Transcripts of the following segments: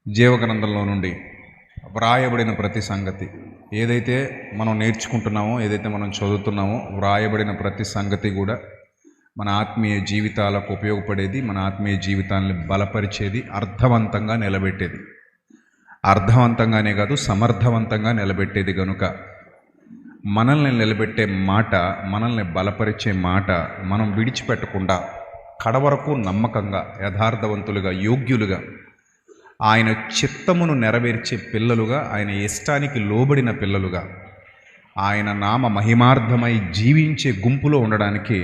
జీవగ్రంథంలో నుండి వ్రాయబడిన ప్రతి సంగతి ఏదైతే మనం నేర్చుకుంటున్నామో, ఏదైతే మనం చదువుతున్నామో, వ్రాయబడిన ప్రతి సంగతి కూడా మన ఆత్మీయ జీవితాలకు ఉపయోగపడేది, మన ఆత్మీయ జీవితాన్ని బలపరిచేది, అర్థవంతంగా నిలబెట్టేది. అర్థవంతంగానే కాదు, సమర్థవంతంగా నిలబెట్టేది. కనుక మనల్ని నిలబెట్టే మాట, మనల్ని బలపరిచే మాట మనం విడిచిపెట్టకుండా కడవరకు నమ్మకంగా, యథార్థవంతులుగా, యోగ్యులుగా, ఆయన చిత్తమును నెరవేర్చే పిల్లలుగా, ఆయన ఇష్టానికి లోబడిన పిల్లలుగా, ఆయన నామ మహిమార్థమై జీవించే గుంపులో ఉండడానికి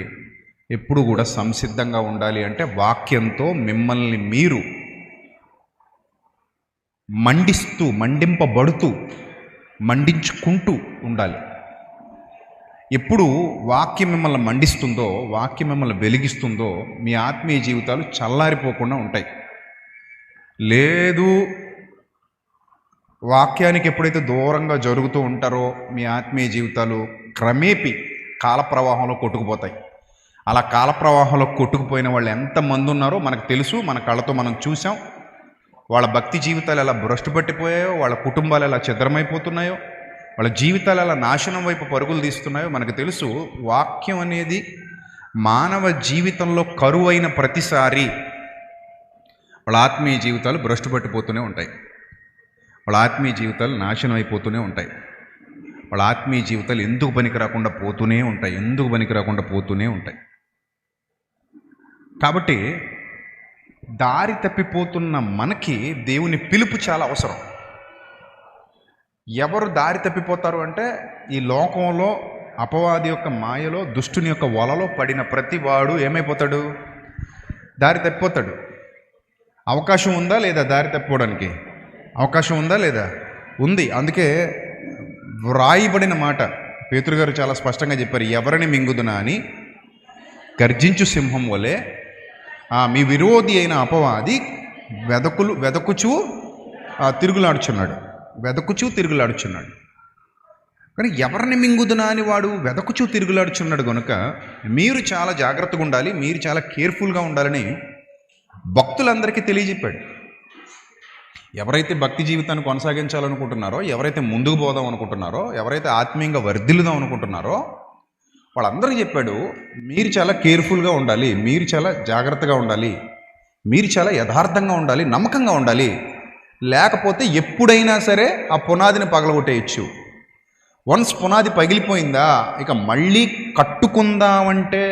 ఎప్పుడు కూడా సంసిద్ధంగా ఉండాలి. అంటే వాక్యంతో మిమ్మల్ని మీరు మండింపబడుతూ మండించుకుంటూ ఉండాలి. ఎప్పుడు వాక్యం మిమ్మల్ని మండిస్తుందో, వాక్యం మిమ్మల్ని వెలిగిస్తుందో, మీ ఆత్మీయ జీవితాలు చల్లారిపోకుండా ఉంటాయి. లేదు, వాక్యానికి ఎప్పుడైతే దూరంగా జరుగుతూ ఉంటారో మీ ఆత్మీయ జీవితాలు క్రమేపీ కాలప్రవాహంలో కొట్టుకుపోతాయి. అలా కాలప్రవాహంలో కొట్టుకుపోయిన వాళ్ళు ఎంతమంది ఉన్నారో మనకు తెలుసు, మన కళ్ళతో మనం చూసాం. వాళ్ళ భక్తి జీవితాలు ఎలా భ్రష్టు పట్టిపోయాయో, వాళ్ళ కుటుంబాలు ఎలా ఛిద్రమైపోతున్నాయో, వాళ్ళ జీవితాలు ఎలా నాశనం వైపు పరుగులు తీస్తున్నాయో మనకు తెలుసు. వాక్యం అనేది మానవ జీవితంలో కరువైన ప్రతిసారి వాళ్ళ ఆత్మీయ జీవితాలు భ్రష్టు పట్టిపోతూనే ఉంటాయి. వాళ్ళ ఆత్మీయ జీవితాలు నాశనం అయిపోతూనే ఉంటాయి. వాళ్ళ ఆత్మీయ జీవితాలు ఎందుకు పనికి రాకుండా పోతూనే ఉంటాయి. కాబట్టి దారి తప్పిపోతున్న మనకి దేవుని పిలుపు చాలా అవసరం. ఎవరు దారి తప్పిపోతారు అంటే, ఈ లోకంలో అపవాది యొక్క మాయలో, దుష్టుని యొక్క వలలో పడిన ప్రతి వాడు ఏమైపోతాడు? దారి తప్పిపోతాడు. అవకాశం ఉందా లేదా? దారి తప్పిపోవడానికి అవకాశం ఉందా లేదా? ఉంది. అందుకే వ్రాయబడిన మాట పేతురు గారు చాలా స్పష్టంగా చెప్పారు, ఎవరిని మింగుదునా అని గర్జించు సింహం వలె మీ విరోధి అయిన అపవాది వెదకుచూ తిరుగులాడుచున్నాడు. కానీ ఎవరిని మింగుదునా అని వాడు వెదకుచూ తిరుగులాడుచున్నాడు. కనుక మీరు చాలా జాగ్రత్తగా ఉండాలి, మీరు చాలా కేర్ఫుల్గా ఉండాలని భక్తులందరికీ తెలియజెప్పాడు. ఎవరైతే భక్తి జీవితాన్ని కొనసాగించాలనుకుంటున్నారో, ఎవరైతే ముందుకు పోదాం అనుకుంటున్నారో, ఎవరైతే ఆత్మీయంగా వర్ధిల్లుదాం అనుకుంటున్నారో వాళ్ళందరికీ చెప్పాడు, మీరు చాలా కేర్ఫుల్గా ఉండాలి, మీరు చాలా జాగ్రత్తగా ఉండాలి, మీరు చాలా యథార్థంగా ఉండాలి, నమ్మకంగా ఉండాలి. లేకపోతే ఎప్పుడైనా సరే ఆ పునాదిని పగలగొట్టేయచ్చు. వన్స్ పునాది పగిలిపోయిందా, ఇక మళ్ళీ కట్టుకుందామంటే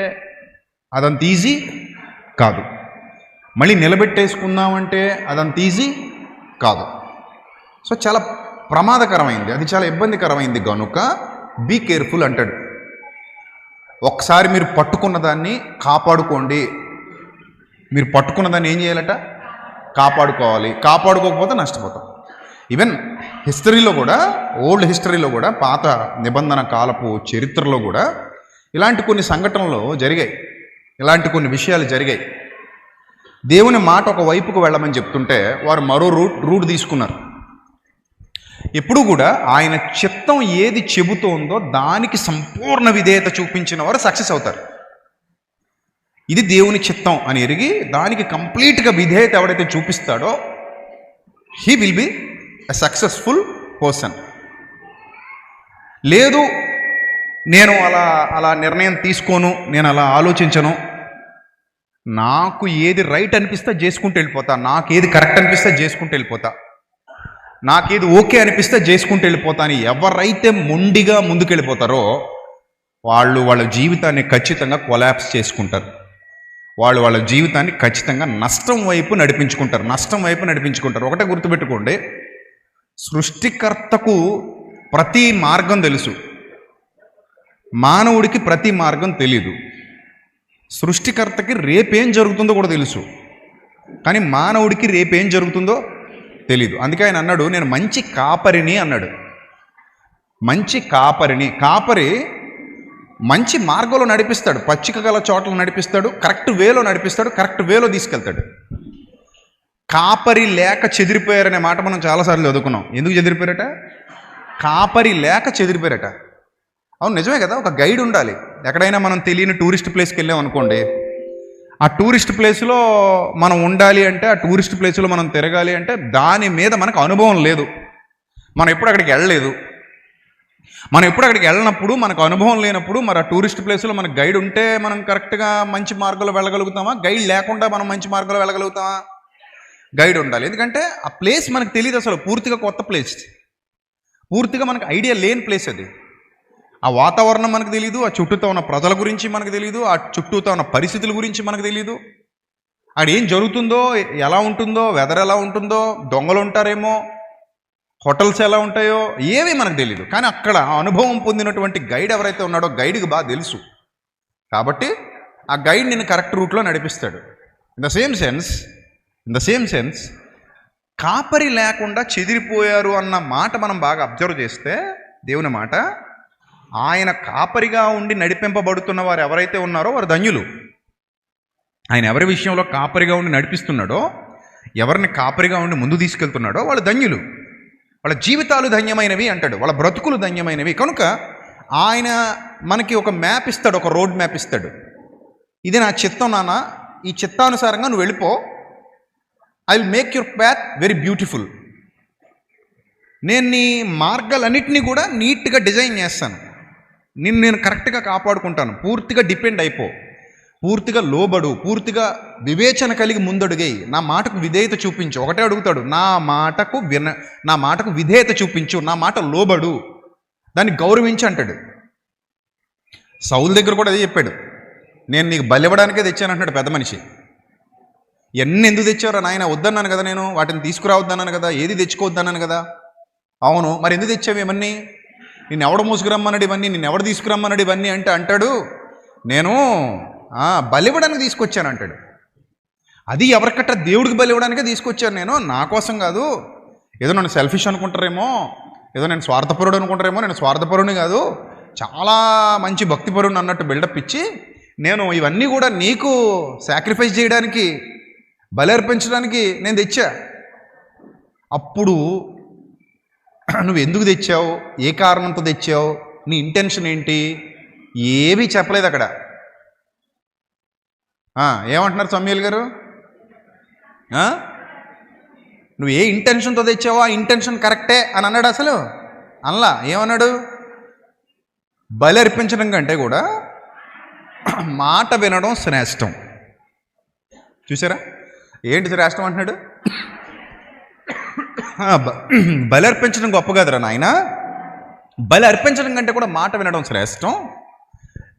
అదంత ఈజీ కాదు. మళ్ళీ నిలబెట్టేసుకుందామంటే అదంత ఈజీ కాదు. సో చాలా ప్రమాదకరమైంది, అది చాలా ఇబ్బందికరమైంది. కనుక బీ కేర్ఫుల్ అంటాడు. ఒకసారి మీరు పట్టుకున్న దాన్ని కాపాడుకోండి. మీరు పట్టుకున్న దాన్ని ఏం చేయాలట? కాపాడుకోవాలి. కాపాడుకోకపోతే నష్టపోతాం. ఈవెన్ హిస్టరీలో కూడా, ఓల్డ్ హిస్టరీలో కూడా, పాత నిబంధన కాలపు చరిత్రలో కూడా ఇలాంటి కొన్ని సంఘటనలు జరిగాయి, ఇలాంటి కొన్ని విషయాలు జరిగాయి. దేవుని మాట ఒక వైపుకు వెళ్ళమని చెప్తుంటే వారు మరో రూట్ తీసుకున్నారు. ఎప్పుడు కూడా ఆయన చిత్తం ఏది చెబుతోందో దానికి సంపూర్ణ విధేయత చూపించిన వారు సక్సెస్ అవుతారు. ఇది దేవుని చిత్తం అని ఎరిగి దానికి కంప్లీట్గా విధేయత ఎవడైతే చూపిస్తాడో he will be a successful person. లేదు, నేను అలా నిర్ణయం తీసుకోను, నేను అలా ఆలోచించను, నాకు ఏది రైట్ అనిపిస్తే చేసుకుంటూ వెళ్ళిపోతా, నాకు ఏది కరెక్ట్ అనిపిస్తే చేసుకుంటూ వెళ్ళిపోతా, నాకేది ఓకే అనిపిస్తే చేసుకుంటూ వెళ్ళిపోతా అని ఎవరైతే మొండిగా ముందుకెళ్ళిపోతారో వాళ్ళు వాళ్ళ జీవితాన్ని ఖచ్చితంగా కొలాప్స్ చేసుకుంటారు. వాళ్ళు వాళ్ళ జీవితాన్ని ఖచ్చితంగా నష్టం వైపు నడిపించుకుంటారు. ఒకటే గుర్తుపెట్టుకోండి, సృష్టికర్తకు ప్రతి మార్గం తెలుసు, మానవుడికి ప్రతి మార్గం తెలీదు. సృష్టికర్తకి రేపేం జరుగుతుందో కూడా తెలుసు, కానీ మానవుడికి రేపేం జరుగుతుందో తెలీదు. అందుకే ఆయన అన్నాడు, నేను మంచి కాపరిని అన్నాడు. కాపరి మంచి మార్గంలో నడిపిస్తాడు, పచ్చిక గల చోట్ల నడిపిస్తాడు, కరెక్ట్ వేలో నడిపిస్తాడు, కరెక్ట్ వేలో తీసుకెళ్తాడు. కాపరి లేక చెదిరిపోయారనే మాట మనం చాలాసార్లు చదువుకున్నాం. ఎందుకు చెదిరిపోయారట? కాపరి లేక చెదిరిపోయారట. అవును, నిజమే కదా. ఒక గైడ్ ఉండాలి. ఎక్కడైనా మనం తెలియని టూరిస్ట్ ప్లేస్కి వెళ్ళాం అనుకోండి, ఆ టూరిస్ట్ ప్లేస్లో మనం ఉండాలి అంటే, ఆ టూరిస్ట్ ప్లేస్లో మనం తిరగాలి అంటే దాని మీద మనకు అనుభవం లేదు. మనం ఎప్పుడు అక్కడికి వెళ్ళలేదు. మనం ఎప్పుడు అక్కడికి వెళ్ళినప్పుడు మనకు అనుభవం లేనప్పుడు మరి ఆ టూరిస్ట్ ప్లేస్లో మనకు గైడ్ ఉంటే మనం కరెక్ట్గా మంచి మార్గంలో వెళ్ళగలుగుతామా? గైడ్ లేకుండా మనం మంచి మార్గంలో వెళ్ళగలుగుతామా? గైడ్ ఉండాలి. ఎందుకంటే ఆ ప్లేస్ మనకు తెలియదు, అసలు పూర్తిగా కొత్త ప్లేస్, పూర్తిగా మనకు ఐడియా లేని ప్లేస్ అది. ఆ వాతావరణం మనకు తెలియదు, ఆ చుట్టూతో ఉన్న ప్రజల గురించి మనకు తెలియదు, ఆ చుట్టూతో ఉన్న పరిస్థితుల గురించి మనకు తెలియదు, అక్కడ ఏం జరుగుతుందో, ఎలా ఉంటుందో, వెదర్ ఎలా ఉంటుందో, దొంగలు ఉంటారేమో, హోటల్స్ ఎలా ఉంటాయో ఏమీ మనకు తెలియదు. కానీ అక్కడ అనుభవం పొందినటువంటి గైడ్ ఎవరైతే ఉన్నాడో గైడ్కి బాగా తెలుసు. కాబట్టి ఆ గైడ్ నిన్ను కరెక్ట్ రూట్లో నడిపిస్తాడు. ఇన్ ద సేమ్ సెన్స్ కాపరి లేకుండా చెదిరిపోయారు అన్న మాట మనం బాగా అబ్జర్వ్ చేస్తే, దేవుని మాట, ఆయన కాపరిగా ఉండి నడిపింపబడుతున్న వారు ఎవరైతే ఉన్నారో వారు ధన్యులు. ఆయన ఎవరి విషయంలో కాపరిగా ఉండి నడిపిస్తున్నాడో, ఎవరిని కాపరిగా ఉండి ముందు తీసుకెళ్తున్నాడో వాళ్ళు ధన్యులు. వాళ్ళ జీవితాలు ధన్యమైనవి అంటాడు, వాళ్ళ బ్రతుకులు ధన్యమైనవి. కనుక ఆయన మనకి ఒక మ్యాప్ ఇస్తాడు, ఒక రోడ్ మ్యాప్ ఇస్తాడు. ఇది నా చిత్తం నాన్న, ఈ చిత్తానుసారంగా నువ్వు వెళ్ళిపో, I will make your path very beautiful. నేను నీ మార్గాలన్నింటినీ కూడా నీట్గా డిజైన్ చేస్తాను, నేను కరెక్ట్గా కాపాడుకుంటాను. పూర్తిగా డిపెండ్ అయిపో, పూర్తిగా లోబడు, పూర్తిగా వివేచన కలిగి ముందడుగై, నా మాటకు విధేయత చూపించు. ఒకటే అడుగుతాడు, నా మాటకు విధేయత చూపించు, నా మాట లోబడు, దాన్ని గౌరవించి అంటాడు. సౌలు దగ్గర కూడా అదే చెప్పాడు, నేను నీకు బలివ్వడానికే తెచ్చాను అంటాడు పెద్ద మనిషి. ఎన్ని ఎందుకు తెచ్చారో నాయన? వద్దన్నాను కదా, నేను వాటిని తీసుకురావద్దన్నాను కదా, ఏది తెచ్చుకోవద్దన్నాను కదా. అవును, మరి ఎందుకు తెచ్చావు ఇవన్నీ? నిన్ను ఎవడు మోసుకురమ్మన్నాడు ఇవన్నీ, నిన్ను ఎవడు తీసుకురమ్మన్నాడు ఇవన్నీ అంటే అంటాడు, నేను బలివ్వడానికి తీసుకొచ్చాను అంటాడు. అది ఎవరికట్ట దేవుడికి బలివ్వడానికే తీసుకొచ్చాను నేను, నా కోసం కాదు. ఏదో నన్ను సెల్ఫిష్ అనుకుంటారేమో, ఏదో నేను స్వార్థపరుడు అనుకుంటారేమో. నేను స్వార్థపరుని కాదు, చాలా మంచి భక్తిపరుని అన్నట్టు బిల్డప్ ఇచ్చి, నేను ఇవన్నీ కూడా నీకు సాక్రిఫైస్ చేయడానికి, బలి అర్పించడానికి నేను తెచ్చా. అప్పుడు నువ్వు ఎందుకు తెచ్చావు, ఏ కారణంతో తెచ్చావు, నీ ఇంటెన్షన్ ఏంటి, ఏమీ చెప్పలేదు అక్కడ. ఏమంటున్నారు సమూయేలు గారు? నువ్వు ఏ ఇంటెన్షన్తో తెచ్చావో ఆ ఇంటెన్షన్ కరెక్టే అని అన్నాడు. అసలు అలా ఏమన్నాడు? బలి అర్పించడం కంటే కూడా మాట వినడం శ్రేష్టం. చూసారా ఏంటి శ్రేష్టం అంటున్నాడు? బలి అర్పించడం గొప్ప కదరా నాయన, బలి అర్పించడం కంటే కూడా మాట వినడం శ్రేష్టం.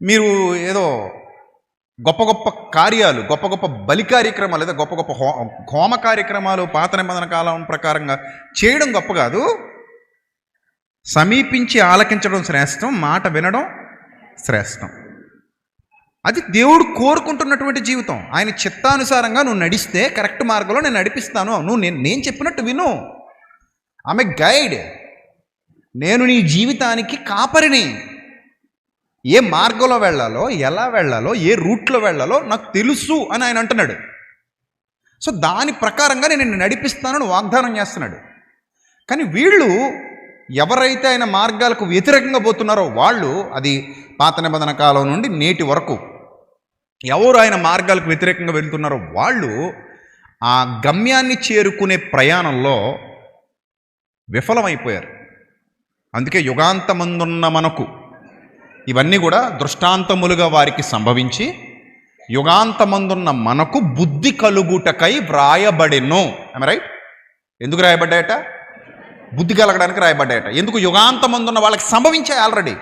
మీరు ఏదో గొప్ప గొప్ప కార్యాలు, గొప్ప గొప్ప బలి కార్యక్రమాలు, లేదా గొప్ప గొప్ప హోమ కార్యక్రమాలు పాత నిబంధన కాలం ప్రకారంగా చేయడం గొప్ప కాదు. సమీపించి ఆలకించడం శ్రేష్టం, మాట వినడం శ్రేష్టం. అది దేవుడు కోరుకుంటున్నటువంటి జీవితం. ఆయన చిత్తానుసారంగా నువ్వు నడిస్తే కరెక్ట్ మార్గంలో నేను నడిపిస్తాను. నేను చెప్పినట్టు విను. ఆమె గైడ్, నేను నీ జీవితానికి కాపరిని. ఏ మార్గంలో వెళ్ళాలో, ఎలా వెళ్ళాలో, ఏ రూట్లో వెళ్ళాలో నాకు తెలుసు అని ఆయన అంటున్నాడు. సో దాని ప్రకారంగా నేను నడిపిస్తానని వాగ్దానం చేస్తున్నాడు. కానీ వీళ్ళు ఎవరైతే ఆయన మార్గాలకు వ్యతిరేకంగా పోతున్నారో వాళ్ళు, అది పాత నిబంధన కాలం నుండి నేటి వరకు ఎవరు ఆయన మార్గాలకు వ్యతిరేకంగా వెళ్తున్నారో వాళ్ళు ఆ గమ్యాన్ని చేరుకునే ప్రయాణంలో విఫలమైపోయారు. అందుకే యుగాంతమందున్న మనకు ఇవన్నీ కూడా దృష్టాంతములుగా వారికి సంభవించి, యుగాంతమందున్న మనకు బుద్ధి కలుగుటకై వ్రాయబడెను. I right? ఎందుకు రాయబడ్డాయట? బుద్ధి కలగడానికి రాయబడ్డాయట. ఎందుకు? యుగాంతమందున్న వాళ్ళకి సంభవించాయి ఆల్రెడీ.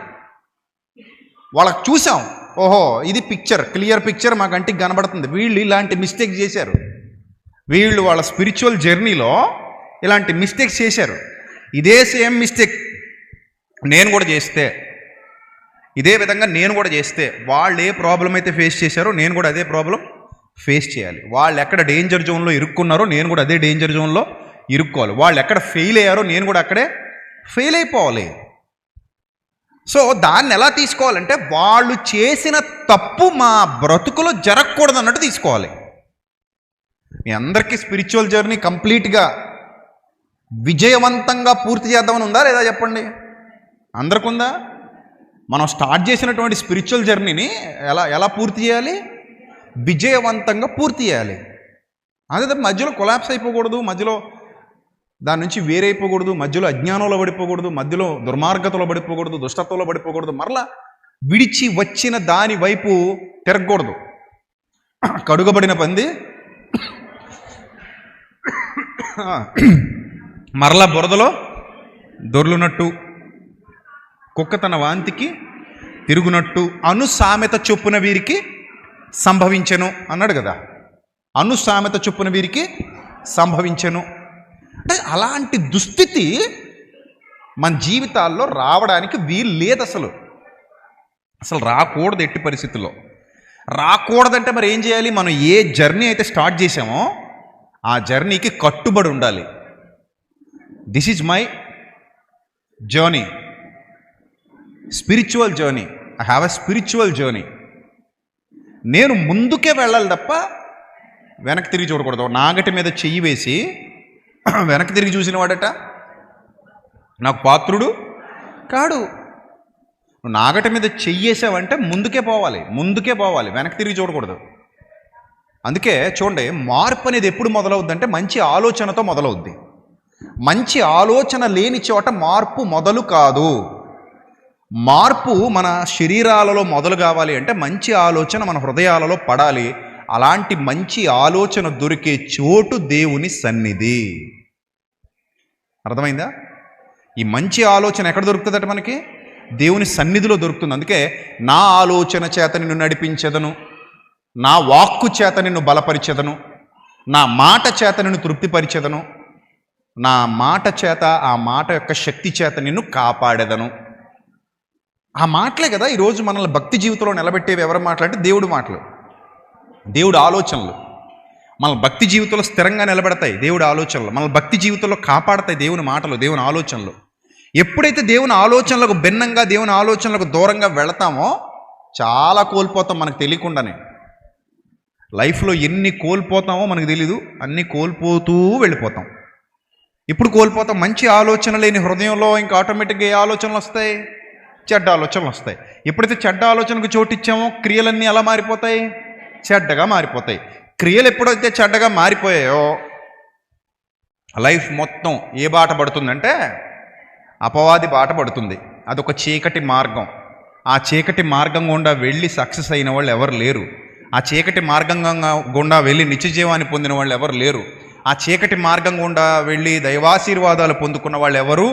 వాళ్ళకి చూసాం, ఓహో ఇది పిక్చర్, క్లియర్ పిక్చర్ మా కంటికి కనబడుతుంది. వీళ్ళు ఇలాంటి మిస్టేక్ చేశారు, వీళ్ళు వాళ్ళ స్పిరిచువల్ జర్నీలో ఇలాంటి మిస్టేక్స్ చేశారు. ఇదే సేమ్ మిస్టేక్ నేను కూడా చేస్తే, ఇదే విధంగా నేను కూడా చేస్తే, వాళ్ళు ఏ ప్రాబ్లం అయితే ఫేస్ చేశారో నేను కూడా అదే ప్రాబ్లం ఫేస్ చేయాలి. వాళ్ళు ఎక్కడ డేంజర్ జోన్లో ఇరుక్కున్నారో నేను కూడా అదే డేంజర్ జోన్లో ఇరుక్కోవాలి. వాళ్ళు ఎక్కడ ఫెయిల్ అయ్యారో నేను కూడా అక్కడే ఫెయిల్ అయిపోవాలి. సో దాన్ని ఎలా తీసుకోవాలంటే, వాళ్ళు చేసిన తప్పు మా బ్రతుకులో జరగకూడదు అన్నట్టు తీసుకోవాలి. మీ అందరికీ స్పిరిచువల్ జర్నీ కంప్లీట్గా విజయవంతంగా పూర్తి చేద్దామని ఉందా లేదా చెప్పండి? అందరికి ఉందా? మనం స్టార్ట్ చేసినటువంటి స్పిరిచువల్ జర్నీని ఎలా పూర్తి చేయాలి? విజయవంతంగా పూర్తి చేయాలి. అదే మధ్యలో కొలాప్స్ అయిపోకూడదు, మధ్యలో దాని నుంచి వేరైపోకూడదు, మధ్యలో అజ్ఞానంలో పడిపోకూడదు, మధ్యలో దుర్మార్గతలో పడిపోకూడదు, దుష్టత్వంలో పడిపోకూడదు, మరలా విడిచి వచ్చిన దాని వైపు తిరగకూడదు. కడుగబడిన పంది మరలా బురదలో దొర్లునట్టు, కుక్క తన వాంతికి తిరుగునట్టు అను సామెత చొప్పున వీరికి సంభవించెను అన్నాడు కదా. అను సామెత చొప్పున వీరికి సంభవించెను అంటే అలాంటి దుస్థితి మన జీవితాల్లో రావడానికి వీలు లేదు. అసలు రాకూడదు, ఎట్టి పరిస్థితుల్లో రాకూడదంటే మరి ఏం చేయాలి? మనం ఏ జర్నీ అయితే స్టార్ట్ చేసామో ఆ జర్నీకి కట్టుబడి ఉండాలి. This is my journey, spiritual journey. I have a spiritual journey. నేను ముందుకే వెళ్ళాలి తప్ప వెనక్కి తిరిగి చూడకూడదు. నాగటి మీద చెయ్యి వేసి వెనక్కి తిరిగి చూసిన వాడట నాకు పాత్రుడు కాడు. నువ్వు నాగటి మీద చెయ్యేసావంటే ముందుకే పోవాలి, వెనక్కి తిరిగి చూడకూడదు. అందుకే చూడండి, మార్పు అనేది ఎప్పుడు మొదలవుద్ది అంటే మంచి ఆలోచనతో మొదలవుద్ది. మంచి ఆలోచన లేని చోట మార్పు మొదలు కాదు. మార్పు మన శరీరాలలో మొదలు కావాలి అంటే మంచి ఆలోచన మన హృదయాలలో పడాలి. అలాంటి మంచి ఆలోచన దొరికే చోటు దేవుని సన్నిధి. అర్థమైందా? ఈ మంచి ఆలోచన ఎక్కడ దొరుకుతుందట? మనకి దేవుని సన్నిధిలో దొరుకుతుంది. అందుకే నా ఆలోచన చేత నిన్ను నడిపించెదను, నా వాక్కు చేత నిన్ను బలపరిచెదను, నా మాట చేత నిన్ను తృప్తిపరిచెదను, నా మాట చేత, ఆ మాట యొక్క శక్తి చేత నిన్ను కాపాడెదను. ఆ మాటలే కదా ఈరోజు మనల్ని భక్తి జీవితంలో నిలబెట్టేవి. ఎవరు మాట్లాడితే దేవుడి మాటలు, దేవుడి ఆలోచనలు మన భక్తి జీవితంలో స్థిరంగా నిలబెడతాయి. దేవుడి ఆలోచనలు మన భక్తి జీవితంలో కాపాడతాయి. దేవుని మాటలు, దేవుని ఆలోచనలు. ఎప్పుడైతే దేవుని ఆలోచనలకు భిన్నంగా, దేవుని ఆలోచనలకు దూరంగా వెళతామో చాలా కోల్పోతాం మనకు తెలియకుండానే. లైఫ్లో ఎన్ని కోల్పోతామో మనకు తెలీదు, అన్నీ కోల్పోతూ వెళ్ళిపోతాం. ఇప్పుడు కోల్పోతాం మంచి ఆలోచన లేని హృదయంలో. ఇంకా ఆటోమేటిక్గా ఏ ఆలోచనలు వస్తాయి? చెడ్డ ఆలోచనలు వస్తాయి. ఎప్పుడైతే చెడ్డ ఆలోచనకు చోటిచ్చామో క్రియలన్నీ ఎలా మారిపోతాయి? చెడ్డగా మారిపోతాయి. క్రియలు ఎప్పుడైతే చెడ్డగా మారిపోయాయో లైఫ్ మొత్తం ఏ బాట పడుతుందంటే అపవాది బాట పడుతుంది. అదొక చీకటి మార్గం. ఆ చీకటి మార్గం గుండా వెళ్ళి సక్సెస్ అయిన వాళ్ళు ఎవరు లేరు. ఆ చీకటి మార్గం గుండా వెళ్ళి నిత్యజీవాన్ని పొందిన వాళ్ళు ఎవరు లేరు. ఆ చీకటి మార్గం గుండా వెళ్ళి దైవాశీర్వాదాలు పొందుకున్న వాళ్ళు ఎవరు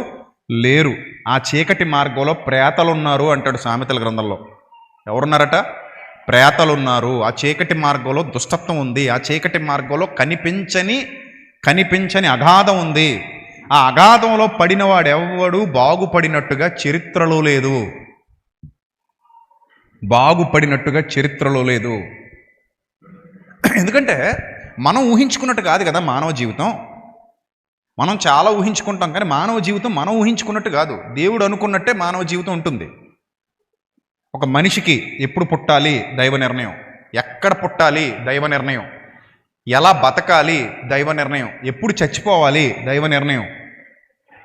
లేరు. ఆ చీకటి మార్గంలో ప్రేతలు ఉన్నారు అంటాడు సామెతల గ్రంథంలో. ఎవరున్నారట? ప్రేతలు ఉన్నారు. ఆ చీకటి మార్గంలో దుష్టత్వం ఉంది. ఆ చీకటి మార్గంలో కనిపించని అగాధం ఉంది. ఆ అగాధంలో పడినవాడు ఎవడు బాగుపడినట్టుగా చరిత్రలో లేదు. బాగుపడినట్టుగా చరిత్రలో లేదు. ఎందుకంటే మనం ఊహించుకున్నట్టు కాదు కదా మానవ జీవితం. మనం చాలా ఊహించుకుంటాం, కానీ మానవ జీవితం మనం ఊహించుకున్నట్టు కాదు. దేవుడు అనుకున్నట్టే మానవ జీవితం ఉంటుంది. ఒక మనిషికి ఎప్పుడు పుట్టాలి? దైవ నిర్ణయం. ఎక్కడ పుట్టాలి? దైవ నిర్ణయం. ఎలా బతకాలి? దైవ నిర్ణయం. ఎప్పుడు చచ్చిపోవాలి? దైవ నిర్ణయం.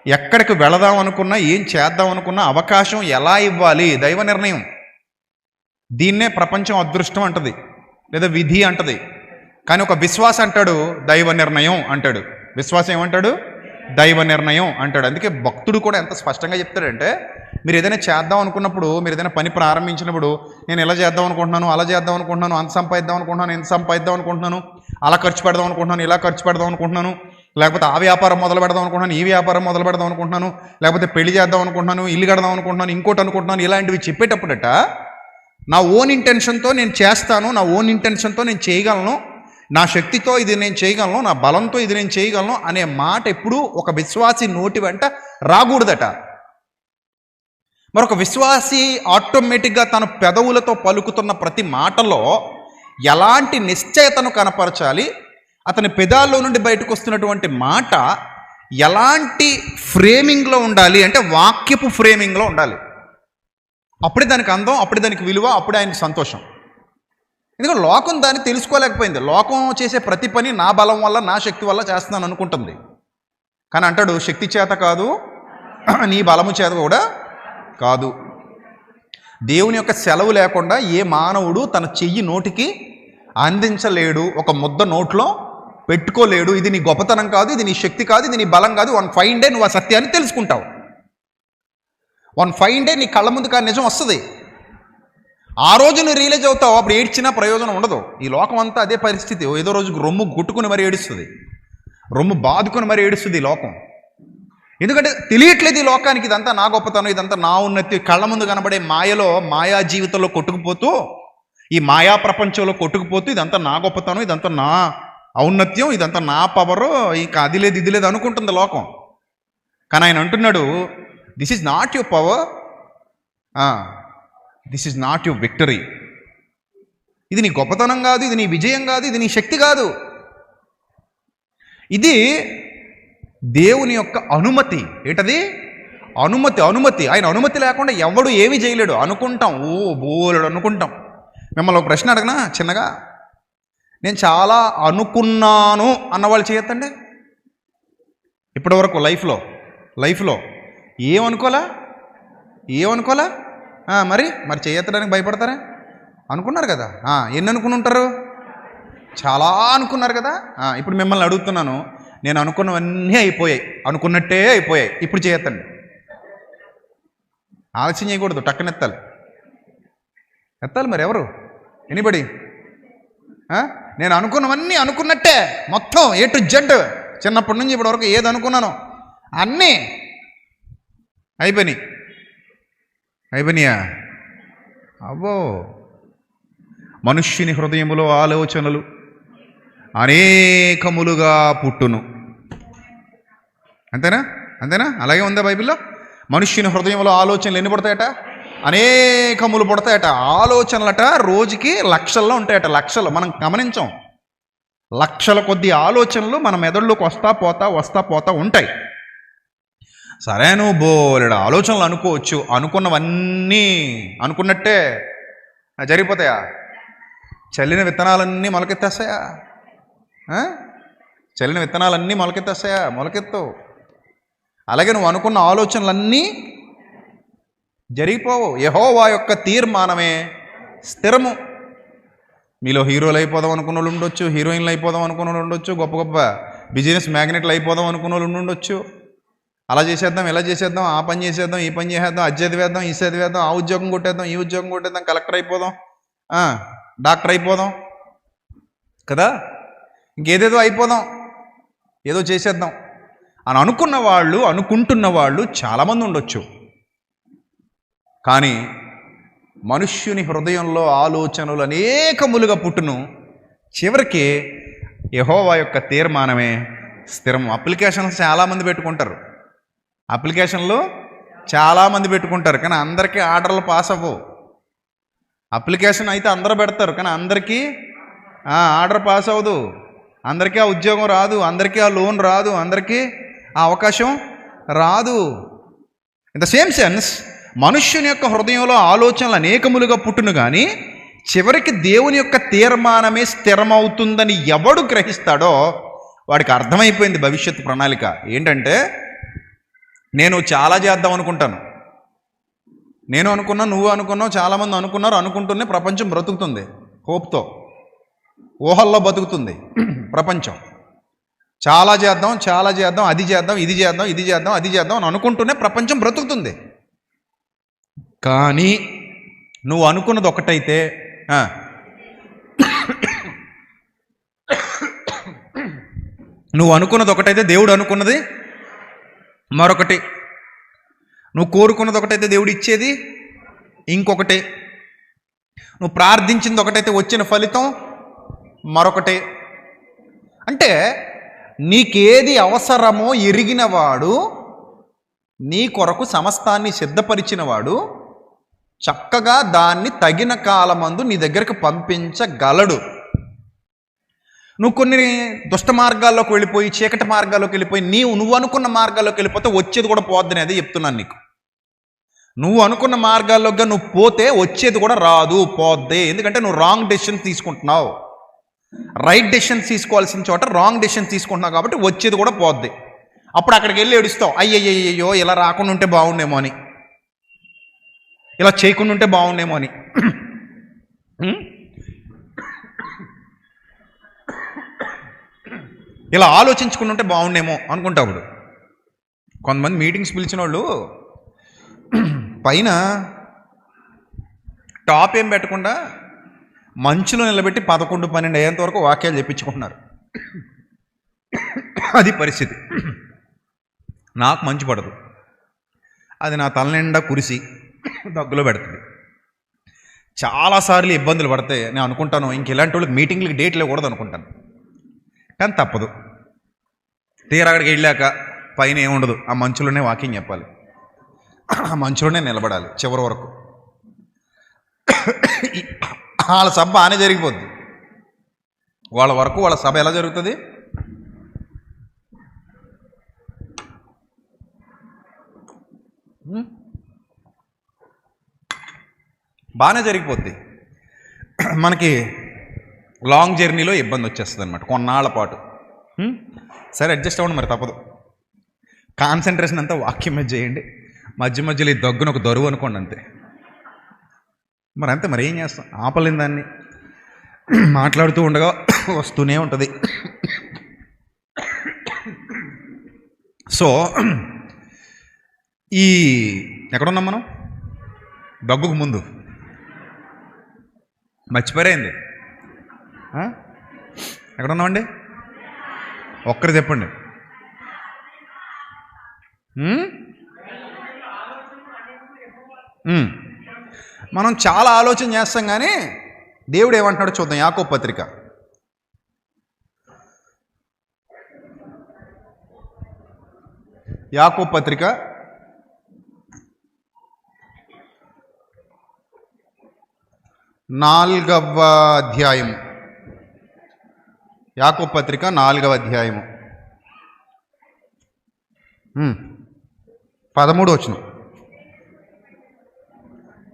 ఎక్కడికి వెళదాం అనుకున్నా, ఏం చేద్దాం అనుకున్నా అవకాశం ఎలా ఇవ్వాలి? దైవ నిర్ణయం. దీన్నే ప్రపంచం అదృష్టం అంటది, లేదా విధి అంటది. కానీ ఒక విశ్వాస అంటాడు దైవ నిర్ణయం అంటాడు. విశ్వాసం ఏమంటాడు? దైవ నిర్ణయం అంటాడు. అందుకే భక్తుడు కూడా ఎంత స్పష్టంగా చెప్తాడంటే, మీరు ఏదైనా చేద్దాం అనుకున్నప్పుడు, మీరు ఏదైనా పని ప్రారంభించినప్పుడు, నేను ఇలా చేద్దాం అనుకుంటున్నాను, అలా చేద్దాం అనుకుంటున్నాను, అంత సంపాదిద్దాం అనుకుంటున్నాను, ఇంత సంపాదిద్దాం అనుకుంటున్నాను, అలా ఖర్చు పెడదాం అనుకుంటున్నాను, ఇలా ఖర్చు పెడదాం అనుకుంటున్నాను, లేకపోతే ఆ వ్యాపారం మొదలు పెడదాం అనుకుంటున్నాను, ఈ వ్యాపారం మొదలు పెడదాం అనుకుంటున్నాను, లేకపోతే పెళ్లి చేద్దాం అనుకుంటున్నాను, ఇల్లు కడదాం అనుకుంటున్నాను, ఇంకోటి అనుకుంటున్నాను, ఇలాంటివి చెప్పేటప్పుడట నా ఓన్ ఇంటెన్షన్తో నేను చేస్తాను, నా ఓన్ ఇంటెన్షన్తో నేను చేయగలను, నా శక్తితో ఇది నేను చేయగలను, నా బలంతో ఇది నేను చేయగలను అనే మాట ఎప్పుడూ ఒక విశ్వాసి నోటి వెంట రాకూడదట. మరొక విశ్వాసి ఆటోమేటిక్గా తన పెదవులతో పలుకుతున్న ప్రతి మాటలో ఎలాంటి నిశ్చయతను కనపరచాలి, అతని పెదాల్లో నుండి బయటకు వస్తున్నటువంటి మాట ఎలాంటి ఫ్రేమింగ్లో ఉండాలి అంటే వాక్యపు ఫ్రేమింగ్లో ఉండాలి. అప్పుడే దానికి అందం, అప్పుడే దానికి విలువ, అప్పుడే ఆయనకి సంతోషం. ఎందుకంటే లోకం దాన్ని తెలుసుకోలేకపోయింది. లోకం చేసే ప్రతి పని నా బలం వల్ల, నా శక్తి వల్ల చేస్తున్నాను అనుకుంటుంది. కానీ అంటాడు శక్తి చేత కాదు, నీ బలము చేత కూడా కాదు. దేవుని యొక్క సెలవు లేకుండా ఏ మానవుడు తన చెయ్యి నోటికి అందించలేడు, ఒక ముద్ద నోట్లో పెట్టుకోలేడు. ఇది నీ గొప్పతనం కాదు, ఇది నీ శక్తి కాదు, ఇది నీ బలం కాదు. వన్ ఫైన్ డే నువ్వు ఆ సత్యాన్ని తెలుసుకుంటావు. వన్ ఫైన్ డే నీ కళ్ళ ముందుకు ఆ నిజం వస్తుంది. ఆ రోజు నువ్వు రియలైజ్ అవుతావు. అప్పుడు ఏడ్చినా ప్రయోజనం ఉండదు. ఈ లోకం అంతా అదే పరిస్థితి. ఏదో రోజు రొమ్ము గుట్టుకుని మరి ఏడుస్తుంది, రొమ్ము బాదుకొని మరి ఏడుస్తుంది ఈ లోకం. ఎందుకంటే తెలియట్లేదు ఈ లోకానికి ఇదంతా నా గొప్పతనం, ఇదంతా నా ఉన్నతి. కళ్ళ ముందు కనబడే మాయలో, మాయా జీవితంలో కొట్టుకుపోతూ, ఈ మాయా ప్రపంచంలో కొట్టుకుపోతూ ఇదంతా నా గొప్పతనం, ఇదంతా నా ఔన్నత్యం, ఇదంతా నా పవరు, ఇంకా అది లేదు ఇది లేదు అనుకుంటుంది లోకం. కానీ ఆయన అంటున్నాడు, this is not your power, this is not your victory. ఇది నీ గొప్పతనం కాదు, ఇది నీ విజయం కాదు, ఇది నీ శక్తి కాదు. ఇది దేవుని యొక్క అనుమతి. ఏంటది? అనుమతి. ఆయన అనుమతి లేకుండా ఎవడు ఏమీ చేయలేడు. అనుకుంటాం, బోలెడు అనుకుంటాం. మిమ్మల్ని ఒక ప్రశ్న అడగనా చిన్నగా? నేను చాలా అనుకున్నాను అన్నవాళ్ళు చేయొద్దండి. ఇప్పటివరకు లైఫ్లో ఏమనుకోలా మరి చేయొత్తడానికి భయపడతారా? అనుకున్నారు కదా. ఎన్ని అనుకుని ఉంటారు? చాలా అనుకున్నారు కదా. ఇప్పుడు మిమ్మల్ని అడుగుతున్నాను, నేను అనుకున్నవన్నీ అయిపోయాయి, అనుకున్నట్టే అయిపోయాయి, ఇప్పుడు చేయొత్తండి. ఆలస్యం చేయకూడదు, టక్కన ఎత్తాలి. మరి ఎవరు? ఎనీబడి? నేను అనుకున్నవన్నీ అనుకున్నట్టే, మొత్తం ఏ టు జెడ్, చిన్నప్పటి నుంచి ఇప్పటి వరకు ఏది అనుకున్నాను అన్నీ అయిపోయినాయా? అబ్బో, మనుష్యుని హృదయములో ఆలోచనలు అనేకములుగా పుట్టును. అంతేనా? అలాగే ఉందా బైబిల్లో? మనుష్యుని హృదయంలో ఆలోచనలు ఎన్ని పుడతాయట? అనేకములు పుడతాయట. ఆలోచనలట రోజుకి లక్షల్లో ఉంటాయట. లక్షలు మనం గమనించాం. లక్షల కొద్ది ఆలోచనలు మన మెదడులోకి వస్తా పోతా ఉంటాయి. సరే, నువ్వు బోలెడు ఆలోచనలు అనుకోవచ్చు. అనుకున్నవన్నీ అనుకున్నట్టే జరిగిపోతాయా? చల్లిన విత్తనాలన్నీ మొలకెత్తేస్తాయా? మొలకెత్తవు. అలాగే నువ్వు అనుకున్న ఆలోచనలన్నీ జరిగిపోవు. యెహోవా యొక్క తీర్మానమే స్థిరము. మీలో హీరోలు అయిపోదాం అనుకున్న వాళ్ళు ఉండొచ్చు, హీరోయిన్లు అయిపోదాం అనుకున్న వాళ్ళు ఉండొచ్చు, గొప్ప గొప్ప బిజినెస్ మ్యాగ్నెట్లు అయిపోదాం అనుకున్న వాళ్ళు ఉండొచ్చు. అలా చేసేద్దాం, ఇలా చేసేద్దాం, ఆ పని చేసేద్దాం, ఈ పని చేసేద్దాం, అది చదివేద్దాం, ఈ చదివేద్దాం, ఆ ఉద్యోగం కొట్టేద్దాం, ఈ ఉద్యోగం కొట్టేద్దాం, కలెక్టర్ అయిపోదాం, డాక్టర్ అయిపోదాం కదా, ఇంకేదేదో అయిపోదాం, ఏదో చేసేద్దాం అని అనుకుంటున్న వాళ్ళు చాలామంది ఉండొచ్చు. కానీ మనుష్యుని హృదయంలో ఆలోచనలు అనేకములుగా పుట్టును, చివరికి యెహోవా యొక్క తీర్మానమే స్థిరం. అప్లికేషన్లు చాలామంది పెట్టుకుంటారు, కానీ అందరికీ ఆర్డర్లు పాస్ అవ్వవు. అప్లికేషన్ అయితే అందరూ పెడతారు, కానీ అందరికీ ఆర్డర్ పాస్ అవ్వదు, అందరికీ ఆ ఉద్యోగం రాదు, అందరికీ ఆ లోన్ రాదు, అందరికీ ఆ అవకాశం రాదు. ఇన్ ద సేమ్ సెన్స్ మనుష్యుని యొక్క హృదయంలో ఆలోచనలు అనేకములుగా పుట్టును, కానీ చివరికి దేవుని యొక్క తీర్మానమే స్థిరమవుతుందని ఎవడు గ్రహిస్తాడో వాడికి అర్థమైపోయింది భవిష్యత్తు ప్రణాళిక. ఏంటంటే, నేను చాలా చేద్దాం అనుకుంటాను, నేను అనుకున్నా, నువ్వు అనుకున్నావు, చాలామంది అనుకున్నారు, అనుకుంటూనే ప్రపంచం బ్రతుకుతుంది. హోప్తో, ఊహల్లో బతుకుతుంది ప్రపంచం. చాలా చేద్దాం, అది చేద్దాం, ఇది చేద్దాం అని అనుకుంటూనే ప్రపంచం బ్రతుకుతుంది. కానీ నువ్వు అనుకున్నది ఒకటైతే దేవుడు అనుకున్నది మరొకటి. నువ్వు కోరుకున్నది ఒకటైతే దేవుడు ఇచ్చేది ఇంకొకటి. నువ్వు ప్రార్థించింది ఒకటైతే వచ్చిన ఫలితం మరొకటి. అంటే నీకేది అవసరమో ఎరిగినవాడు, నీ కొరకు సమస్తాన్ని సిద్ధపరిచినవాడు చక్కగా దాన్ని తగిన కాలమందు నీ దగ్గరకు పంపించగలడు. నువ్వు కొన్ని దుష్ట మార్గాల్లోకి వెళ్ళిపోయి, చీకటి మార్గాల్లోకి వెళ్ళిపోయి, నువ్వు అనుకున్న మార్గాల్లోకి వెళ్ళిపోతే వచ్చేది కూడా పోద్దని అదే చెప్తున్నాను నీకు. నువ్వు అనుకున్న మార్గాల్లోకి నువ్వు పోతే వచ్చేది కూడా రాదు, పోద్ది. ఎందుకంటే నువ్వు రాంగ్ డెసిషన్ తీసుకుంటున్నావు. రైట్ డెసిషన్ తీసుకోవాల్సిన చోట రాంగ్ డెసిషన్ తీసుకుంటున్నావు, కాబట్టి వచ్చేది కూడా పోద్ది. అప్పుడు అక్కడికి వెళ్ళి ఏడుస్తావు, అయ్యయ్యో ఇలా రాకుండా ఉంటే బాగుండేమో అని, ఇలా చేయకుండా ఉంటే బాగుండేమో అని. ఇలా ఆలోచించుకుని ఉంటే బాగుండేమో అనుకుంటా. అప్పుడు కొంతమంది మీటింగ్స్ పిలిచిన వాళ్ళు పైన టాప్ ఏం పెట్టకుండా మంచులో నిలబెట్టి 11-12 అయ్యేంత వరకు వాక్యాలు చెప్పించుకుంటున్నారు. అది పరిస్థితి. నాకు మంచు పడదు, అది నా తల నిండా కురిసి దగ్గులో పెడుతుంది. చాలాసార్లు ఇబ్బందులు పడితే నేను అనుకుంటాను ఇంక ఇలాంటి వాళ్ళకి మీటింగ్లకి డేట్లు ఇవ్వకూడదు అనుకుంటాను. కానీ తప్పదు. తీరా అక్కడికి వెళ్ళాక పైన ఏముండదు, ఆ మంచులోనే వాకింగ్ చెప్పాలి, ఆ మంచులోనే నిలబడాలి చివరి వరకు. వాళ్ళ సభ బాగానే జరిగిపోద్ది. వాళ్ళ వరకు వాళ్ళ సభ ఎలా జరుగుతుంది? బాగానే జరిగిపోద్ది. మనకి లాంగ్ జర్నీలో ఇబ్బంది వచ్చేస్తుంది అనమాట కొన్నాళ్ళ పాటు. సరే అడ్జస్ట్ అవ్వండి, మరి తప్పదు. కాన్సన్ట్రేషన్ అంతా వాక్యం మీద చేయండి. మధ్య మధ్యలో ఈ దగ్గును ఒక దరువు అనుకోండి, అంతే. మరి అంతే, మరి ఏం చేస్తాం, ఆపలేని దాన్ని. మాట్లాడుతూ ఉండగా వస్తూనే ఉంటుంది. సో ఈ ఎక్కడున్నాం మనం? దగ్గుకు ముందు మర్చిపోయింది. ఎక్కడున్నామండి? ఒక్కరు చెప్పండి. మనం చాలా ఆలోచన చేస్తాం, కానీ దేవుడు ఏమంటున్నాడో చూద్దాం. యాకోబు పత్రిక 4వ అధ్యాయము. యాకోబు పత్రిక 4వ అధ్యాయము 13వ వచనం.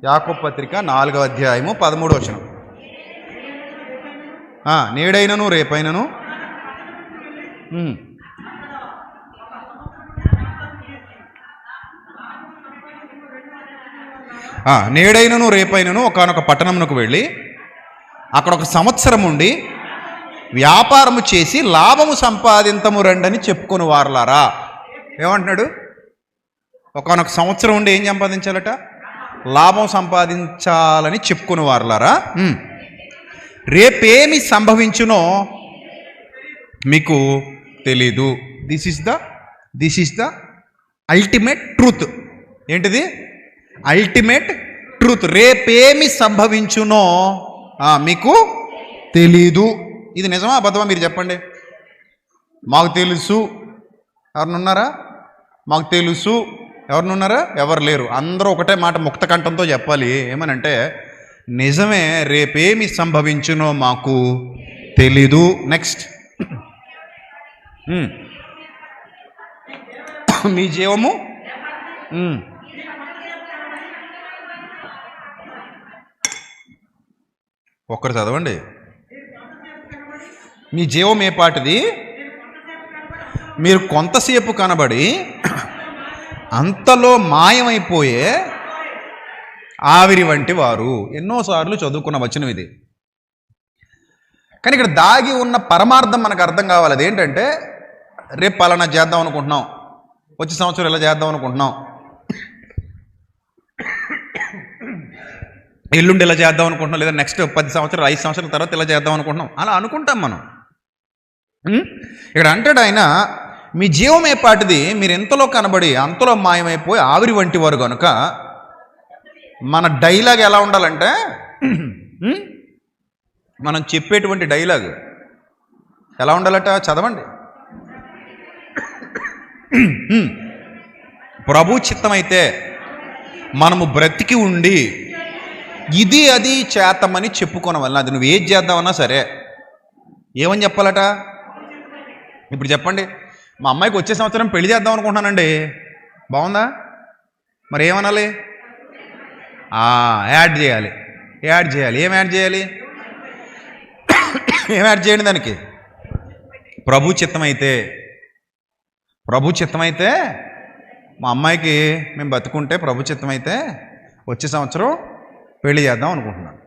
యాకోబు పత్రిక 4వ అధ్యాయము 13వ వచనం. నేడైనను రేపైనను నేడైనను రేపైనను ఒకానొక పట్టణమునకు వెళ్ళి అక్కడ 1 సంవత్సరం ఉండి వ్యాపారము చేసి లాభము సంపాదింతము రండని చెప్పుకొని వారలారా. ఏమంటున్నాడు? ఒకానొక సంవత్సరం ఉండి ఏం సంపాదించాలట? లాభం సంపాదించాలని చెప్పుకొని వారలారా. రేపేమి సంభవించునో మీకు తెలీదు. This is the ultimate truth. ఏంటిది? Ultimate truth. రేపేమి సంభవించునో మీకు తెలీదు. ఇది నిజమా అబద్ధమా మీరు చెప్పండి? మాకు తెలుసు ఎవరినున్నారా? మాకు తెలుసు ఎవరినున్నారా? ఎవరు లేరు. అందరూ ఒకటే మాట ముక్త కంఠంతో చెప్పాలి. ఏమనంటే నిజమే, రేపేమి సంభవించునో మాకు తెలీదు. నెక్స్ట్, మీ జీవము ఒక్కరు చదవండి. మీ జీవం ఏ పాటిది? మీరు కొంతసేపు కనబడి అంతలో మాయమైపోయే ఆవిరి వంటి వారు. ఎన్నోసార్లు చదువుకున్న వచనం ఇది. కానీ ఇక్కడ దాగి ఉన్న పరమార్థం మనకు అర్థం కావాలి. అదేంటంటే రేపు పలానా చేద్దాం అనుకుంటున్నాం, వచ్చే సంవత్సరం ఇలా చేద్దాం అనుకుంటున్నాం, ఎల్లుండి ఇలా చేద్దాం అనుకుంటున్నాం, లేదా నెక్స్ట్ 10 సంవత్సరాలు 5 సంవత్సరాల తర్వాత ఇలా చేద్దాం అనుకుంటున్నాం. అలా అనుకుంటాం మనం. ఇక్కడ అంటాడు ఆయన, మీ జీవం ఏ పాటిది? మీరు ఎంతలో కనబడి అంతలో మాయమైపోయి ఆవిరి వంటి వారు కనుక. మన డైలాగ్ ఎలా ఉండాలంటే, మనం చెప్పేటువంటి డైలాగ్ ఎలా ఉండాలట? చదవండి. ప్రభు చిత్తమైతే మనము బ్రతికి ఉండి ఇది అది చేతమని చెప్పుకోవడం వల్ల, అది నువ్వు ఏది చేద్దామన్నా సరే ఏమని చెప్పాలట? ఇప్పుడు చెప్పండి, మా అమ్మాయికి వచ్చే సంవత్సరం పెళ్లి చేద్దాం అనుకుంటున్నానండి, బాగుందా? మరి ఏమనాలి? యాడ్ చేయాలి. ఏం యాడ్ చేయాలి? ఏం యాడ్ చేయండి దానికి? ప్రభు చిత్తమైతే మా అమ్మాయికి మేము బతుకుంటే ప్రభు చిత్తమైతే వచ్చే సంవత్సరం పెళ్లి చేద్దాం అనుకుంటున్నాను.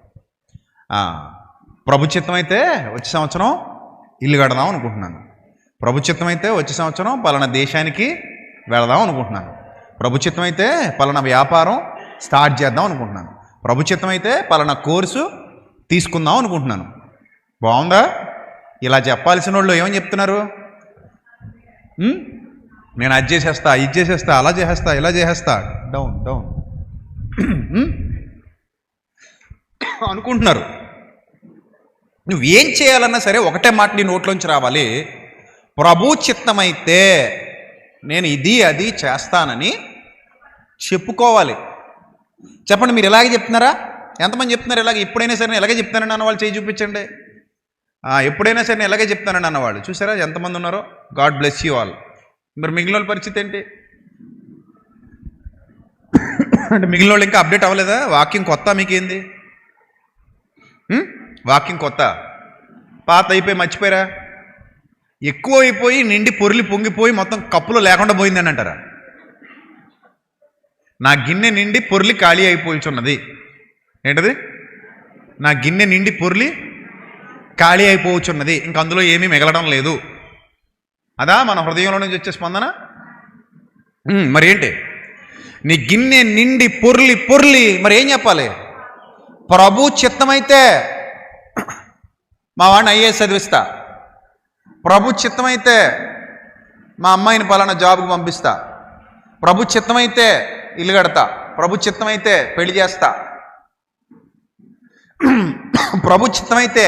ప్రభు చిత్తమైతే వచ్చే సంవత్సరం ఇల్లు కడదాం అనుకుంటున్నాను. ప్రభు చిత్తం అయితే వచ్చే సంవత్సరం పలానా దేశానికి వెళదాం అనుకుంటున్నాను. ప్రభు చిత్తం అయితే పలానా వ్యాపారం స్టార్ట్ చేద్దాం అనుకుంటున్నాను. ప్రభు చిత్తం అయితే పలానా కోర్సు తీసుకుందాం అనుకుంటున్నాను. బాగుందా? ఇలా చెప్పాల్సిన వాళ్ళు ఏమని చెప్తున్నారు? నేను అది చేసేస్తా, ఇది చేసేస్తా, అలా చేసేస్తా, ఇలా చేసేస్తా, డౌన్ డౌన్ అనుకుంటున్నారు. నువ్వేం చేయాలన్నా సరే ఒకటే మాట నీ నోట్లోంచి రావాలి. ప్రభు చిత్తమైతే నేను ఇది అది చేస్తానని చెప్పుకోవాలి. చెప్పండి, మీరు ఇలాగే చెప్తున్నారా? ఎంతమంది చెప్తున్నారు ఇలాగే? ఎప్పుడైనా సరే ఇలాగే చెప్తానని అన్న వాళ్ళు చేయి చూపించండి. ఎప్పుడైనా సరే ఇలాగే చెప్తానని అన్నవాళ్ళు చూసారా ఎంతమంది ఉన్నారో? God bless you all. మరి మిగిలిన వాళ్ళ పరిస్థితి ఏంటి అంటే మిగిలిన వాళ్ళు ఇంకా అప్డేట్ అవ్వలేదా? వాక్యం కొత్త మీకేంది? వాక్యం కొత్త, పాత అయిపోయి మర్చిపోయారా? ఎక్కువ అయిపోయి నిండి పొర్లి పొంగిపోయి మొత్తం కప్పులో లేకుండా పోయిందని అంటారా? నా గిన్నె నిండి పొర్లి ఖాళీ అయిపోయిచున్నది. ఏంటది? నా గిన్నె నిండి పొర్లి ఖాళీ అయిపోవచ్చున్నది, ఇంక అందులో ఏమీ మిగలడం లేదు. అదా మన హృదయంలో నుంచి వచ్చే స్పందన? మరి ఏంటి? నీ గిన్నె నిండి పొర్లి పొర్లి మరి ఏం చెప్పాలి? ప్రభు చిత్తమైతే మా వాడిని ఐఏఎస్ చదివిస్తా, ప్రభు చిత్తమైతే మా అమ్మాయిని పలానా జాబ్కి పంపిస్తా, ప్రభు చిత్తమైతే ఇల్లు కడతా, ప్రభు చిత్తమైతే పెళ్లి చేస్తా, ప్రభు చిత్తమైతే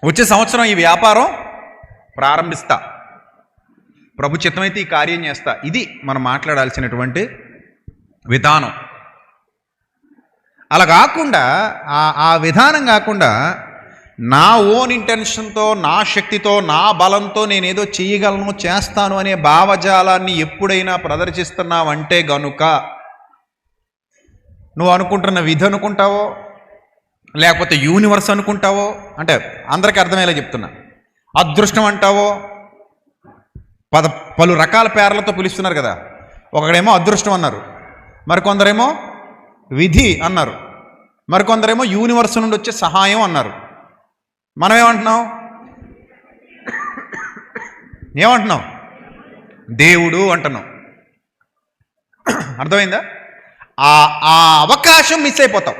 వచ్చే సంవత్సరం ఈ వ్యాపారం ప్రారంభిస్తా, ప్రభు చిత్తమైతే ఈ కార్యం చేస్తా. ఇది మనం మాట్లాడాల్సినటువంటి విధానం. అలా కాకుండా ఆ విధానం కాకుండా నా ఓన్ ఇంటెన్షన్తో, నా శక్తితో, నా బలంతో నేనేదో చేయగలను, చేస్తాను అనే భావజాలాన్ని ఎప్పుడైనా ప్రదర్శిస్తున్నావంటే గనుక నువ్వు అనుకుంటున్న విధి అనుకుంటావో లేకపోతే యూనివర్స్ అనుకుంటావో, అంటే అందరికీ అర్థమయ్యేలా చెప్తున్నా, అదృష్టం అంటావో, పలు రకాల పేర్లతో పిలుస్తున్నారు కదా. ఒకడేమో అదృష్టం అన్నారు, మరికొందరేమో విధి అన్నారు, మరికొందరేమో యూనివర్స్ నుండి వచ్చే సహాయం అన్నారు. మనం ఏమంటున్నాం? దేవుడు అంటున్నాం. అర్థమైందా? ఆ అవకాశం మిస్ అయిపోతాం.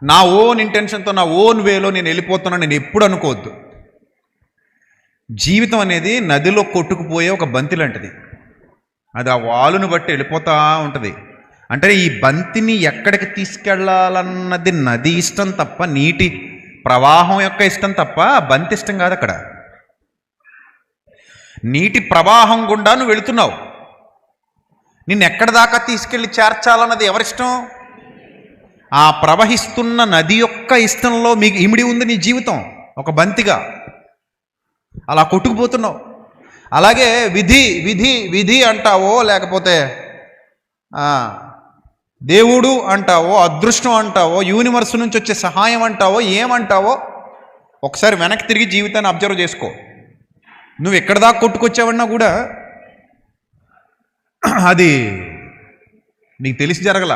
నా ఓన్ ఇంటెన్షన్తో, నా ఓన్ వేలో నేను వెళ్ళిపోతున్నాను నేను ఎప్పుడు అనుకోవద్దు. జీవితం అనేది నదిలో కొట్టుకుపోయే ఒక బంతి లాంటిది. అది ఆ వాలును బట్టి వెళ్ళిపోతూ ఉంటుంది. అంటే ఈ బంతిని ఎక్కడికి తీసుకెళ్లాలన్నది నది ఇష్టం తప్ప, నీటి ప్రవాహం యొక్క ఇష్టం తప్ప బంతి ఇష్టం కాదు. అక్కడ నీటి ప్రవాహం గుండా నువ్వు వెళుతున్నావు. నిన్ను ఎక్కడి దాకా తీసుకెళ్ళి చేర్చాలన్నది ఎవరిష్టం? ఆ ప్రవహిస్తున్న నది యొక్క ఇష్టంలో మీకు ఇమిడి ఉంది నీ జీవితం ఒక బంతిగా. అలా కొట్టుకుపోతున్నావు. అలాగే విధి విధి విధి అంటావో, లేకపోతే దేవుడు అంటావో, అదృష్టం అంటావో, యూనివర్స్ నుంచి వచ్చే సహాయం అంటావో, ఏమంటావో ఒకసారి వెనక్కి తిరిగి జీవితాన్ని అబ్జర్వ్ చేసుకో. నువ్వు ఎక్కడ దాకా కొట్టుకొచ్చావన్నా కూడా అది నీకు తెలిసి జరగల.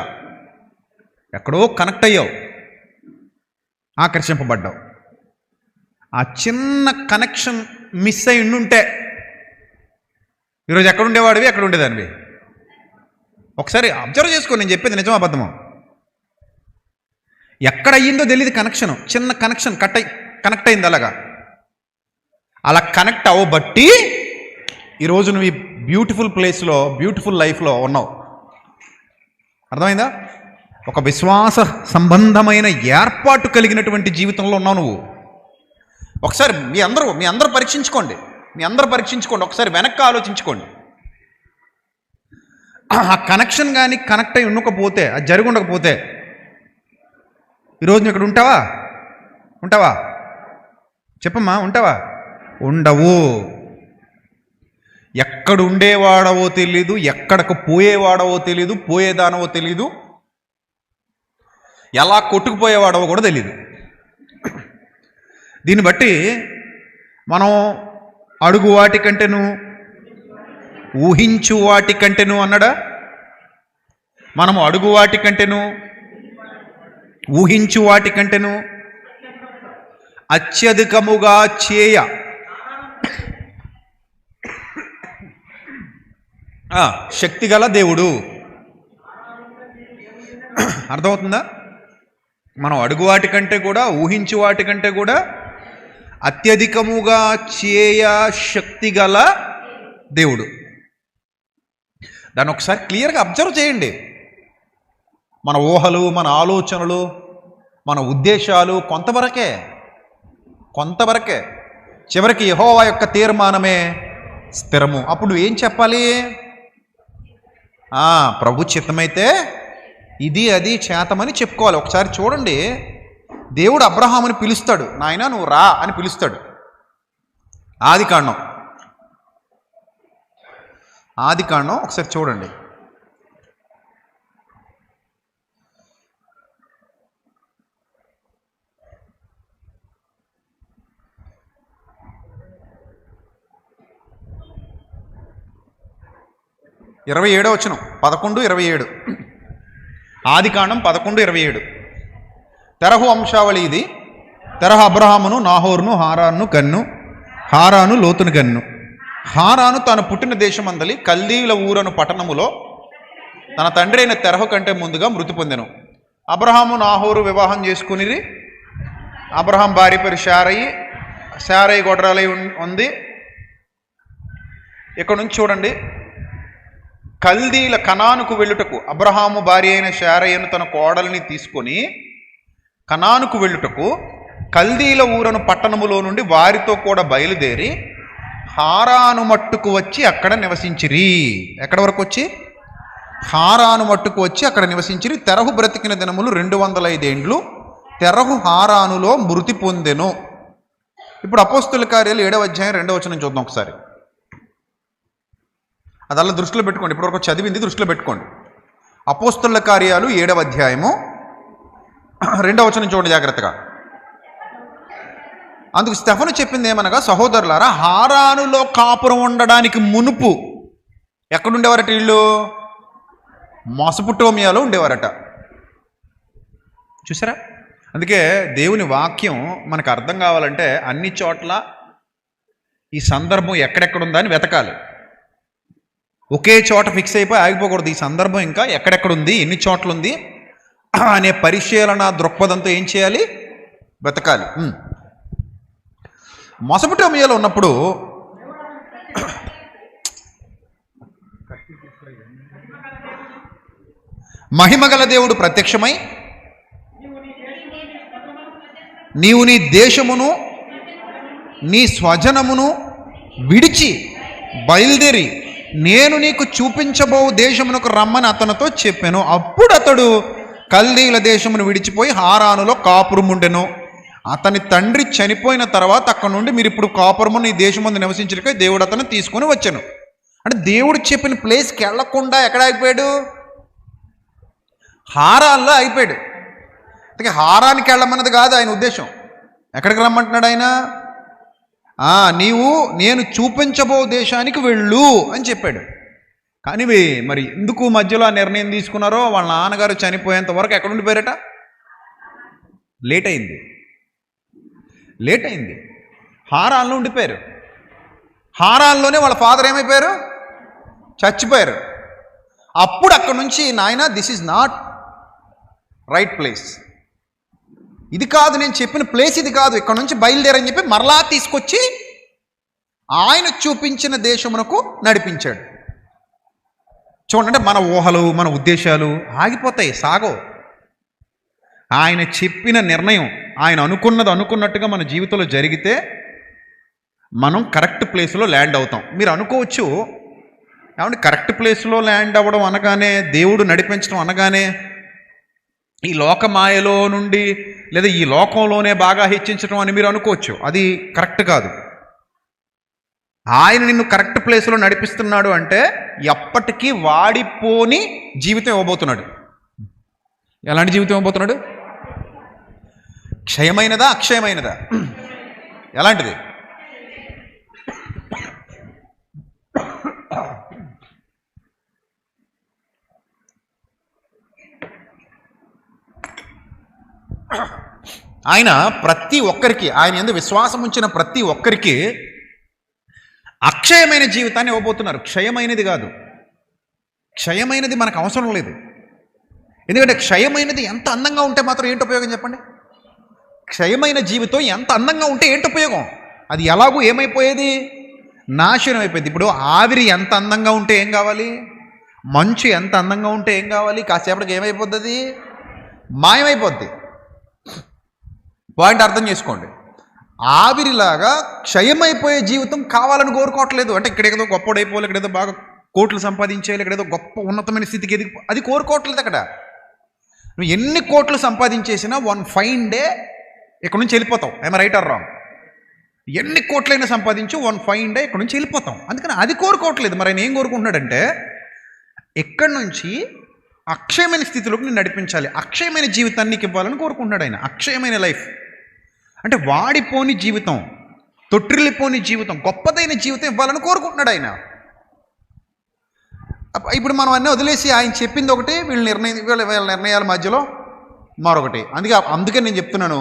ఎక్కడో కనెక్ట్ అయ్యావు, ఆకర్షింపబడ్డావు. ఆ చిన్న కనెక్షన్ మిస్ అయి ఉండుంటే ఈరోజు ఎక్కడ ఉండేవాడివి, ఎక్కడ ఉండేదానివి? ఒకసారి అబ్జర్వ్ చేసుకో. నేను చెప్పేది నిజం అబద్ధమో? ఎక్కడ అయ్యిందో తెలియదు కనెక్షన్, చిన్న కనెక్షన్ కనెక్ట్ అయింది. అలా కనెక్ట్ అవ్వబట్టి ఈరోజు నువ్వు ఈ బ్యూటిఫుల్ ప్లేస్లో, బ్యూటిఫుల్ లైఫ్లో ఉన్నావు. అర్థమైందా? ఒక విశ్వాస సంబంధమైన ఏర్పాటు కలిగినటువంటి జీవితంలో ఉన్నావు నువ్వు. ఒకసారి మీ అందరూ పరీక్షించుకోండి. ఒకసారి వెనక్కి ఆలోచించుకోండి. ఆ కనెక్షన్ కానీ కనెక్ట్ అయి ఉండకపోతే, అది జరిగి ఉండకపోతే ఈరోజు నువ్వు ఇక్కడ ఉంటావా? చెప్పమ్మా, ఉంటావా? ఉండవు. ఎక్కడ ఉండేవాడవో తెలీదు, ఎక్కడికి పోయేవాడవో తెలీదు, పోయేదానవో తెలీదు, ఎలా కొట్టుకుపోయేవాడవో కూడా తెలీదు. దీన్ని బట్టి మనం అడుగు వాటి కంటేను, ఊహించు వాటి కంటేను అన్నాడా? మనము అడుగు వాటి కంటేను, ఊహించు వాటి కంటేను అత్యధికముగా చేయ శక్తిగల దేవుడు. అర్థమవుతుందా? మనం అడుగు వాటికంటే కూడా, ఊహించు వాటికంటే కూడా అత్యధికముగా చేయ శక్తిగల దేవుడు. దాన్ని ఒకసారి క్లియర్గా అబ్జర్వ్ చేయండి. మన ఊహలు, మన ఆలోచనలు, మన ఉద్దేశాలు కొంతవరకే. చివరికి యెహోవా యొక్క తీర్మానమే స్థిరము. అప్పుడు ఏం చెప్పాలి? ప్రభు చిత్తమైతే ఇది అది చేతమని చెప్పుకోవాలి. ఒకసారి చూడండి, దేవుడు అబ్రహాముని పిలుస్తాడు, నాయనా నువ్వు రా అని పిలుస్తాడు. ఆదికాండం ఒకసారి చూడండి. ఇరవై 27వ వచనం, 11:27. ఆదికాండం 11:27. తెరహు వంశావళి ఇది. తెరహు అబ్రహామును, నాహోరును, హారాను కన్ను. హారాను లోతును కన్ను. హారాను తాను పుట్టిన దేశమందలి కల్దీల ఊరను పట్టణములో తన తండ్రి అయిన తెరహు కంటే ముందుగా మృతి పొందెను. అబ్రహాము నాహోరు వివాహం చేసుకుని, అబ్రహాం భార్య పేరు శారయి గొడ్రాలై ఉంది. ఇక్కడ నుంచి చూడండి, కల్దీల కనానుకు వెళ్ళుటకు అబ్రహాము భార్య అయిన శారయ్యను తన కోడలిని తీసుకొని కనానుకు వెళ్ళుటకు కల్దీల ఊరను పట్టణములో నుండి వారితో కూడా బయలుదేరి హారాను మట్టుకు వచ్చి అక్కడ నివసించిరి. ఎక్కడ వరకు వచ్చి? హారాను మట్టుకు వచ్చి అక్కడ నివసించిరి. తెరహు బ్రతికిన దినములు 205 ఏండ్లు. తెరహు హారానులో మృతి పొందెను. ఇప్పుడు అపోస్తుల కార్యాలు 7వ అధ్యాయం 2వ వచనం చూద్దాం ఒకసారి. అదల్లా దృష్టిలో పెట్టుకోండి, ఇప్పటివరకు చదివింది దృష్టిలో పెట్టుకోండి. అపోస్తుల కార్యాలు 7వ అధ్యాయము 2వ వచనం చూడండి జాగ్రత్తగా. అందుకు స్టెఫను చెప్పింది ఏమనగా, సహోదరులారా, హారానులో కాపురం ఉండడానికి మునుపు ఎక్కడుండేవారట వీళ్ళు? మెసొపొతేమియాలో ఉండేవారట. చూసారా? అందుకే దేవుని వాక్యం మనకు అర్థం కావాలంటే అన్ని చోట్ల ఈ సందర్భం ఎక్కడెక్కడుందా అని వెతకాలి. ఒకే చోట ఫిక్స్ అయిపోయి ఆగిపోకూడదు. ఈ సందర్భం ఇంకా ఎక్కడెక్కడుంది, ఎన్ని చోట్ల ఉంది అనే పరిశీలన దృక్పథంతో ఏం చేయాలి? వెతకాలి. మెసొపొతేమియాలో ఉన్నప్పుడు మహిమగల దేవుడు ప్రత్యక్షమై, నీవు నీ దేశమును నీ స్వజనమును విడిచి బయలుదేరి నేను నీకు చూపించబో దేశమునకు రమ్మని అతనితో చెప్పాను. అప్పుడు అతడు కల్దీల దేశమును విడిచిపోయి హారానులో కాపురముండెను. అతని తండ్రి చనిపోయిన తర్వాత అక్కడ నుండి మీరు ఇప్పుడు కాపురము నీ దేశమందు నివసించక దేవుడు అతను తీసుకొని వచ్చాను. అంటే దేవుడు చెప్పిన ప్లేస్కి వెళ్లకుండా ఎక్కడ ఆగిపోయాడు? హారాల్లో ఆగిపోయాడు. అందుకే హారానికి వెళ్ళమన్నది కాదు ఆయన ఉద్దేశం. ఎక్కడికి రమ్మంటున్నాడు ఆయన? నేను చూపించబో దేశానికి వెళ్ళు అని చెప్పాడు. కానీ మరి ఎందుకు మధ్యలో ఆ నిర్ణయం తీసుకున్నారో, వాళ్ళ నాన్నగారు చనిపోయేంత వరకు ఎక్కడ ఉండిపోయారట? లేట్ అయింది. హారాన్లో ఉండిపోయారు. హారాన్లోనే వాళ్ళ ఫాదర్ ఏమైపోయారు? చచ్చిపోయారు. అప్పుడు అక్కడ నుంచి, నాయనా this is not right place, ఇది కాదు నేను చెప్పిన ప్లేస్, ఇది కాదు, ఇక్కడ నుంచి బయలుదేరని చెప్పి మరలా తీసుకొచ్చి ఆయన చూపించిన దేశమునకు నడిపించాడు. చూడండి, మన ఊహలు, మన ఉద్దేశాలు ఆగిపోతాయి, సాగవు. ఆయన చెప్పిన నిర్ణయం, ఆయన అనుకున్నట్టుగా మన జీవితంలో జరిగితే మనం కరెక్ట్ ప్లేస్లో ల్యాండ్ అవుతాం. మీరు అనుకోవచ్చు, ఏమంటే కరెక్ట్ ప్లేస్లో ల్యాండ్ అవ్వడం అనగానే, దేవుడు నడిపించడం అనగానే ఈ లోకమాయలో నుండి లేదా ఈ లోకంలోనే బాగా హెచ్చించడం అని మీరు అనుకోవచ్చు. అది కరెక్ట్ కాదు. ఆయన నిన్ను కరెక్ట్ ప్లేస్లో నడిపిస్తున్నాడు అంటే ఎప్పటికీ వాడిపోని జీవితం ఇవ్వబోతున్నాడు. ఎలాంటి జీవితం ఇవ్వబోతున్నాడు? క్షయమైనదా, అక్షయమైనదా? ఎలాంటిది? ఆయన ప్రతి ఒక్కరికి, ఆయన యందు విశ్వాసం ఉంచిన ప్రతి ఒక్కరికి అక్షయమైన జీవితాన్ని ఇవ్వబోతున్నారు. క్షయమైనది కాదు. క్షయమైనది మనకు అవసరం లేదు. ఎందుకంటే క్షయమైనది ఎంత అందంగా ఉంటే మాత్రం ఏంటి ఉపయోగం చెప్పండి? క్షయమైన జీవితం ఎంత అందంగా ఉంటే ఏంటి ఉపయోగం? అది ఎలాగూ ఏమైపోయేది? నాశనం అయిపోయింది. ఇప్పుడు ఆవిరి ఎంత అందంగా ఉంటే ఏం కావాలి? మంచు ఎంత అందంగా ఉంటే ఏం కావాలి? కాసేపటికి ఏమైపోద్ది? అది మాయమైపోద్ది. పాయింట్ అర్థం చేసుకోండి. ఆవిరిలాగా క్షయమైపోయే జీవితం కావాలని కోరుకోవట్లేదు. అంటే ఇక్కడేదో గొప్పడైపోవాలి, ఇక్కడేదో బాగా కోట్లు సంపాదించేయాలి, ఇక్కడేదో గొప్ప ఉన్నతమైన స్థితికి ఎదిగి, అది కోరుకోవట్లేదు. అక్కడ నువ్వు ఎన్ని కోట్లు సంపాదించేసినా వన్ ఫైన్ డే ఇక్కడ నుంచి వెళ్ళిపోతాం. I'm right are wrong? ఎన్ని కోట్లైనా సంపాదించు, వన్ ఫైన్ డే ఇక్కడ నుంచి వెళ్ళిపోతాం. అందుకని అది కోరుకోవట్లేదు. మరి ఆయన ఏం కోరుకుంటున్నాడంటే ఎక్కడి నుంచి అక్షయమైన స్థితిలోకి నేను నడిపించాలి, అక్షయమైన జీవితాన్ని నీకు ఇవ్వాలని కోరుకుంటున్నాడు ఆయన. అక్షయమైన లైఫ్ అంటే వాడిపోని జీవితం, తొట్టిల్లిపోని జీవితం, గొప్పదైన జీవితం ఇవ్వాలని కోరుకుంటున్నాడు ఆయన. ఇప్పుడు మనం అన్నీ వదిలేసి ఆయన చెప్పింది ఒకటి, వీళ్ళ నిర్ణయాల మధ్యలో మరొకటి. అందుకే నేను చెప్తున్నాను,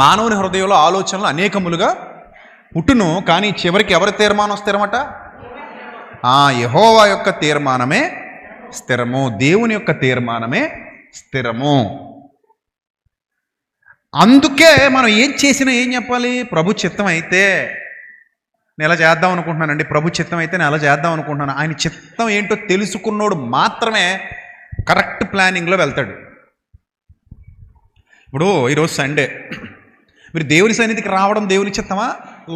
మానవుని హృదయంలో ఆలోచనలు అనేకములుగా పుట్టును, కానీ చివరికి ఎవరి తీర్మానం స్థిరమట? యెహోవా యొక్క తీర్మానమే స్థిరము. దేవుని యొక్క తీర్మానమే స్థిరము. అందుకే మనం ఏం చేసినా ఏం చెప్పాలి? ప్రభు చిత్తం అయితే నేను ఎలా చేద్దాం అనుకుంటున్నానండి, ప్రభు చిత్తం అయితే నేను అలా చేద్దాం అనుకుంటున్నాను. ఆయన చిత్తం ఏంటో తెలుసుకున్నోడు మాత్రమే కరెక్ట్ ప్లానింగ్లో వెళ్తాడు. ఇప్పుడు ఈరోజు సండే, మీరు దేవుని సన్నిధికి రావడం దేవుని చిత్తమా,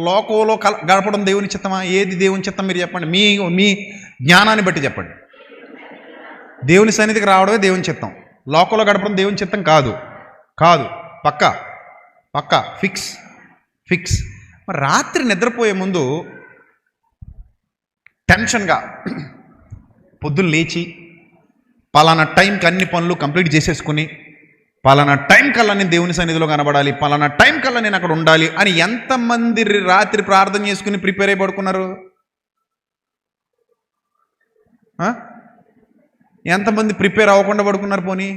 లోకంలో గడపడం దేవుని చిత్తమా? ఏది దేవుని చిత్తం మీరు చెప్పండి. మీ జ్ఞానాన్ని బట్టి చెప్పండి. దేవుని సన్నిధికి రావడమే దేవుని చిత్తం, లోకంలో గడపడం దేవుని చిత్తం కాదు. పక్కా ఫిక్స్. మరి రాత్రి నిద్రపోయే ముందు టెన్షన్గా పొద్దున్న లేచి పలానా టైంకి అన్ని పనులు కంప్లీట్ చేసేసుకుని, పలానా టైం కల్లా నేను దేవుని సన్నిధిలో కనబడాలి, పలానా టైం కల్లా నేను అక్కడ ఉండాలి అని ఎంతమంది రాత్రి ప్రార్థన చేసుకుని ప్రిపేర్ అయి పడుకున్నారు? ఎంతమంది ప్రిపేర్ అవ్వకుండా పడుకున్నారు? పోనీ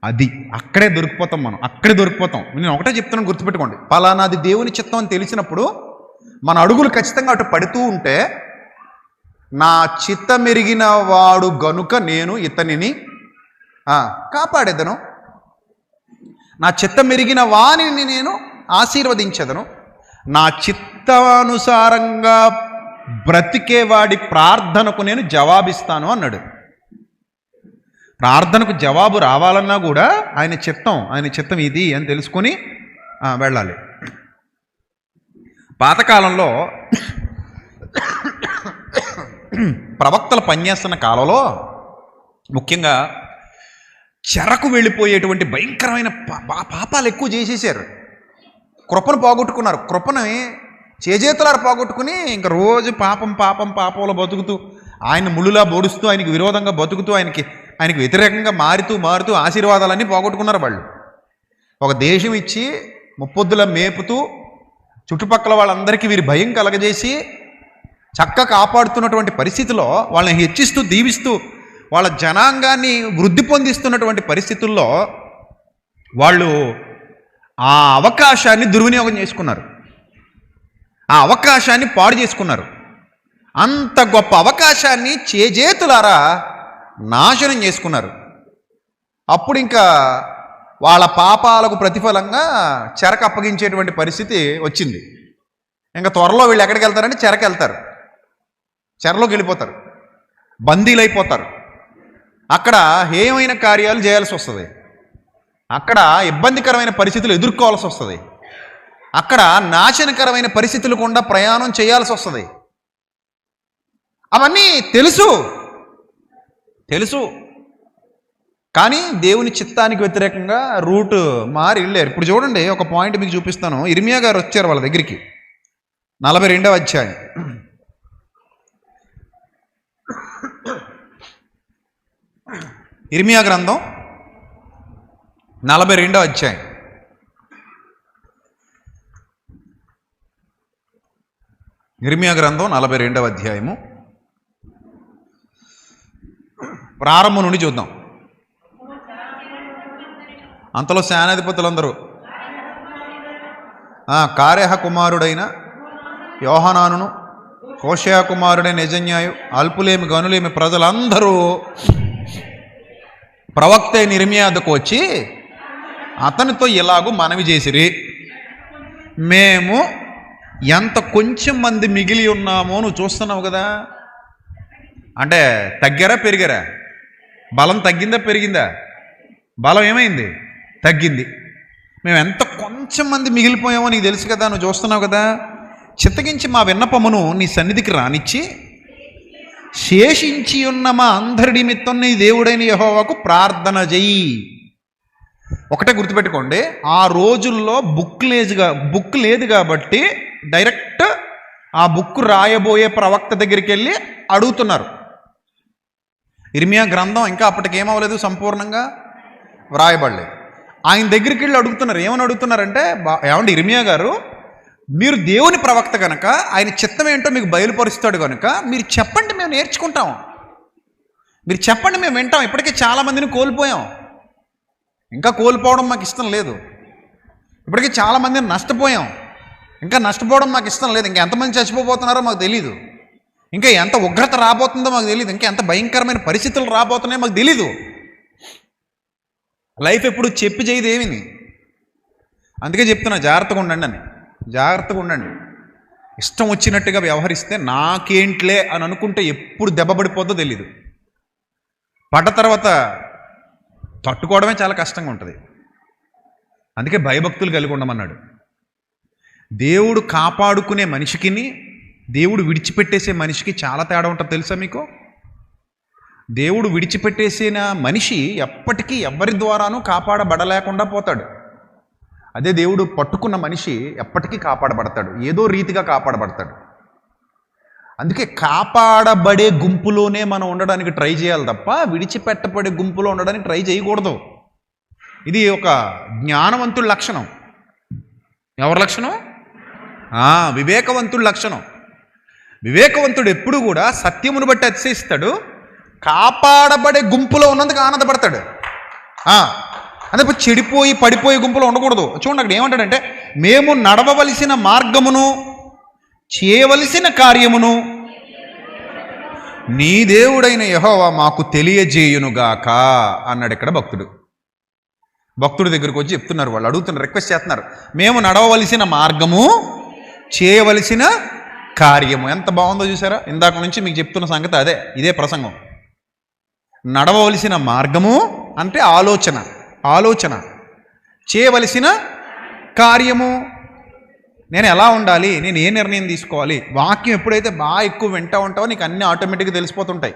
అది అక్కడే దొరికిపోతాం మనం, అక్కడే దొరికిపోతాం. నేను ఒకటే చెప్తున్నాను, గుర్తుపెట్టుకోండి. పలానాది దేవుని చిత్తం అని తెలిసినప్పుడు మన అడుగులు ఖచ్చితంగా అటు పడుతూ ఉంటే, నా చిత్తమెరిగిన వాడు గనుక నేను ఇతనిని కాపాడేదను, నా చిత్తమెరిగిన వాణిని నేను ఆశీర్వదించేదను, నా చిత్తానుసారంగా బ్రతికేవాడి ప్రార్థనకు నేను జవాబిస్తాను అన్నాడు. ప్రార్థనకు జవాబు రావాలన్నా కూడా ఆయన చిత్తం ఇది అని తెలుసుకొని వెళ్ళాలి. పాతకాలంలో ప్రవక్తలు పనిచేస్తున్న కాలంలో ముఖ్యంగా చెరకు వెళ్ళిపోయేటువంటి భయంకరమైన పాపాలు ఎక్కువ చేసేసారు. కృపను పోగొట్టుకున్నారు. కృపని చేజేతులారు పోగొట్టుకుని ఇంకా రోజు పాపంలో బతుకుతూ, ఆయన ముళ్ళులా బోడుస్తూ, ఆయనకి విరోధంగా బతుకుతూ, ఆయనకి వ్యతిరేకంగా మారుతూ ఆశీర్వాదాలన్నీ పోగొట్టుకున్నారు వాళ్ళు. ఒక దేశం ఇచ్చి ముప్పొద్దుల మేపుతూ చుట్టుపక్కల వాళ్ళందరికీ వీరి భయం కలగజేసి చక్కగా కాపాడుతున్నటువంటి పరిస్థితిలో, వాళ్ళని హెచ్చిస్తూ దీవిస్తూ వాళ్ళ జనాంగాన్ని వృద్ధి పొందిస్తున్నటువంటి పరిస్థితుల్లో వాళ్ళు ఆ అవకాశాన్ని దుర్వినియోగం చేసుకున్నారు, ఆ అవకాశాన్ని పాడు చేసుకున్నారు. అంత గొప్ప అవకాశాన్ని చేజేతులారా నాశనం చేసుకున్నారు. అప్పుడు ఇంకా వాళ్ళ పాపాలకు ప్రతిఫలంగా చెరకు అప్పగించేటువంటి పరిస్థితి వచ్చింది. ఇంకా త్వరలో వీళ్ళు ఎక్కడికి వెళ్తారంటే చెరకు వెళ్తారు, చెరలోకి వెళ్ళిపోతారు, బందీలైపోతారు. అక్కడ హేయమైన కార్యాలు చేయాల్సి వస్తుంది, అక్కడ ఇబ్బందికరమైన పరిస్థితులు ఎదుర్కోవాల్సి వస్తుంది, అక్కడ నాశనకరమైన పరిస్థితులు గుండా ప్రయాణం చేయాల్సి వస్తుంది. అవన్నీ తెలుసు కానీ దేవుని చిత్తానికి వ్యతిరేకంగా రూట్ మారి వెళ్ళారు. ఇప్పుడు చూడండి, ఒక పాయింట్ మీకు చూపిస్తాను. ఇర్మియా గారు వచ్చారు వాళ్ళ దగ్గరికి, 42వ అధ్యాయం. ఇర్మియా గ్రంథం 42వ అధ్యాయం. ఇర్మియా గ్రంథం 42వ అధ్యాయము ప్రారంభం నుండి చూద్దాం. అంతలో సేనాధిపతులందరూ కారేహ కుమారుడైన యోహానానును హోషేయ కుమారుడైన యెజన్యాయు అల్పులేమి గనులేమి ప్రజలందరూ ప్రవక్త అయిన ఇర్మీయా వద్దకు వచ్చి అతనితో ఇలాగూ మనవి చేసిరి, మేము ఎంత కొంచెం మంది మిగిలి ఉన్నామో నువ్వు చూస్తున్నావు కదా. అంటే తగ్గారా పెరిగారా? బలం తగ్గిందా పెరిగిందా? బలం ఏమైంది? తగ్గింది. మేము ఎంత కొంచెం మంది మిగిలిపోయామో నీకు తెలుసు కదా, నువ్వు చూస్తున్నావు కదా. చిత్తగించి మా విన్నపమును నీ సన్నిధికి రానిచ్చి శేషించి ఉన్న మా అందరి నిమిత్తం నీ దేవుడైన యెహోవాకు ప్రార్థన చెయ్యి. ఒకటే గుర్తుపెట్టుకోండి, ఆ రోజుల్లో బుక్ లేదు కాబట్టి డైరెక్ట్ ఆ బుక్ రాయబోయే ప్రవక్త దగ్గరికి వెళ్ళి అడుగుతున్నారు. ఇర్మీయా గ్రంథం ఇంకా అప్పటికేమవ్వలేదు, సంపూర్ణంగా వ్రాయబడలేదు. ఆయన దగ్గరికి వెళ్ళి అడుగుతున్నారు. ఏమని అడుగుతున్నారంటే, ఏమంటే ఇర్మీయా గారు, మీరు దేవుని ప్రవక్త కనుక ఆయన చిత్తం ఏంటో మీకు బయలుపరుస్తాడు కనుక మీరు చెప్పండి, మేము నేర్చుకుంటాం. మీరు చెప్పండి, మేము వింటాం. ఇప్పటికే చాలామందిని కోల్పోయాం, ఇంకా కోల్పోవడం మాకు ఇష్టం లేదు. ఇప్పటికే చాలామందిని నష్టపోయాం, ఇంకా నష్టపోవడం మాకు ఇష్టం లేదు. ఇంకా ఎంతమంది చచ్చిపోతున్నారో మాకు తెలీదు, ఇంకా ఎంత ఉగ్రత రాబోతుందో మాకు తెలియదు, ఇంకా ఎంత భయంకరమైన పరిస్థితులు రాబోతున్నాయో మాకు తెలీదు. లైఫ్ ఎప్పుడు చెప్పి చేయదు ఏమిని. అందుకే చెప్తున్నా, జాగ్రత్తగా ఉండండి అని. జాగ్రత్తగా ఉండండి. ఇష్టం వచ్చినట్టుగా వ్యవహరిస్తే నాకేంట్లే అని అనుకుంటే ఎప్పుడు దెబ్బపడిపోద్దో తెలీదు. పడ్డ తర్వాత తట్టుకోవడమే చాలా కష్టంగా ఉంటుంది. అందుకే భయభక్తులు కలిగి ఉండమన్నాడు. దేవుడు కాపాడుకునే మనిషికి దేవుడు విడిచిపెట్టేసే మనిషికి చాలా తేడా ఉంటుంది తెలుసా మీకు? దేవుడు విడిచిపెట్టేసిన మనిషి ఎప్పటికీ ఎవరి ద్వారానూ కాపాడబడలేకుండా పోతాడు. అదే దేవుడు పట్టుకున్న మనిషి ఎప్పటికీ కాపాడబడతాడు, ఏదో రీతిగా కాపాడబడతాడు. అందుకే కాపాడబడే గుంపులోనే మనం ఉండడానికి ట్రై చేయాలి తప్ప విడిచిపెట్టబడే గుంపులో ఉండడానికి ట్రై చేయకూడదు. ఇది ఒక జ్ఞానవంతుడి లక్షణం. ఎవరి లక్షణం? వివేకవంతుడి లక్షణం. వివేకవంతుడు ఎప్పుడు కూడా సత్యమును బట్టి అతిశయిస్తాడు, కాపాడబడే గుంపులో ఉన్నందుకు ఆనందపడతాడు. అంటే ఇప్పుడు చెడిపోయి పడిపోయే గుంపులో ఉండకూడదు. చూడండి అక్కడ ఏమంటాడంటే, మేము నడవవలసిన మార్గమును చేయవలసిన కార్యమును నీ దేవుడైన యెహోవా మాకు తెలియజేయునుగాక అన్నాడు ఇక్కడ భక్తుడు. భక్తుడి దగ్గరకు వచ్చి చెప్తున్నారు, వాళ్ళు అడుగుతున్నారు, రిక్వెస్ట్ చేస్తున్నారు, మేము నడవవలసిన మార్గము చేయవలసిన కార్యము. ఎంత బాగుందో చూసారా? ఇందాక నుంచి మీకు చెప్తున్న సంగతి అదే, ఇదే ప్రసంగం. నడవవలసిన మార్గము అంటే ఆలోచన, చేయవలసిన కార్యము. నేను ఎలా ఉండాలి, నేను ఏ నిర్ణయం తీసుకోవాలి. వాక్యం ఎప్పుడైతే బాగా ఎక్కువ వింటా ఉంటావో నీకు అన్నీ ఆటోమేటిక్గా తెలిసిపోతుంటాయి.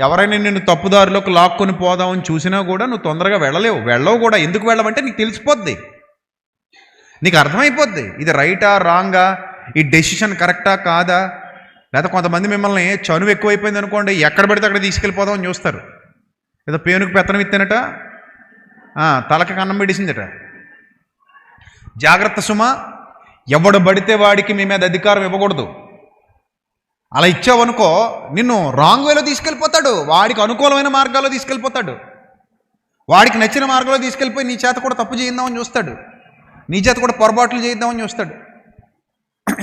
ఎవరైనా నిన్ను తప్పుదారిలోకి లాక్కొని పోదామని చూసినా కూడా నువ్వు తొందరగా వెళ్ళవు కూడా. ఎందుకు వెళ్ళవంటే నీకు తెలిసిపోద్ది, నీకు అర్థమైపోద్ది ఇది రైటా రాంగా, ఈ డెసిషన్ కరెక్టా కాదా. లేదా కొంతమంది మిమ్మల్ని చనువు ఎక్కువైపోయింది అనుకోండి, ఎక్కడ పడితే అక్కడ తీసుకెళ్ళిపోదామని చూస్తారు. ఏదో పేనుకు పెత్తనం ఇత్తేనట, తలకి కన్నం పెడిసిందట. జాగ్రత్త సుమా, ఎవడు పడితే వాడికి మీ మీద అధికారం ఇవ్వకూడదు. అలా ఇచ్చావనుకో నిన్ను రాంగ్ వేలో తీసుకెళ్ళిపోతాడు, వాడికి అనుకూలమైన మార్గాల్లో తీసుకెళ్ళిపోతాడు, వాడికి నచ్చిన మార్గంలో తీసుకెళ్ళిపోయి నీ చేత కూడా తప్పు చేయిద్దామని చూస్తాడు, నీ చేత కూడా పొరపాట్లు చేయిద్దామని చూస్తాడు.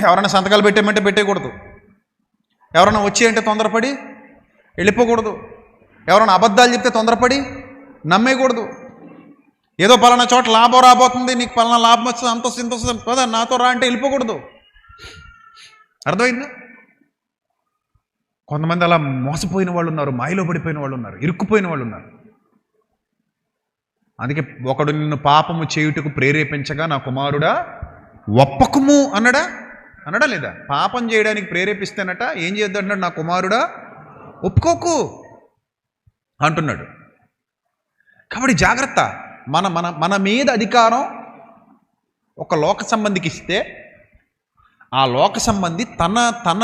ఎవరైనా సంతకాలు పెట్టేయమంటే పెట్టేయకూడదు, ఎవరైనా వచ్చేయంటే తొందరపడి వెళ్ళిపోకూడదు, ఎవరైనా అబద్ధాలు చెప్తే తొందరపడి నమ్మేయకూడదు. ఏదో పలానా చోట లాభం రాబోతుంది, నీకు పలానా లాభం వస్తుంది, అంత వస్తుంది ఇంత వస్తుంది, పద నాతో రా అంటే వెళ్ళిపోకూడదు. అర్థమైందా? కొంతమంది అలా మోసపోయిన వాళ్ళు ఉన్నారు, మాయలో పడిపోయిన వాళ్ళు ఉన్నారు, ఇరుక్కుపోయిన వాళ్ళు ఉన్నారు. అందుకే ఒకడు నిన్ను పాపము చేయుటకు ప్రేరేపించగా నా కుమారుడా ఒప్పకుము అన్నాడా లేదా? పాపం చేయడానికి ప్రేరేపిస్తేనట ఏం చేద్దాం అన్నాడు, నా కుమారుడా ఒప్పుకోకు అంటున్నాడు. కాబట్టి జాగ్రత్త. మన మన మన మీద అధికారం ఒక లోక సంబంధికి ఇస్తే ఆ లోక సంబంధి తన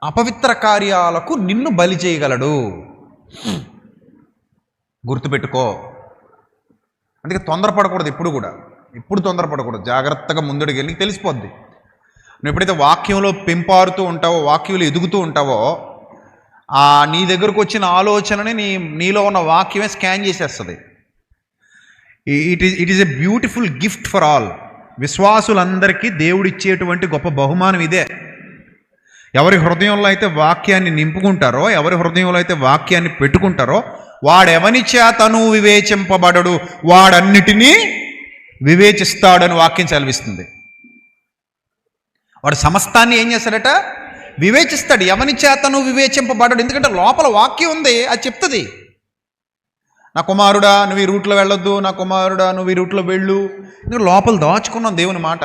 అపవిత్ర కార్యాలకు నిన్ను బలి చేయగలడు. గుర్తుపెట్టుకో. అందుకే తొందరపడకూడదు, ఎప్పుడు తొందరపడకూడదు. జాగ్రత్తగా ముందుడికి వెళ్ళి తెలిసిపోద్ది. నువ్వు ఎప్పుడైతే వాక్యంలో పెంపారుతూ ఉంటావో, వాక్యంలో ఎదుగుతూ ఉంటావో, నీ దగ్గరకు వచ్చిన ఆలోచనని నీలో ఉన్న వాక్యమే స్కాన్ చేసేస్తుంది. It is a beautiful gift for all. విశ్వాసులందరికీ దేవుడిచ్చేటువంటి గొప్ప బహుమానం ఇదే. ఎవరి హృదయంలో అయితే వాక్యాన్ని నింపుకుంటారో, ఎవరి హృదయంలో అయితే వాక్యాన్ని పెట్టుకుంటారో, వాడెవని చేతను వివేచింపబడడు, వాడన్నిటినీ వివేచిస్తాడని వాక్యం సెలవిస్తుంది. వాడు సమస్తాన్ని ఏం చేస్తాడట? వివేచిస్తాడు. ఎవని చేతను వివేచింపబడడు. ఎందుకంటే లోపల వాక్యం ఉంది, అది చెప్తుంది. నా కుమారుడా నువ్వు ఈ రూట్లో వెళ్ళొద్దు, నా కుమారుడా నువ్వు ఈ రూట్లో వెళ్ళు. నువ్వు లోపల దాచుకున్నావు దేవుని మాట.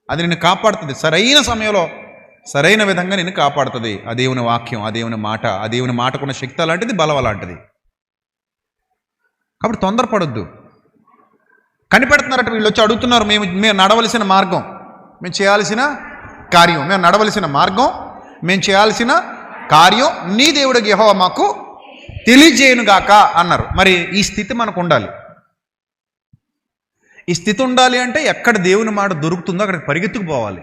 అది నిన్ను కాపాడుతుంది. సరైన సమయంలో సరైన విధంగా నిన్ను కాపాడుతుంది ఆ దేవుని వాక్యం, ఆ దేవుని మాట. ఆ దేవుని మాటకున్న శక్తి అలాంటిది, బలం అలాంటిది. కాబట్టి తొందరపడొద్దు. కనిపెడుతున్నారట వీళ్ళు, వచ్చి అడుగుతున్నారు, మేము నడవలసిన మార్గం, మేము చేయాల్సిన కార్యం, మేము నడవలసిన మార్గం, మేము చేయాల్సిన కార్యం నీ దేవుడికి యెహోవా మాకు తెలియజేయునుగాక అన్నారు. మరి ఈ స్థితి మనకు ఉండాలి. ఈ స్థితి ఉండాలి అంటే ఎక్కడ దేవుని మాట దొరుకుతుందో అక్కడికి పరిగెత్తుకుపోవాలి.